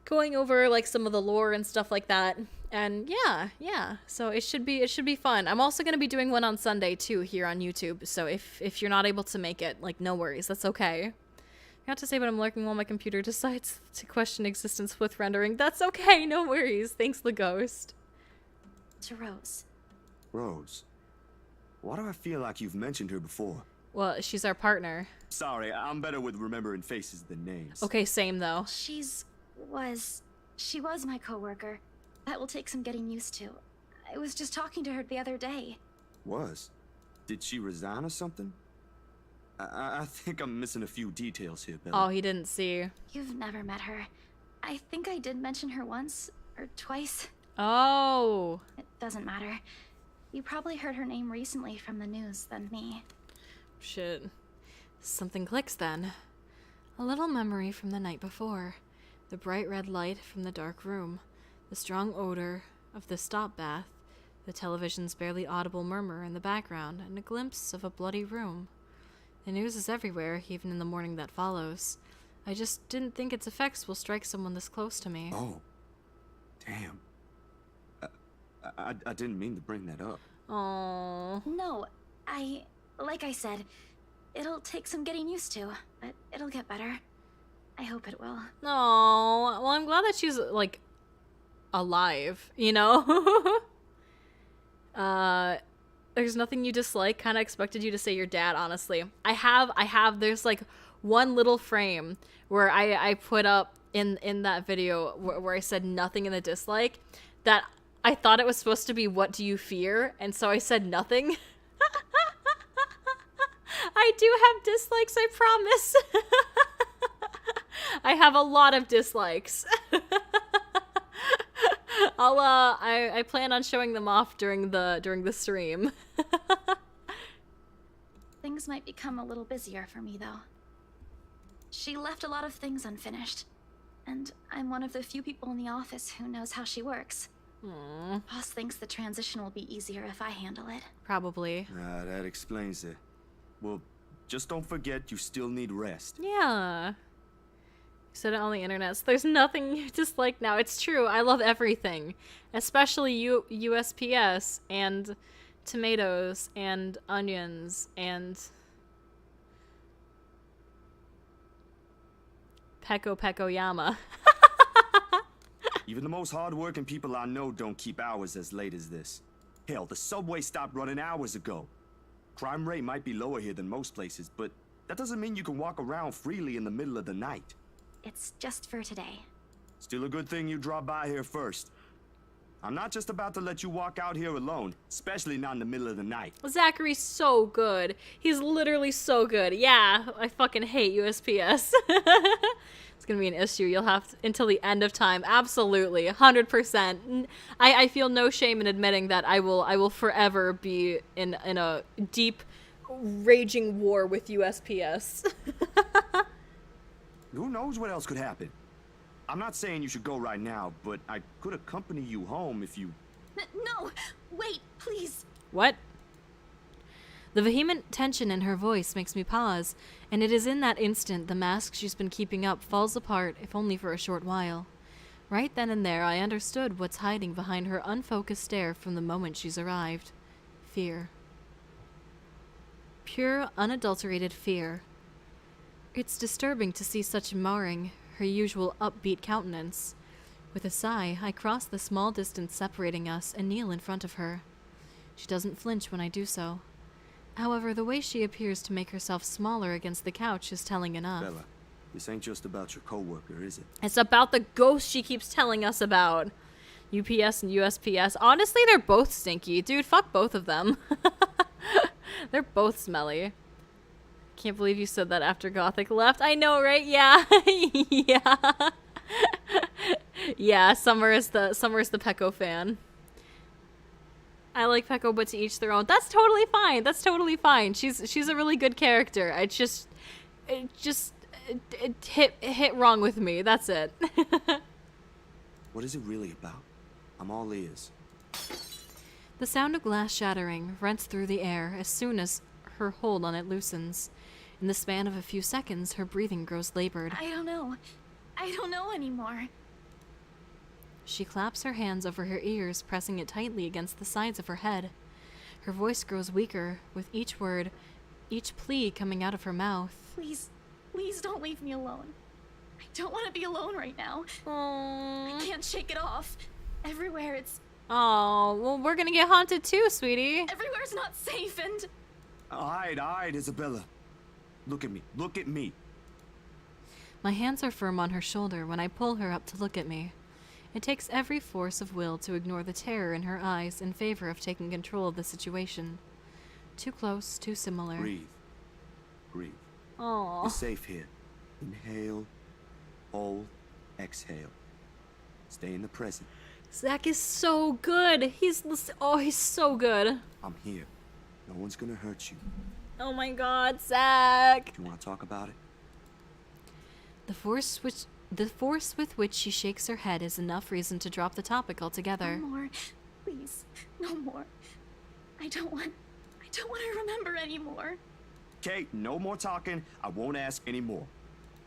Going over like some of the lore and stuff like that. And yeah. So it should be fun. I'm also going to be doing one on Sunday too here on YouTube. So if you're not able to make it, like, no worries. That's okay. I forgot to say, but I'm lurking while my computer decides to question existence with rendering. That's okay. No worries. Thanks, the ghost. To Rose. Rose. Why do I feel like you've mentioned her before? Well, she's our partner. Sorry, I'm better with remembering faces than names. Okay, same though. She was my coworker. That will take some getting used to. I was just talking to her the other day. Was? Did she resign or something? I think I'm missing a few details here, Bella. Oh, he didn't see. You've never met her. I think I did mention her once or twice. Oh. It doesn't matter. You probably heard her name recently from the news than me. Shit. Something clicks then. A little memory from the night before. The bright red light from the dark room. The strong odor of the stop bath. The television's barely audible murmur in the background, and a glimpse of a bloody room. The news is everywhere, even in the morning that follows. I just didn't think its effects will strike someone this close to me. Oh. Damn. I didn't mean to bring that up. Oh. No, like I said, it'll take some getting used to, but it'll get better. I hope it will. Oh. Well, I'm glad that she's, like, alive, you know? There's nothing you dislike. Kind of expected you to say your dad, honestly. There's, like, one little frame where I put up in that video where I said nothing in the dislike that I thought it was supposed to be what do you fear, and so I said nothing. I do have dislikes, I promise. I have a lot of dislikes. I plan on showing them off during the stream. Things might become a little busier for me, though. She left a lot of things unfinished, and I'm one of the few people in the office who knows how she works. Aww. Boss thinks the transition will be easier if I handle it. Probably. That explains it. Well, just don't forget you still need rest. Yeah. You said it on the internet, so there's nothing you dislike now. It's true. I love everything. Especially USPS and tomatoes and onions and Peko Yama. Even the most hard-working people I know don't keep hours as late as this. Hell, the subway stopped running hours ago. Crime rate might be lower here than most places, but that doesn't mean you can walk around freely in the middle of the night. It's just for today. Still a good thing you dropped by here first. I'm not just about to let you walk out here alone, especially not in the middle of the night. Zachary's so good. He's literally so good. Yeah, I fucking hate USPS. It's gonna be an issue. You'll have to, until the end of time. Absolutely, 100%. I feel no shame in admitting that I will forever be in a deep, raging war with USPS. Who knows what else could happen? I'm not saying you should go right now, but I could accompany you home if you... No! Wait, please! What? The vehement tension in her voice makes me pause, and it is in that instant the mask she's been keeping up falls apart, if only for a short while. Right then and there I understood what's hiding behind her unfocused stare from the moment she's arrived. Fear. Pure, unadulterated fear. It's disturbing to see such marring her usual upbeat countenance. With a sigh, I cross the small distance separating us and kneel in front of her. She doesn't flinch when I do so. However, the way she appears to make herself smaller against the couch is telling enough. Bella, this ain't just about your coworker, is it? It's about the ghost she keeps telling us about. UPS and USPS. Honestly, they're both stinky. Dude, fuck both of them. They're both smelly. Can't believe you said that after Gothic left. I know, right? Yeah. Yeah. Yeah, Summer is the Peko fan. I like Peko, but to each their own. That's totally fine. That's totally fine. She's a really good character. It hit wrong with me. That's it. What is it really about? I'm all ears. The sound of glass shattering rents through the air as soon as her hold on it loosens. In the span of a few seconds, her breathing grows labored. I don't know. I don't know anymore. She claps her hands over her ears, pressing it tightly against the sides of her head. Her voice grows weaker, with each word, each plea coming out of her mouth. Please, please don't leave me alone. I don't want to be alone right now. Aww. I can't shake it off. Everywhere it's... Oh, well, we're gonna get haunted too, sweetie. Everywhere's not safe and... All right, Isabella. Look at me. Look at me. My hands are firm on her shoulder when I pull her up to look at me. It takes every force of will to ignore the terror in her eyes in favor of taking control of the situation. Too close, too similar. Breathe. Breathe. Aww. You're safe here. Inhale, hold, exhale. Stay in the present. Zach is so good. He's so good. I'm here. No one's gonna hurt you. Oh my god, Zach. You wanna talk about it? The force with which she shakes her head is enough reason to drop the topic altogether. No more. Please. No more. I don't want to remember anymore. Kate, no more talking. I won't ask any more.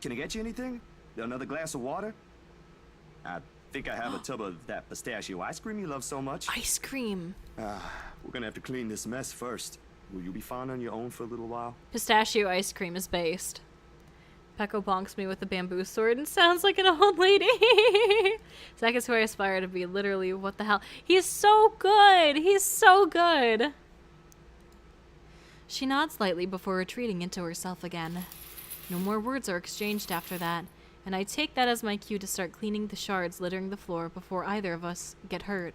Can I get you anything? Another glass of water? I think I have a tub of that pistachio ice cream you love so much. Ice cream. We're gonna have to clean this mess first. Will you be fine on your own for a little while? Pistachio ice cream is based. Pecco bonks me with the bamboo sword and sounds like an old lady. Zach is who I aspire to be. Literally, what the hell? He's so good. He's so good. She nods lightly before retreating into herself again. No more words are exchanged after that, and I take that as my cue to start cleaning the shards littering the floor before either of us get hurt.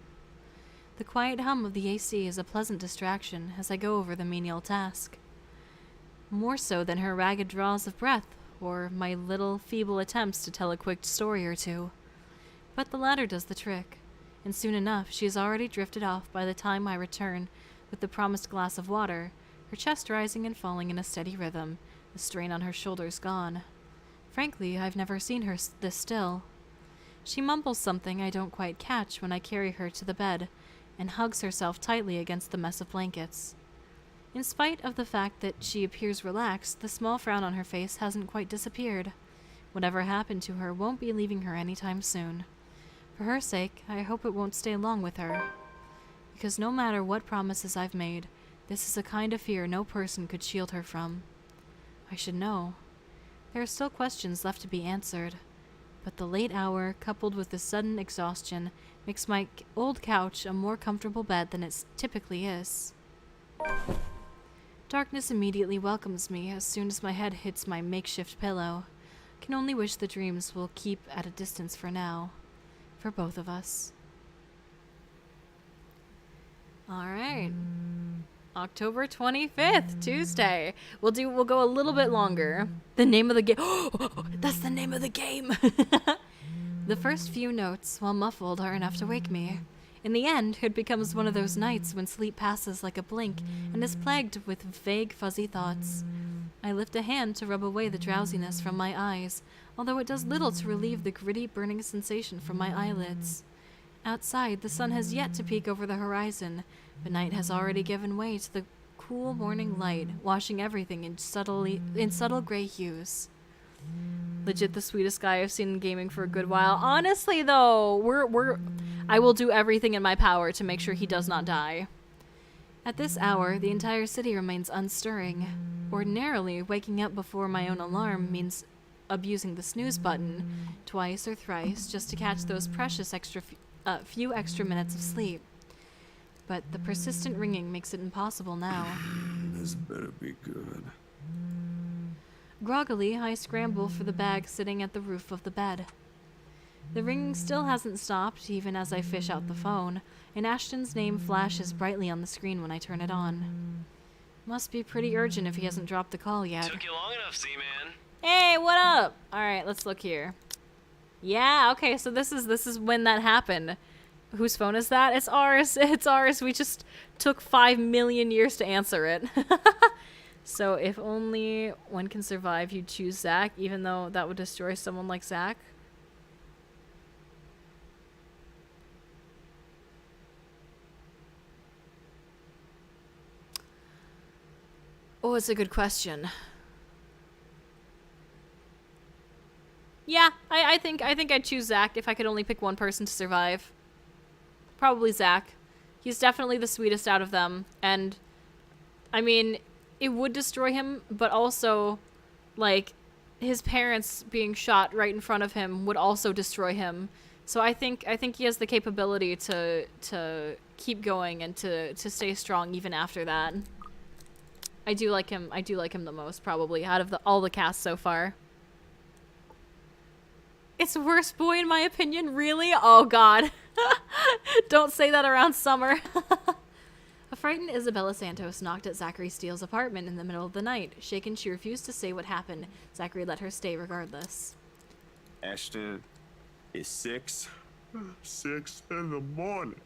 The quiet hum of the AC is a pleasant distraction as I go over the menial task. More so than her ragged draws of breath or my little feeble attempts to tell a quick story or two. But the latter does the trick, and soon enough she has already drifted off by the time I return with the promised glass of water, her chest rising and falling in a steady rhythm, the strain on her shoulders gone. Frankly, I've never seen her this still. She mumbles something I don't quite catch when I carry her to the bed, and hugs herself tightly against the mess of blankets. In spite of the fact that she appears relaxed, the small frown on her face hasn't quite disappeared. Whatever happened to her won't be leaving her anytime soon. For her sake, I hope it won't stay long with her. Because no matter what promises I've made, this is a kind of fear no person could shield her from. I should know. There are still questions left to be answered, but the late hour, coupled with the sudden exhaustion, makes my old couch a more comfortable bed than it typically is. Darkness immediately welcomes me as soon as my head hits my makeshift pillow. Can only wish the dreams will keep at a distance for now. For both of us. Alright. October 25th, Tuesday. We'll go a little bit longer. The name of the game. That's the name of the game. The first few notes, while muffled, are enough to wake me. In the end, it becomes one of those nights when sleep passes like a blink and is plagued with vague, fuzzy thoughts. I lift a hand to rub away the drowsiness from my eyes, although it does little to relieve the gritty, burning sensation from my eyelids. Outside, the sun has yet to peek over the horizon, but night has already given way to the cool morning light, washing everything in subtle gray hues. Legit the sweetest guy I've seen in gaming for a good while. Honestly, though, I will do everything in my power to make sure he does not die. At this hour, the entire city remains unstirring. Ordinarily, waking up before my own alarm means abusing the snooze button twice or thrice just to catch those precious few extra minutes of sleep. But the persistent ringing makes it impossible now. This better be good. Groggily, I scramble for the bag sitting at the roof of the bed. The ringing still hasn't stopped, even as I fish out the phone, and Ashton's name flashes brightly on the screen when I turn it on. Must be pretty urgent if he hasn't dropped the call yet. Took you long enough, Z-Man. Hey, what up? Alright, let's look here. Yeah, okay, so this is when that happened. Whose phone is that? It's ours. It's ours. We just took 5 million years to answer it. So if only one can survive, you choose Zach, even though that would destroy someone like Zach. Oh, it's a good question. Yeah, I think I'd choose Zach if I could only pick one person to survive. Probably Zach. He's definitely the sweetest out of them, and I mean, it would destroy him, but also, like, his parents being shot right in front of him would also destroy him. So I think he has the capability to keep going and to stay strong even after that. I do like him the most, probably, out of all the cast so far. It's worst boy in my opinion, really? Oh god. Don't say that around Summer. A frightened Isabella Santos knocked at Zachary Steele's apartment in the middle of the night. Shaken, she refused to say what happened. Zachary let her stay regardless. Ashton, it's 6 in the morning.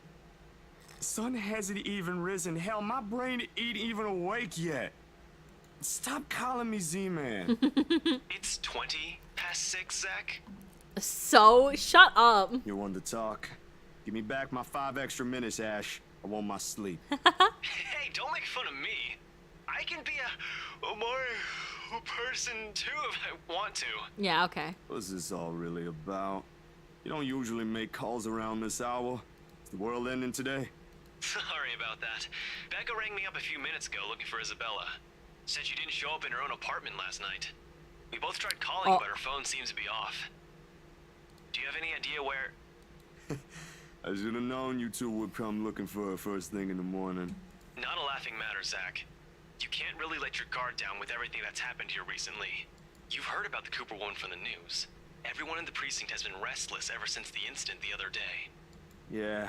The sun hasn't even risen. Hell, my brain ain't even awake yet. Stop calling me Z-Man. It's 20 past 6, Zach. So, shut up. You want to talk? Give me back my 5 extra minutes, Ash. I want my sleep. Hey, don't make fun of me. I can be a more person too if I want to. Yeah, okay. What's this all really about? You don't usually make calls around this hour. Is the world ending today? Sorry about that. Becca rang me up a few minutes ago looking for Isabella. Said she didn't show up in her own apartment last night. We both tried calling, but her phone seems to be off. Do you have any idea where... I should have known you two would come looking for her first thing in the morning. Not a laughing matter, Zach. You can't really let your guard down with everything that's happened here recently. You've heard about the Cooper woman from the news. Everyone in the precinct has been restless ever since the incident the other day. Yeah,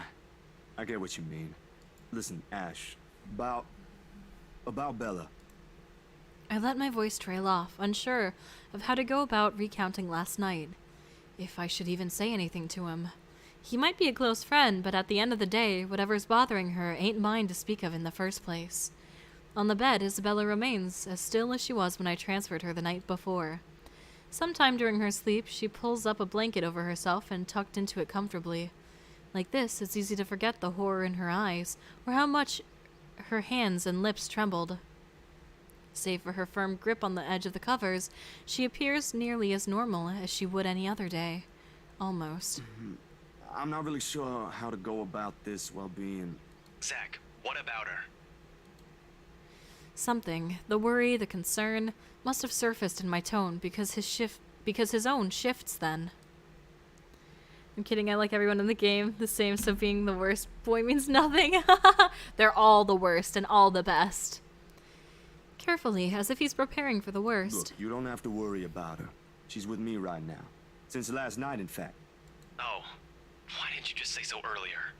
I get what you mean. Listen, Ash, about Bella. I let my voice trail off, unsure of how to go about recounting last night. If I should even say anything to him. He might be a close friend, but at the end of the day, whatever's bothering her ain't mine to speak of in the first place. On the bed, Isabella remains as still as she was when I transferred her the night before. Sometime during her sleep, she pulls up a blanket over herself and tucked into it comfortably. Like this, it's easy to forget the horror in her eyes, or how much her hands and lips trembled. Save for her firm grip on the edge of the covers, she appears nearly as normal as she would any other day. Almost. I'm not really sure how to go about this while being... Zach, what about her? Something, the worry, the concern, must have surfaced in my tone because his own shifts then. I'm kidding, I like everyone in the game the same, so being the worst boy means nothing. They're all the worst and all the best. Carefully, as if he's preparing for the worst. Look, you don't have to worry about her. She's with me right now. Since last night, in fact. Oh, why didn't you just say so earlier?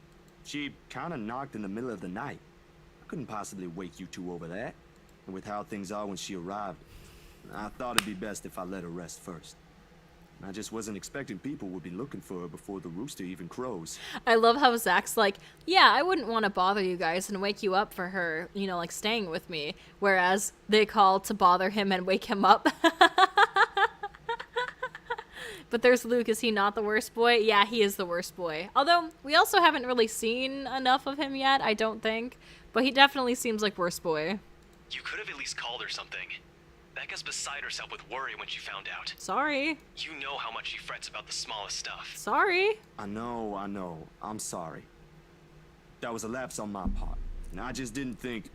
She kinda knocked in the middle of the night. I couldn't possibly wake you two over that. And with how things are when she arrived, I thought it'd be best if I let her rest first. I just wasn't expecting people would be looking for her before the rooster even crows. I love how Zach's like, yeah, I wouldn't want to bother you guys and wake you up for her, you know, like staying with me. Whereas they call to bother him and wake him up. But there's Luke. Is he not the worst boy? Yeah, he is the worst boy. Although, we also haven't really seen enough of him yet, I don't think. But he definitely seems like worst boy. You could have at least called her something. Becca's beside herself with worry when she found out. Sorry. You know how much she frets about the smallest stuff. Sorry. I know. I'm sorry. That was a lapse on my part. And I just didn't think,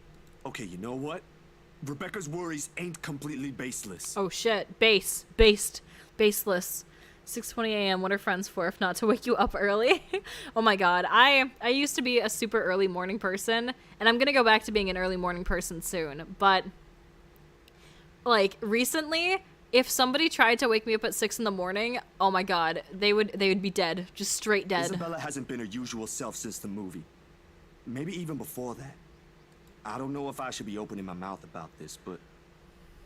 okay, you know what? Rebecca's worries ain't completely baseless. Oh shit. Baseless. 6:20 a.m. What are friends for if not to wake you up early? Oh my god. I used to be a super early morning person, and I'm gonna go back to being an early morning person soon. But like recently, if somebody tried to wake me up at 6 in the morning, oh my god, they would be dead, just straight dead. Isabella hasn't been her usual self since the movie. Maybe even before that. I don't know if I should be opening my mouth about this, but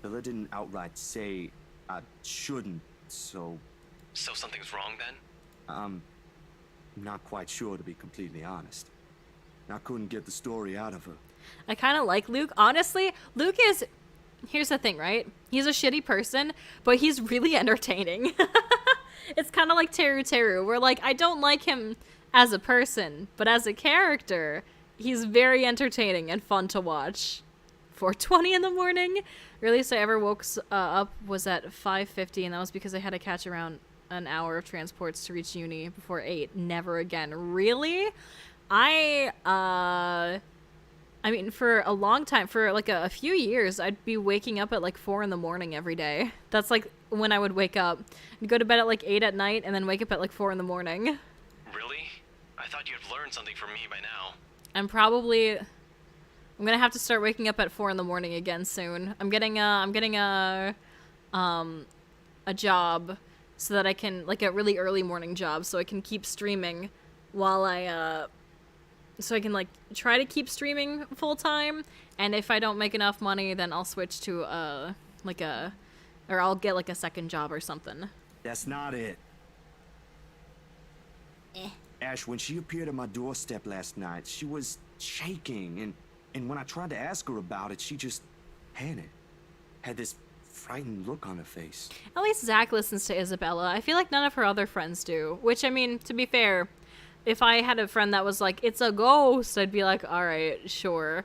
Bella didn't outright say I shouldn't, so... So something's wrong then? I'm not quite sure, to be completely honest. I couldn't get the story out of her. I kind of like Luke. Honestly, Luke is... Here's the thing, right? He's a shitty person, but he's really entertaining. It's kind of like Teru, where, like, I don't like him as a person, but as a character, he's very entertaining and fun to watch. 4:20 in the morning? Earliest I ever woke up was at 5:50, and that was because I had to catch around an hour of transports to reach uni before 8. Never again. Really? I mean, for a long time, for like a few years, I'd be waking up at like 4 in the morning every day. That's like when I would wake up. I'd go to bed at like 8 at night and then wake up at like 4 in the morning. Really? I thought you'd learned something from me by now. I'm gonna have to start waking up at 4 in the morning again soon. I'm getting a job so that I can, like a really early morning job, so I can keep streaming while I so I can like try to keep streaming full time, and if I don't make enough money, then I'll switch to or I'll get like a second job or something. That's not it. Ash, when she appeared at my doorstep last night, she was shaking, and when I tried to ask her about it, she just panicked. Had this frightened look on her face. At least Zach listens to Isabella. I feel like none of her other friends do, which, I mean, to be fair, if I had a friend that was like, it's a ghost, I'd be like, alright, sure.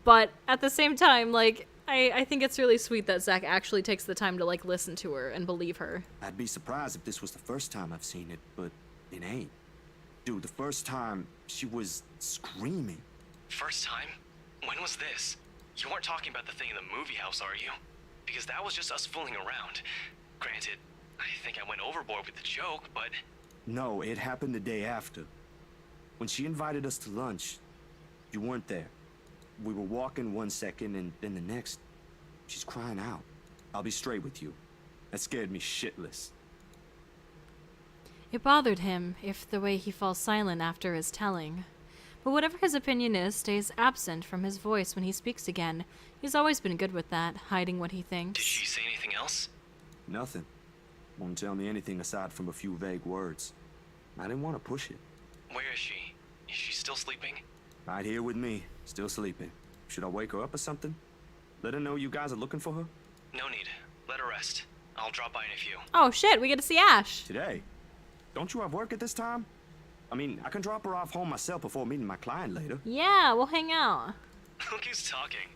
But at the same time, like, I think it's really sweet that Zach actually takes the time to, like, listen to her and believe her. I'd be surprised if this was the first time I've seen it, but it ain't. Dude, the first time, she was screaming. First time? When was this? You weren't talking about the thing in the movie house, are you? Because that was just us fooling around. Granted, I think I went overboard with the joke, but... No, it happened the day after. When she invited us to lunch, you weren't there. We were walking one second, and then the next, she's crying out. I'll be straight with you. That scared me shitless. It bothered him, if the way he falls silent after his telling. But whatever his opinion is stays absent from his voice when he speaks again. He's always been good with that, hiding what he thinks. Did she say anything else? Nothing. Won't tell me anything aside from a few vague words. I didn't want to push it. Where is she? Is she still sleeping? Right here with me, still sleeping. Should I wake her up or something? Let her know you guys are looking for her? No need. Let her rest. I'll drop by in a few. Oh shit, we get to see Ash. Today? Don't you have work at this time? I mean, I can drop her off home myself before meeting my client later. Yeah, we'll hang out. Look who's talking.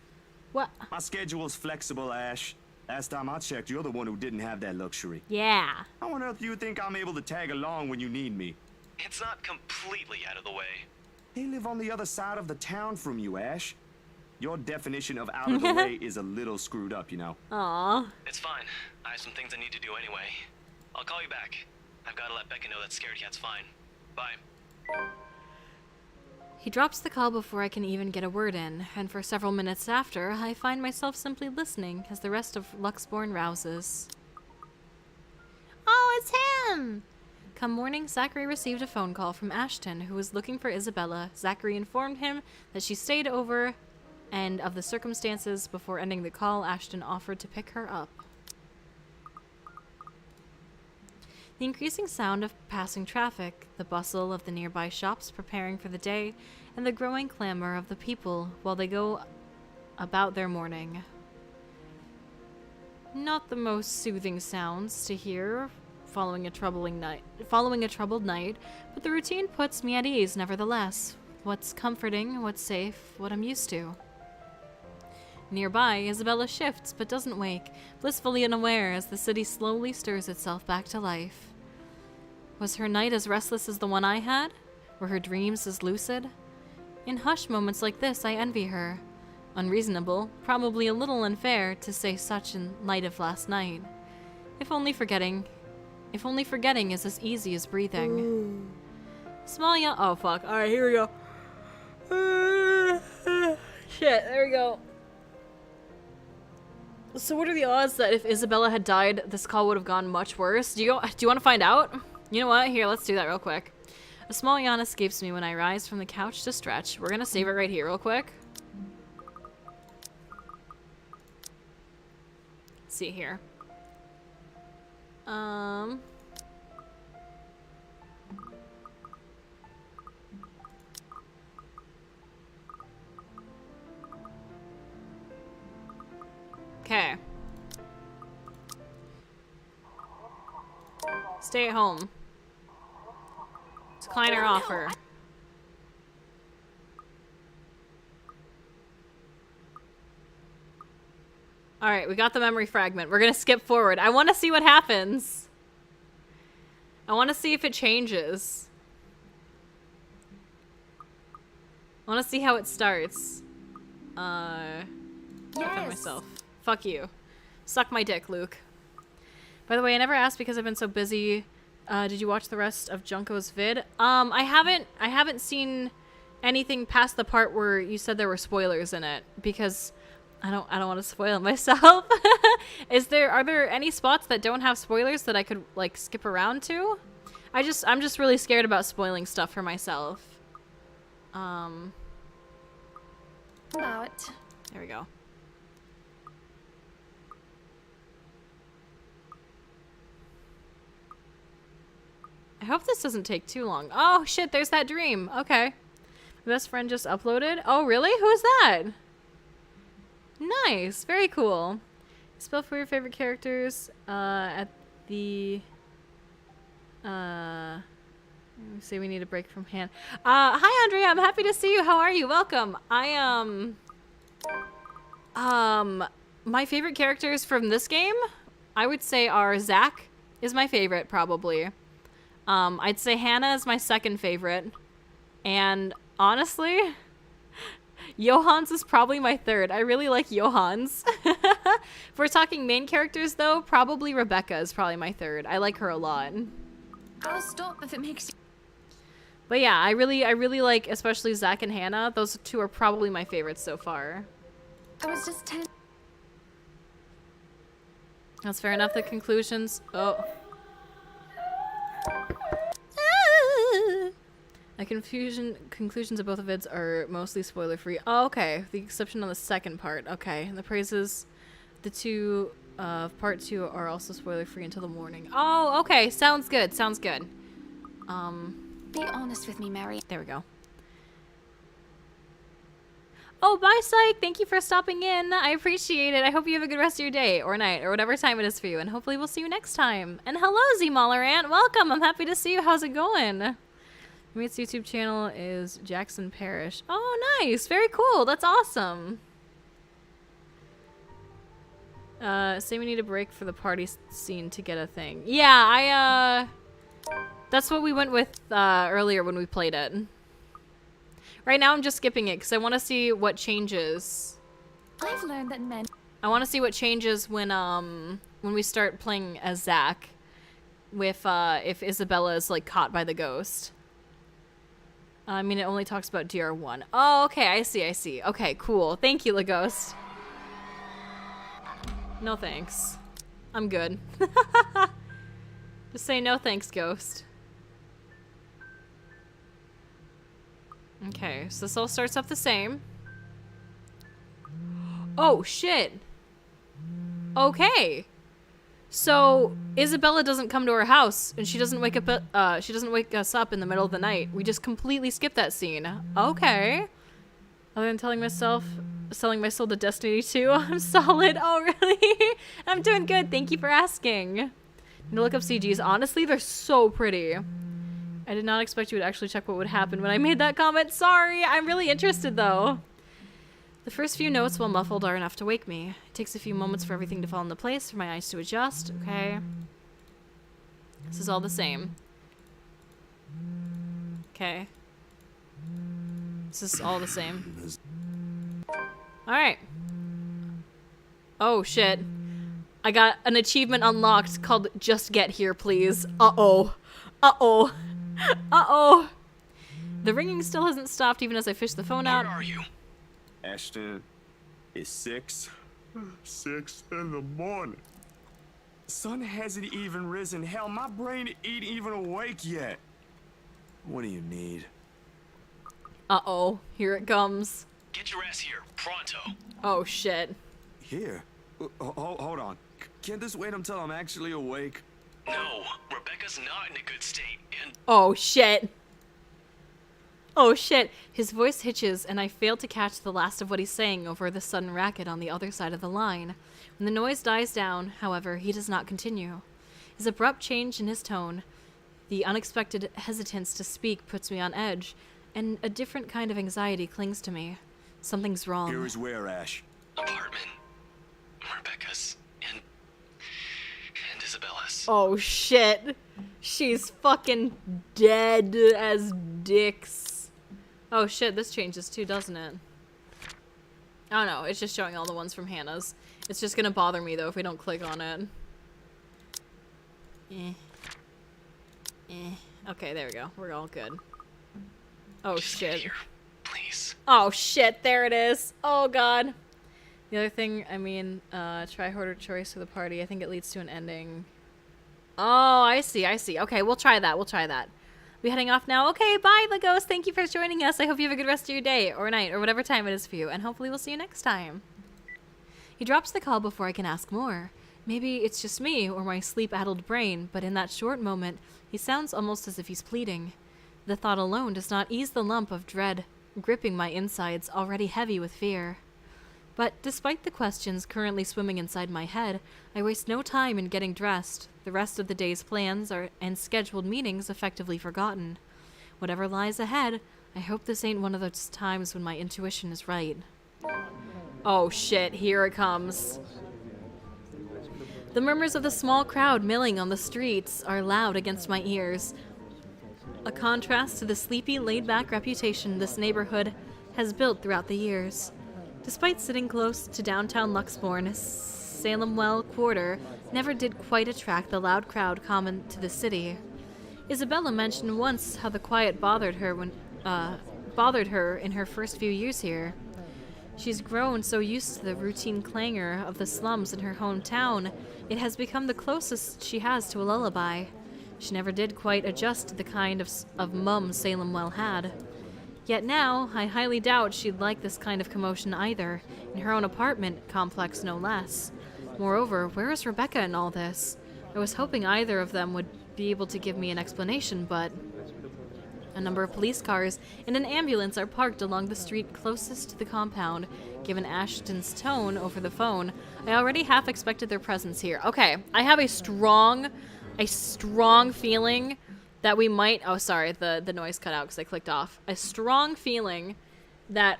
What? My schedule's flexible, Ash. Last time I checked, you're the one who didn't have that luxury. Yeah. How on earth do you think I'm able to tag along when you need me? It's not completely out of the way. They live on the other side of the town from you, Ash. Your definition of out of the way is a little screwed up, you know. Aww. It's fine. I have some things I need to do anyway. I'll call you back. I've got to let Becca know that Scared Cat's fine. Bye. He drops the call before I can even get a word in, and for several minutes after, I find myself simply listening as the rest of Luxborn rouses. Oh, it's him! Come morning, Zachary received a phone call from Ashton, who was looking for Isabella. Zachary informed him that she stayed over, and of the circumstances. Before ending the call, Ashton offered to pick her up. The increasing sound of passing traffic, the bustle of the nearby shops preparing for the day, and the growing clamor of the people while they go about their morning. Not the most soothing sounds to hear following a troubled night, but the routine puts me at ease nevertheless. What's comforting, what's safe, what I'm used to. Nearby, Isabella shifts but doesn't wake, blissfully unaware as the city slowly stirs itself back to life. Was her night as restless as the one I had? Were her dreams as lucid? In hushed moments like this, I envy her. Unreasonable, probably a little unfair to say such in light of last night. If only forgetting is as easy as breathing. Small young— oh fuck, alright, here we go. Shit, there we go. So what are the odds that if Isabella had died, this call would have gone much worse? Do you want to find out? You know what? Here, let's do that real quick. A small yawn escapes me when I rise from the couch to stretch. We're gonna save it right here real quick. Let's see here. Okay. Stay at home. Decliner offer. Alright, we got the memory fragment. We're gonna skip forward. I want to see what happens. I want to see if it changes. I want to see how it starts. Yes. Myself. Fuck you. Suck my dick, Luke. By the way, I never asked because I've been so busy. Did you watch the rest of Junko's vid? I haven't seen anything past the part where you said there were spoilers in it because I don't want to spoil myself. Are there any spots that don't have spoilers that I could like skip around to? I'm just really scared about spoiling stuff for myself. About. There we go. I hope this doesn't take too long. Oh shit, there's that dream. Okay. My best friend just uploaded. Oh really? Who's that? Nice. Very cool. Spell for your favorite characters at the let me see, we need a break from hand. Hi Andrea, I'm happy to see you. How are you? Welcome. My favorite characters from this game, I would say are Zach is my favorite probably. I'd say Hannah is my second favorite. And honestly, Johans is probably my third. I really like Johans. If we're talking main characters though, probably Rebecca is probably my third. I like her a lot. I'll stop if it makes you. But yeah, I really like especially Zach and Hannah. Those two are probably my favorites so far. I was just 10. That's fair enough. The conclusions. Oh. Conclusions of both of it are mostly spoiler free. Oh, okay. The exception on the second part. Okay. And the praises, the two of part 2 are also spoiler free until the morning. Oh, okay. Sounds good. Sounds good. Be honest with me, Mary. There we go. Oh, bye, Psych. Thank you for stopping in. I appreciate it. I hope you have a good rest of your day or night or whatever time it is for you. And hopefully we'll see you next time. And hello, Z Mallerant. Welcome. I'm happy to see you. How's it going? Mate's YouTube channel is Jackson Parrish. Oh, nice. Very cool. That's awesome. Say we need a break for the party scene to get a thing. Yeah, that's what we went with earlier when we played it. Right now I'm just skipping it because I want to see what changes. I've learned that men. I want to see what changes when we start playing as Zach. With if Isabella is like caught by the ghost. I mean, it only talks about DR1. Oh, okay, I see. Okay, cool. Thank you, Laghost. No thanks. I'm good. Just say no thanks, Ghost. Okay, so this all starts up the same. Oh, shit. Okay. So Isabella doesn't come to her house, and she doesn't wake up. She doesn't wake us up in the middle of the night. We just completely skip that scene. Okay. Other than selling my soul to Destiny 2, I'm solid. Oh, really? I'm doing good. Thank you for asking. Need to look up CGs. Honestly, they're so pretty. I did not expect you would actually check what would happen when I made that comment. Sorry. I'm really interested, though. The first few notes, while muffled, are enough to wake me. It takes a few moments for everything to fall into place, for my eyes to adjust. Okay. This is all the same. Okay. This is all the same. Alright. Oh, shit. I got an achievement unlocked called Just Get Here, Please. Uh-oh. Uh-oh. Uh-oh. The ringing still hasn't stopped even as I fish the phone out. Where are you? Ashton, it's 6 in the morning. Sun hasn't even risen. Hell, my brain ain't even awake yet. What do you need? Uh-oh. Here it comes. Get your ass here, pronto. Oh, shit. Here? Hold on. Can't this wait until I'm actually awake? No, Rebecca's not in a good state, and Oh, shit. Oh, shit. His voice hitches, and I fail to catch the last of what he's saying over the sudden racket on the other side of the line. When the noise dies down, however, he does not continue. His abrupt change in his tone, the unexpected hesitance to speak puts me on edge, and a different kind of anxiety clings to me. Something's wrong. Here is where, Ash? apartment. Rebecca's and Isabella's. Oh, shit. She's fucking dead as dicks. Oh, shit, this changes too, doesn't it? Oh, no, it's just showing all the ones from Hannah's. It's just gonna bother me, though, if we don't click on it. Okay, there we go. We're all good. Oh, shit. Here, please. Oh, shit, there it is. Oh, God. The other thing, I mean, try harder choice for the party. I think it leads to an ending. Oh, I see. Okay, we'll try that. We heading off now? Okay, bye, Lagos. Thank you for joining us. I hope you have a good rest of your day or night or whatever time it is for you, and hopefully we'll see you next time. He drops the call before I can ask more. Maybe it's just me or my sleep-addled brain, but in that short moment, he sounds almost as if he's pleading. The thought alone does not ease the lump of dread gripping my insides, already heavy with fear. But despite the questions currently swimming inside my head, I waste no time in getting dressed, the rest of the day's plans and scheduled meetings effectively forgotten. Whatever lies ahead, I hope this ain't one of those times when my intuition is right. Oh shit, here it comes. The murmurs of the small crowd milling on the streets are loud against my ears, a contrast to the sleepy, laid-back reputation this neighborhood has built throughout the years. Despite sitting close to downtown Luxbourne, Salemwell Quarter never did quite attract the loud crowd common to the city. Isabella mentioned once how the quiet bothered her in her first few years here. She's grown so used to the routine clangor of the slums in her hometown, it has become the closest she has to a lullaby. She never did quite adjust to the kind of mum Salemwell had. Yet now, I highly doubt she'd like this kind of commotion either, in her own apartment complex no less. Moreover, where is Rebecca in all this? I was hoping either of them would be able to give me an explanation, but... A number of police cars and an ambulance are parked along the street closest to the compound. Given Ashton's tone over the phone, I already half expected their presence here. Okay, I have a strong feeling that we might... Oh, sorry, the noise cut out because I clicked off. A strong feeling that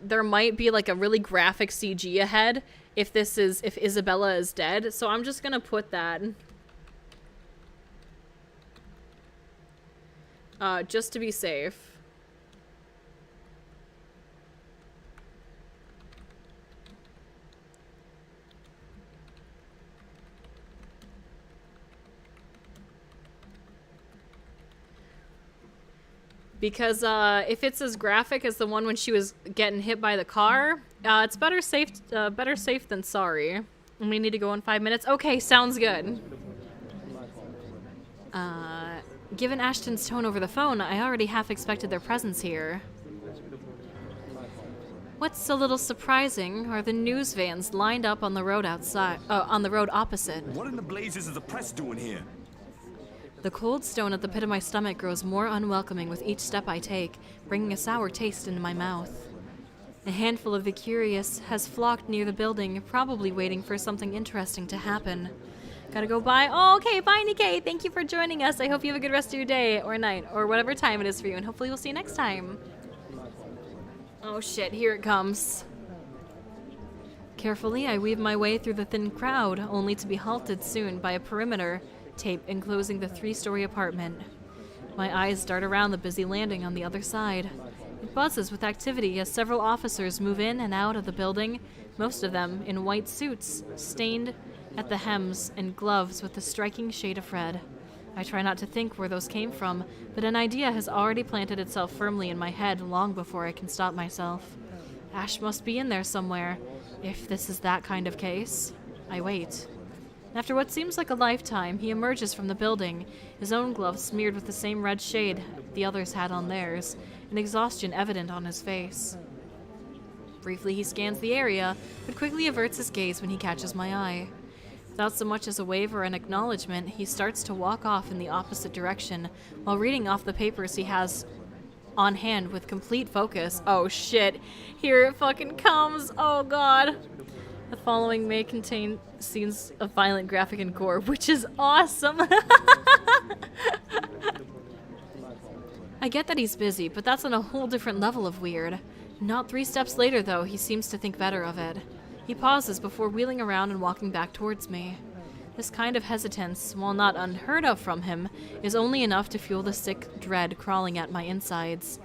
there might be like a really graphic CG ahead if Isabella is dead. So I'm just gonna put that. Just to be safe. Because if it's as graphic as the one when she was getting hit by the car, it's better safe than sorry. And we need to go in 5 minutes. Okay, sounds good. Given Ashton's tone over the phone, I already half expected their presence here. What's a little surprising are the news vans lined up on the road outside, on the road opposite. What in the blazes is the press doing here? The cold stone at the pit of my stomach grows more unwelcoming with each step I take, bringing a sour taste into my mouth. A handful of the curious has flocked near the building, probably waiting for something interesting to happen. Gotta go bye. Oh, okay, bye, Nikkei. Thank you for joining us. I hope you have a good rest of your day or night or whatever time it is for you, and hopefully we'll see you next time. Oh shit, here it comes. Carefully, I weave my way through the thin crowd, only to be halted soon by a perimeter tape enclosing the 3-story apartment. My eyes dart around the busy landing on the other side. It buzzes with activity as several officers move in and out of the building, most of them in white suits, stained at the hems and gloves with a striking shade of red. I try not to think where those came from, but an idea has already planted itself firmly in my head long before I can stop myself. Ash must be in there somewhere, if this is that kind of case. I wait. After what seems like a lifetime, he emerges from the building, his own gloves smeared with the same red shade the others had on theirs, and exhaustion evident on his face. Briefly he scans the area, but quickly averts his gaze when he catches my eye. Without so much as a wave or an acknowledgement, he starts to walk off in the opposite direction, while reading off the papers he has on hand with complete focus. Oh shit, here it fucking comes, oh god. The following may contain scenes of violent graphic and gore, which is awesome. I get that he's busy, but that's on a whole different level of weird. Not 3 steps later, though, he seems to think better of it. He pauses before wheeling around and walking back towards me. This kind of hesitance, while not unheard of from him, is only enough to fuel the sick dread crawling at my insides.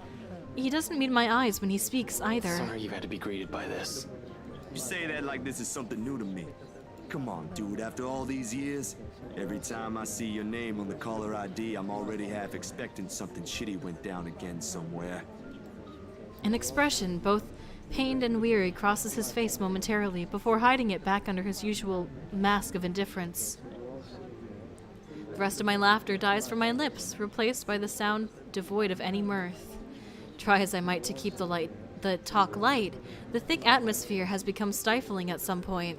He doesn't meet my eyes when he speaks, either. Sorry you've had to be greeted by this. You say that like this is something new to me. Come on, dude, after all these years, every time I see your name on the caller ID, I'm already half expecting something shitty went down again somewhere. An expression, both pained and weary, crosses his face momentarily before hiding it back under his usual mask of indifference. The rest of my laughter dies from my lips, replaced by the sound devoid of any mirth. Try as I might to keep the talk light, the thick atmosphere has become stifling at some point.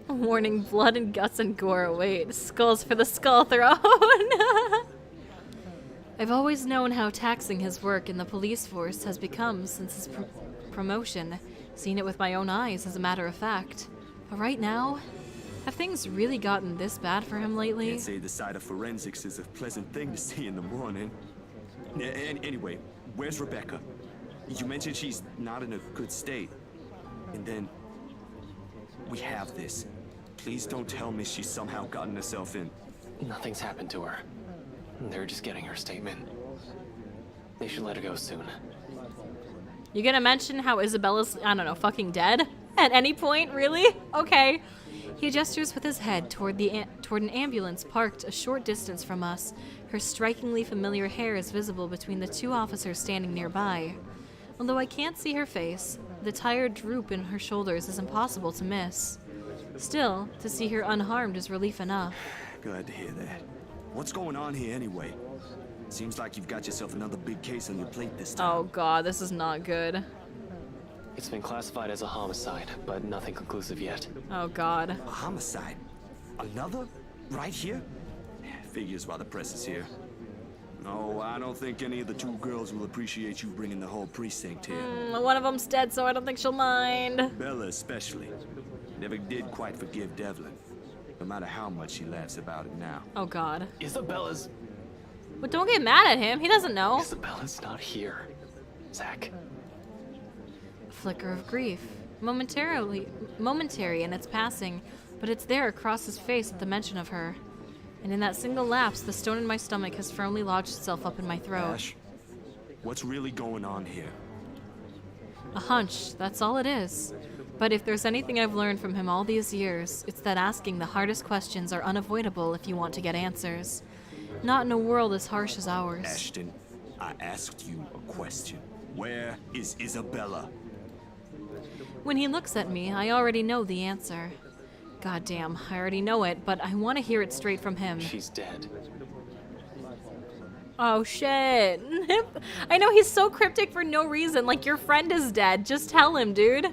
Warning, blood and guts and gore await. Skulls for the skull throne. I've always known how taxing his work in the police force has become since his promotion. Seen it with my own eyes, as a matter of fact. But right now, have things really gotten this bad for him lately? Can't say the side of forensics is a pleasant thing to see in the morning. Anyway, where's Rebecca? You mentioned she's not in a good state. And then we have this. Please don't tell me she's somehow gotten herself in. Nothing's happened to her. They're just getting her statement. They should let her go soon. You gonna mention how Isabella's, I don't know, fucking dead? At any point, really? Okay. He gestures with his head toward an ambulance parked a short distance from us. Her strikingly familiar hair is visible between the two officers standing nearby. Although I can't see her face, the tired droop in her shoulders is impossible to miss. Still, to see her unharmed is relief enough. Glad to hear that. What's going on here anyway? Seems like you've got yourself another big case on your plate this time. Oh god, this is not good. It's been classified as a homicide, but nothing conclusive yet. Oh god. A homicide? Another? Right here? Figures why the press is here. No, I don't think any of the two girls will appreciate you bringing the whole precinct here. One of them's dead, so I don't think she'll mind. Bella especially. Never did quite forgive Devlin, no matter how much she laughs about it now. Oh god. Isabella's... But don't get mad at him, he doesn't know. Isabella's not here. Zach. A flicker of grief. Momentary in its passing, but it's there across his face at the mention of her. And in that single lapse, the stone in my stomach has firmly lodged itself up in my throat. Ash, what's really going on here? A hunch, that's all it is. But if there's anything I've learned from him all these years, it's that asking the hardest questions are unavoidable if you want to get answers. Not in a world as harsh as ours. Ashton, I asked you a question. Where is Isabella? When he looks at me, I already know the answer. Goddamn, I already know it, but I want to hear it straight from him. She's dead. Oh shit. I know he's so cryptic for no reason, like your friend is dead. Just tell him, dude.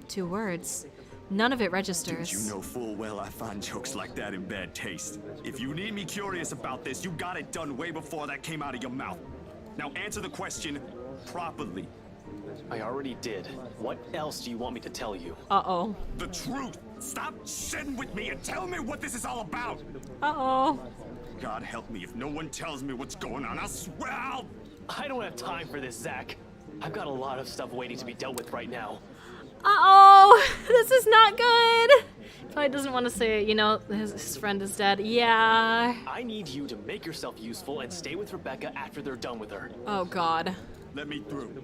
2 words. None of it registers. Dude, you know full well I find jokes like that in bad taste. If you need me curious about this, you got it done way before that came out of your mouth. Now answer the question properly. I already did. What else do you want me to tell you? Uh-oh. The truth. Stop shitting with me and tell me what this is all about. Uh-oh. God help me if no one tells me what's going on. I swear I'll... I don't have time for this, Zach. I've got a lot of stuff waiting to be dealt with right now. Uh-oh. This is not good. Probably doesn't want to say it, you know, his friend is dead. Yeah. I need you to make yourself useful and stay with Rebecca after they're done with her. Oh, God. Let me through.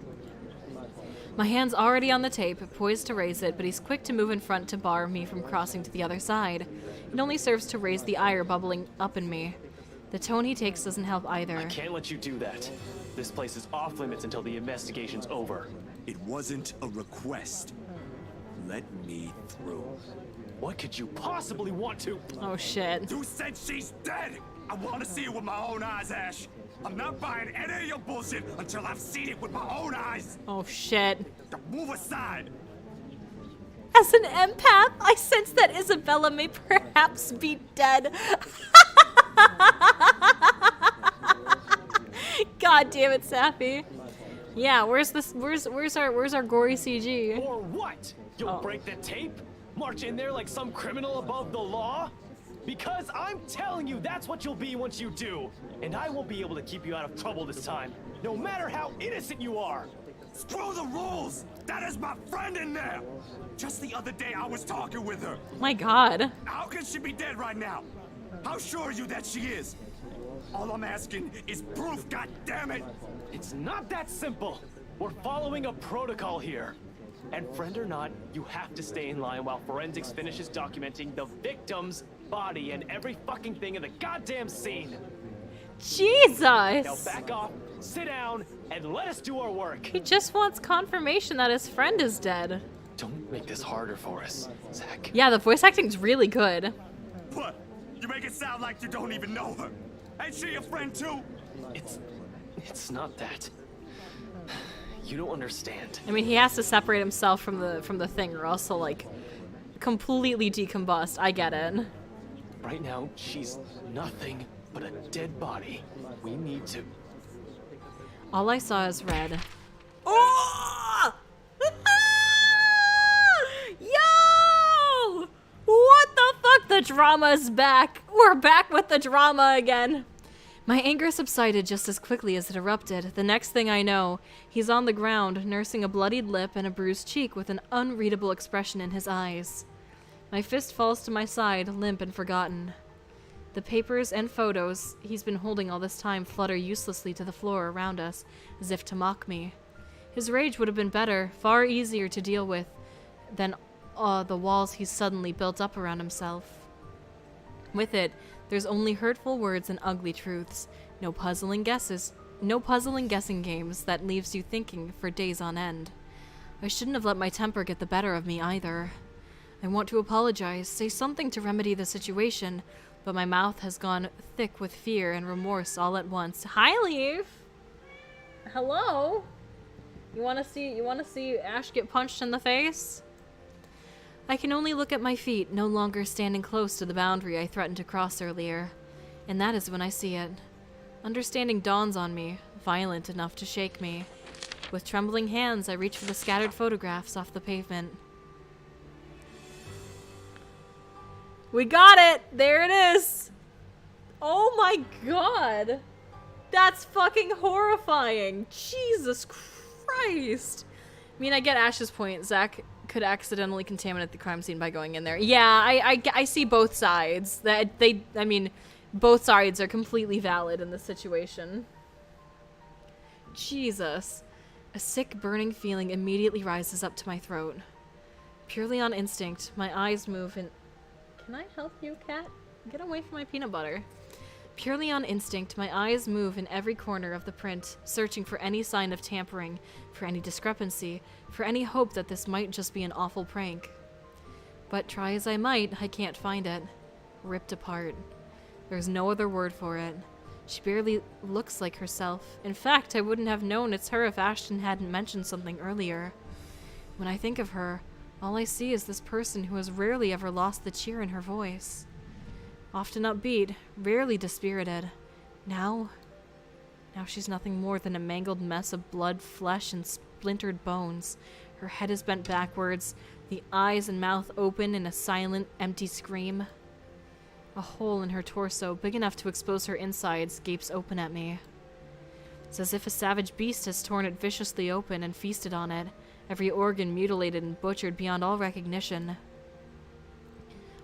My hand's already on the tape, poised to raise it, but he's quick to move in front to bar me from crossing to the other side. It only serves to raise the ire bubbling up in me. The tone he takes doesn't help either. I can't let you do that. This place is off limits until the investigation's over. It wasn't a request. Let me through. What could you possibly want to? Oh, shit. You said she's dead! I want to see it with my own eyes, Ash. I'm not buying any of your bullshit until I've seen it with my own eyes. Oh, shit. Now move aside. As an empath, I sense that Isabella may perhaps be dead. God damn it, Sappy. Yeah, where's our gory CG? Or what? You'll break the tape? March in there like some criminal above the law? Because I'm telling you, that's what you'll be once you do. And I won't be able to keep you out of trouble this time, no matter how innocent you are. Screw the rules! That is my friend in there! Just the other day I was talking with her. My God. How can she be dead right now? How sure are you that she is? All I'm asking is proof, goddammit! It's not that simple. We're following a protocol here. And friend or not, you have to stay in line while forensics finishes documenting the victim's body and every fucking thing in the goddamn scene. Jesus! Now back off, sit down, and let us do our work. He just wants confirmation that his friend is dead. Don't make this harder for us, Zach. Yeah, the voice acting's really good. What? You make it sound like you don't even know her. Ain't she your friend too? It's not that. You don't understand. I mean, he has to separate himself from the thing, or else he'll like completely decombust. I get it. Right now, she's nothing but a dead body. We need to. All I saw is red. Oh! Yo! What the fuck? The drama's back. We're back with the drama again. My anger subsided just as quickly as it erupted. The next thing I know, he's on the ground, nursing a bloodied lip and a bruised cheek with an unreadable expression in his eyes. My fist falls to my side, limp and forgotten. The papers and photos he's been holding all this time flutter uselessly to the floor around us, as if to mock me. His rage would have been better, far easier to deal with, than the walls he's suddenly built up around himself. With it, there's only hurtful words and ugly truths. No puzzling guessing games that leaves you thinking for days on end. I shouldn't have let my temper get the better of me either. I want to apologize, say something to remedy the situation, but my mouth has gone thick with fear and remorse all at once. Hi, Leaf! Hello? You wanna see Ash get punched in the face? I can only look at my feet, no longer standing close to the boundary I threatened to cross earlier. And that is when I see it. Understanding dawns on me, violent enough to shake me. With trembling hands, I reach for the scattered photographs off the pavement. We got it! There it is! Oh my god! That's fucking horrifying! Jesus Christ! I mean, I get Ash's point. Zach could accidentally contaminate the crime scene by going in there. Yeah, I see both sides. I mean, both sides are completely valid in this situation. Jesus. A sick, burning feeling immediately rises up to my throat. Purely on instinct, my eyes move and... Can I help you, cat? Get away from my peanut butter. Purely on instinct, my eyes move in every corner of the print, searching for any sign of tampering, for any discrepancy, for any hope that this might just be an awful prank. But try as I might, I can't find it. Ripped apart. There's no other word for it. She barely looks like herself. In fact, I wouldn't have known it's her if Ashton hadn't mentioned something earlier. When I think of her, all I see is this person who has rarely ever lost the cheer in her voice. Often upbeat, rarely dispirited. Now she's nothing more than a mangled mess of blood, flesh, and splintered bones. Her head is bent backwards, the eyes and mouth open in a silent, empty scream. A hole in her torso, big enough to expose her insides, gapes open at me. It's as if a savage beast has torn it viciously open and feasted on it, every organ mutilated and butchered beyond all recognition.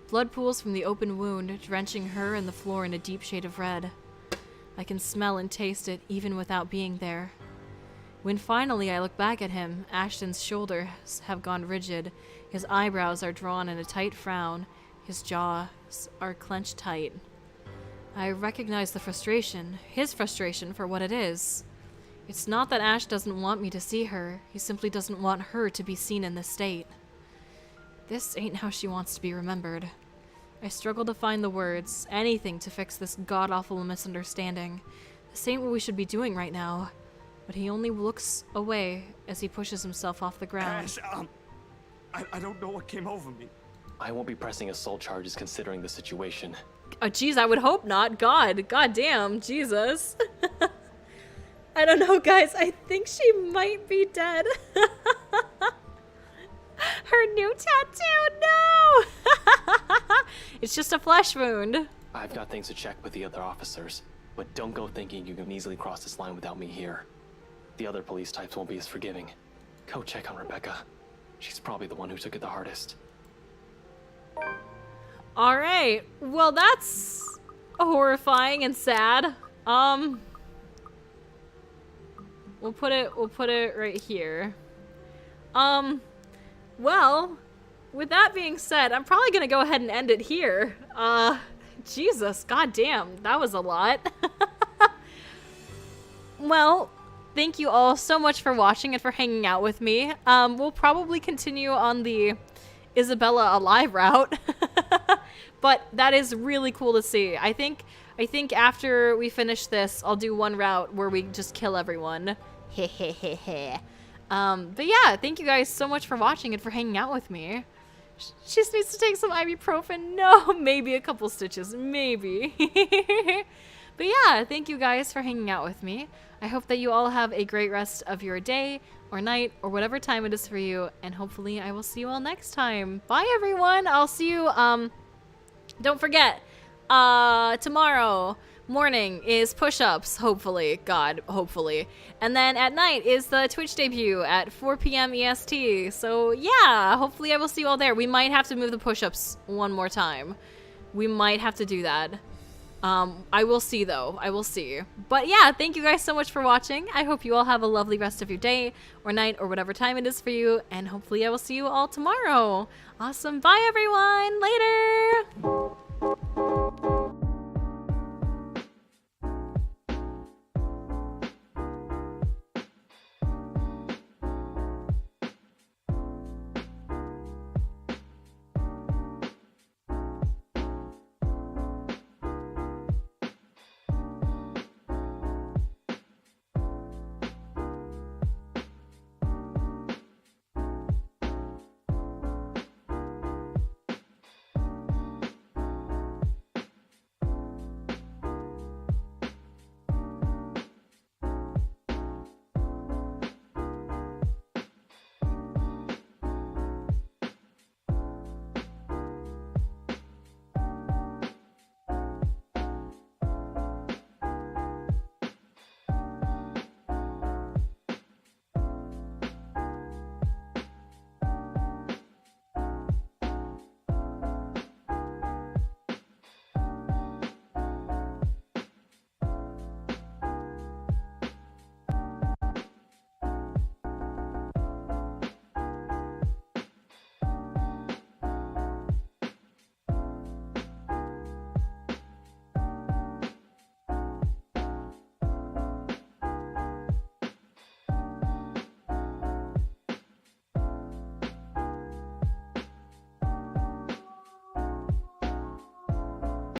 Blood pools from the open wound, drenching her and the floor in a deep shade of red. I can smell and taste it, even without being there. When finally I look back at him, Ashton's shoulders have gone rigid, his eyebrows are drawn in a tight frown, his jaws are clenched tight. I recognize the frustration, his frustration, for what it is. It's not that Ash doesn't want me to see her, he simply doesn't want her to be seen in this state. This ain't how she wants to be remembered. I struggle to find the words, anything to fix this god-awful misunderstanding. This ain't what we should be doing right now. But he only looks away as he pushes himself off the ground. Ash, I don't know what came over me. I won't be pressing assault charges considering the situation. Oh, jeez, I would hope not. God damn, Jesus. I don't know, guys. I think she might be dead. Her new tattoo, no! It's just a flesh wound. I've got things to check with the other officers, but don't go thinking you can easily cross this line without me here. The other police types won't be as forgiving. Go check on Rebecca. She's probably the one who took it the hardest. Alright, well that's horrifying and sad. We'll put it right here. Well, with that being said, I'm probably gonna go ahead and end it here. Jesus, goddamn, that was a lot. Well, thank you all so much for watching and for hanging out with me. We'll probably continue on the Isabella a live route. But that is really cool to see. I think after we finish this, I'll do one route where we just kill everyone. Hehehehe. But yeah, thank you guys so much for watching and for hanging out with me. She just needs to take some ibuprofen. No, maybe a couple stitches. Maybe. But yeah, thank you guys for hanging out with me. I hope that you all have a great rest of your day or night or whatever time it is for you. And hopefully I will see you all next time. Bye, everyone. I'll see you, don't forget, tomorrow morning is push-ups, hopefully. God, hopefully. And then at night is the Twitch debut at 4 p.m. EST. So yeah, hopefully I will see you all there. We might have to move the push-ups one more time. We might have to do that. I will see though. I will see. But yeah, thank you guys so much for watching. I hope you all have a lovely rest of your day or night or whatever time it is for you. And hopefully I will see you all tomorrow. Awesome. Bye everyone. Later.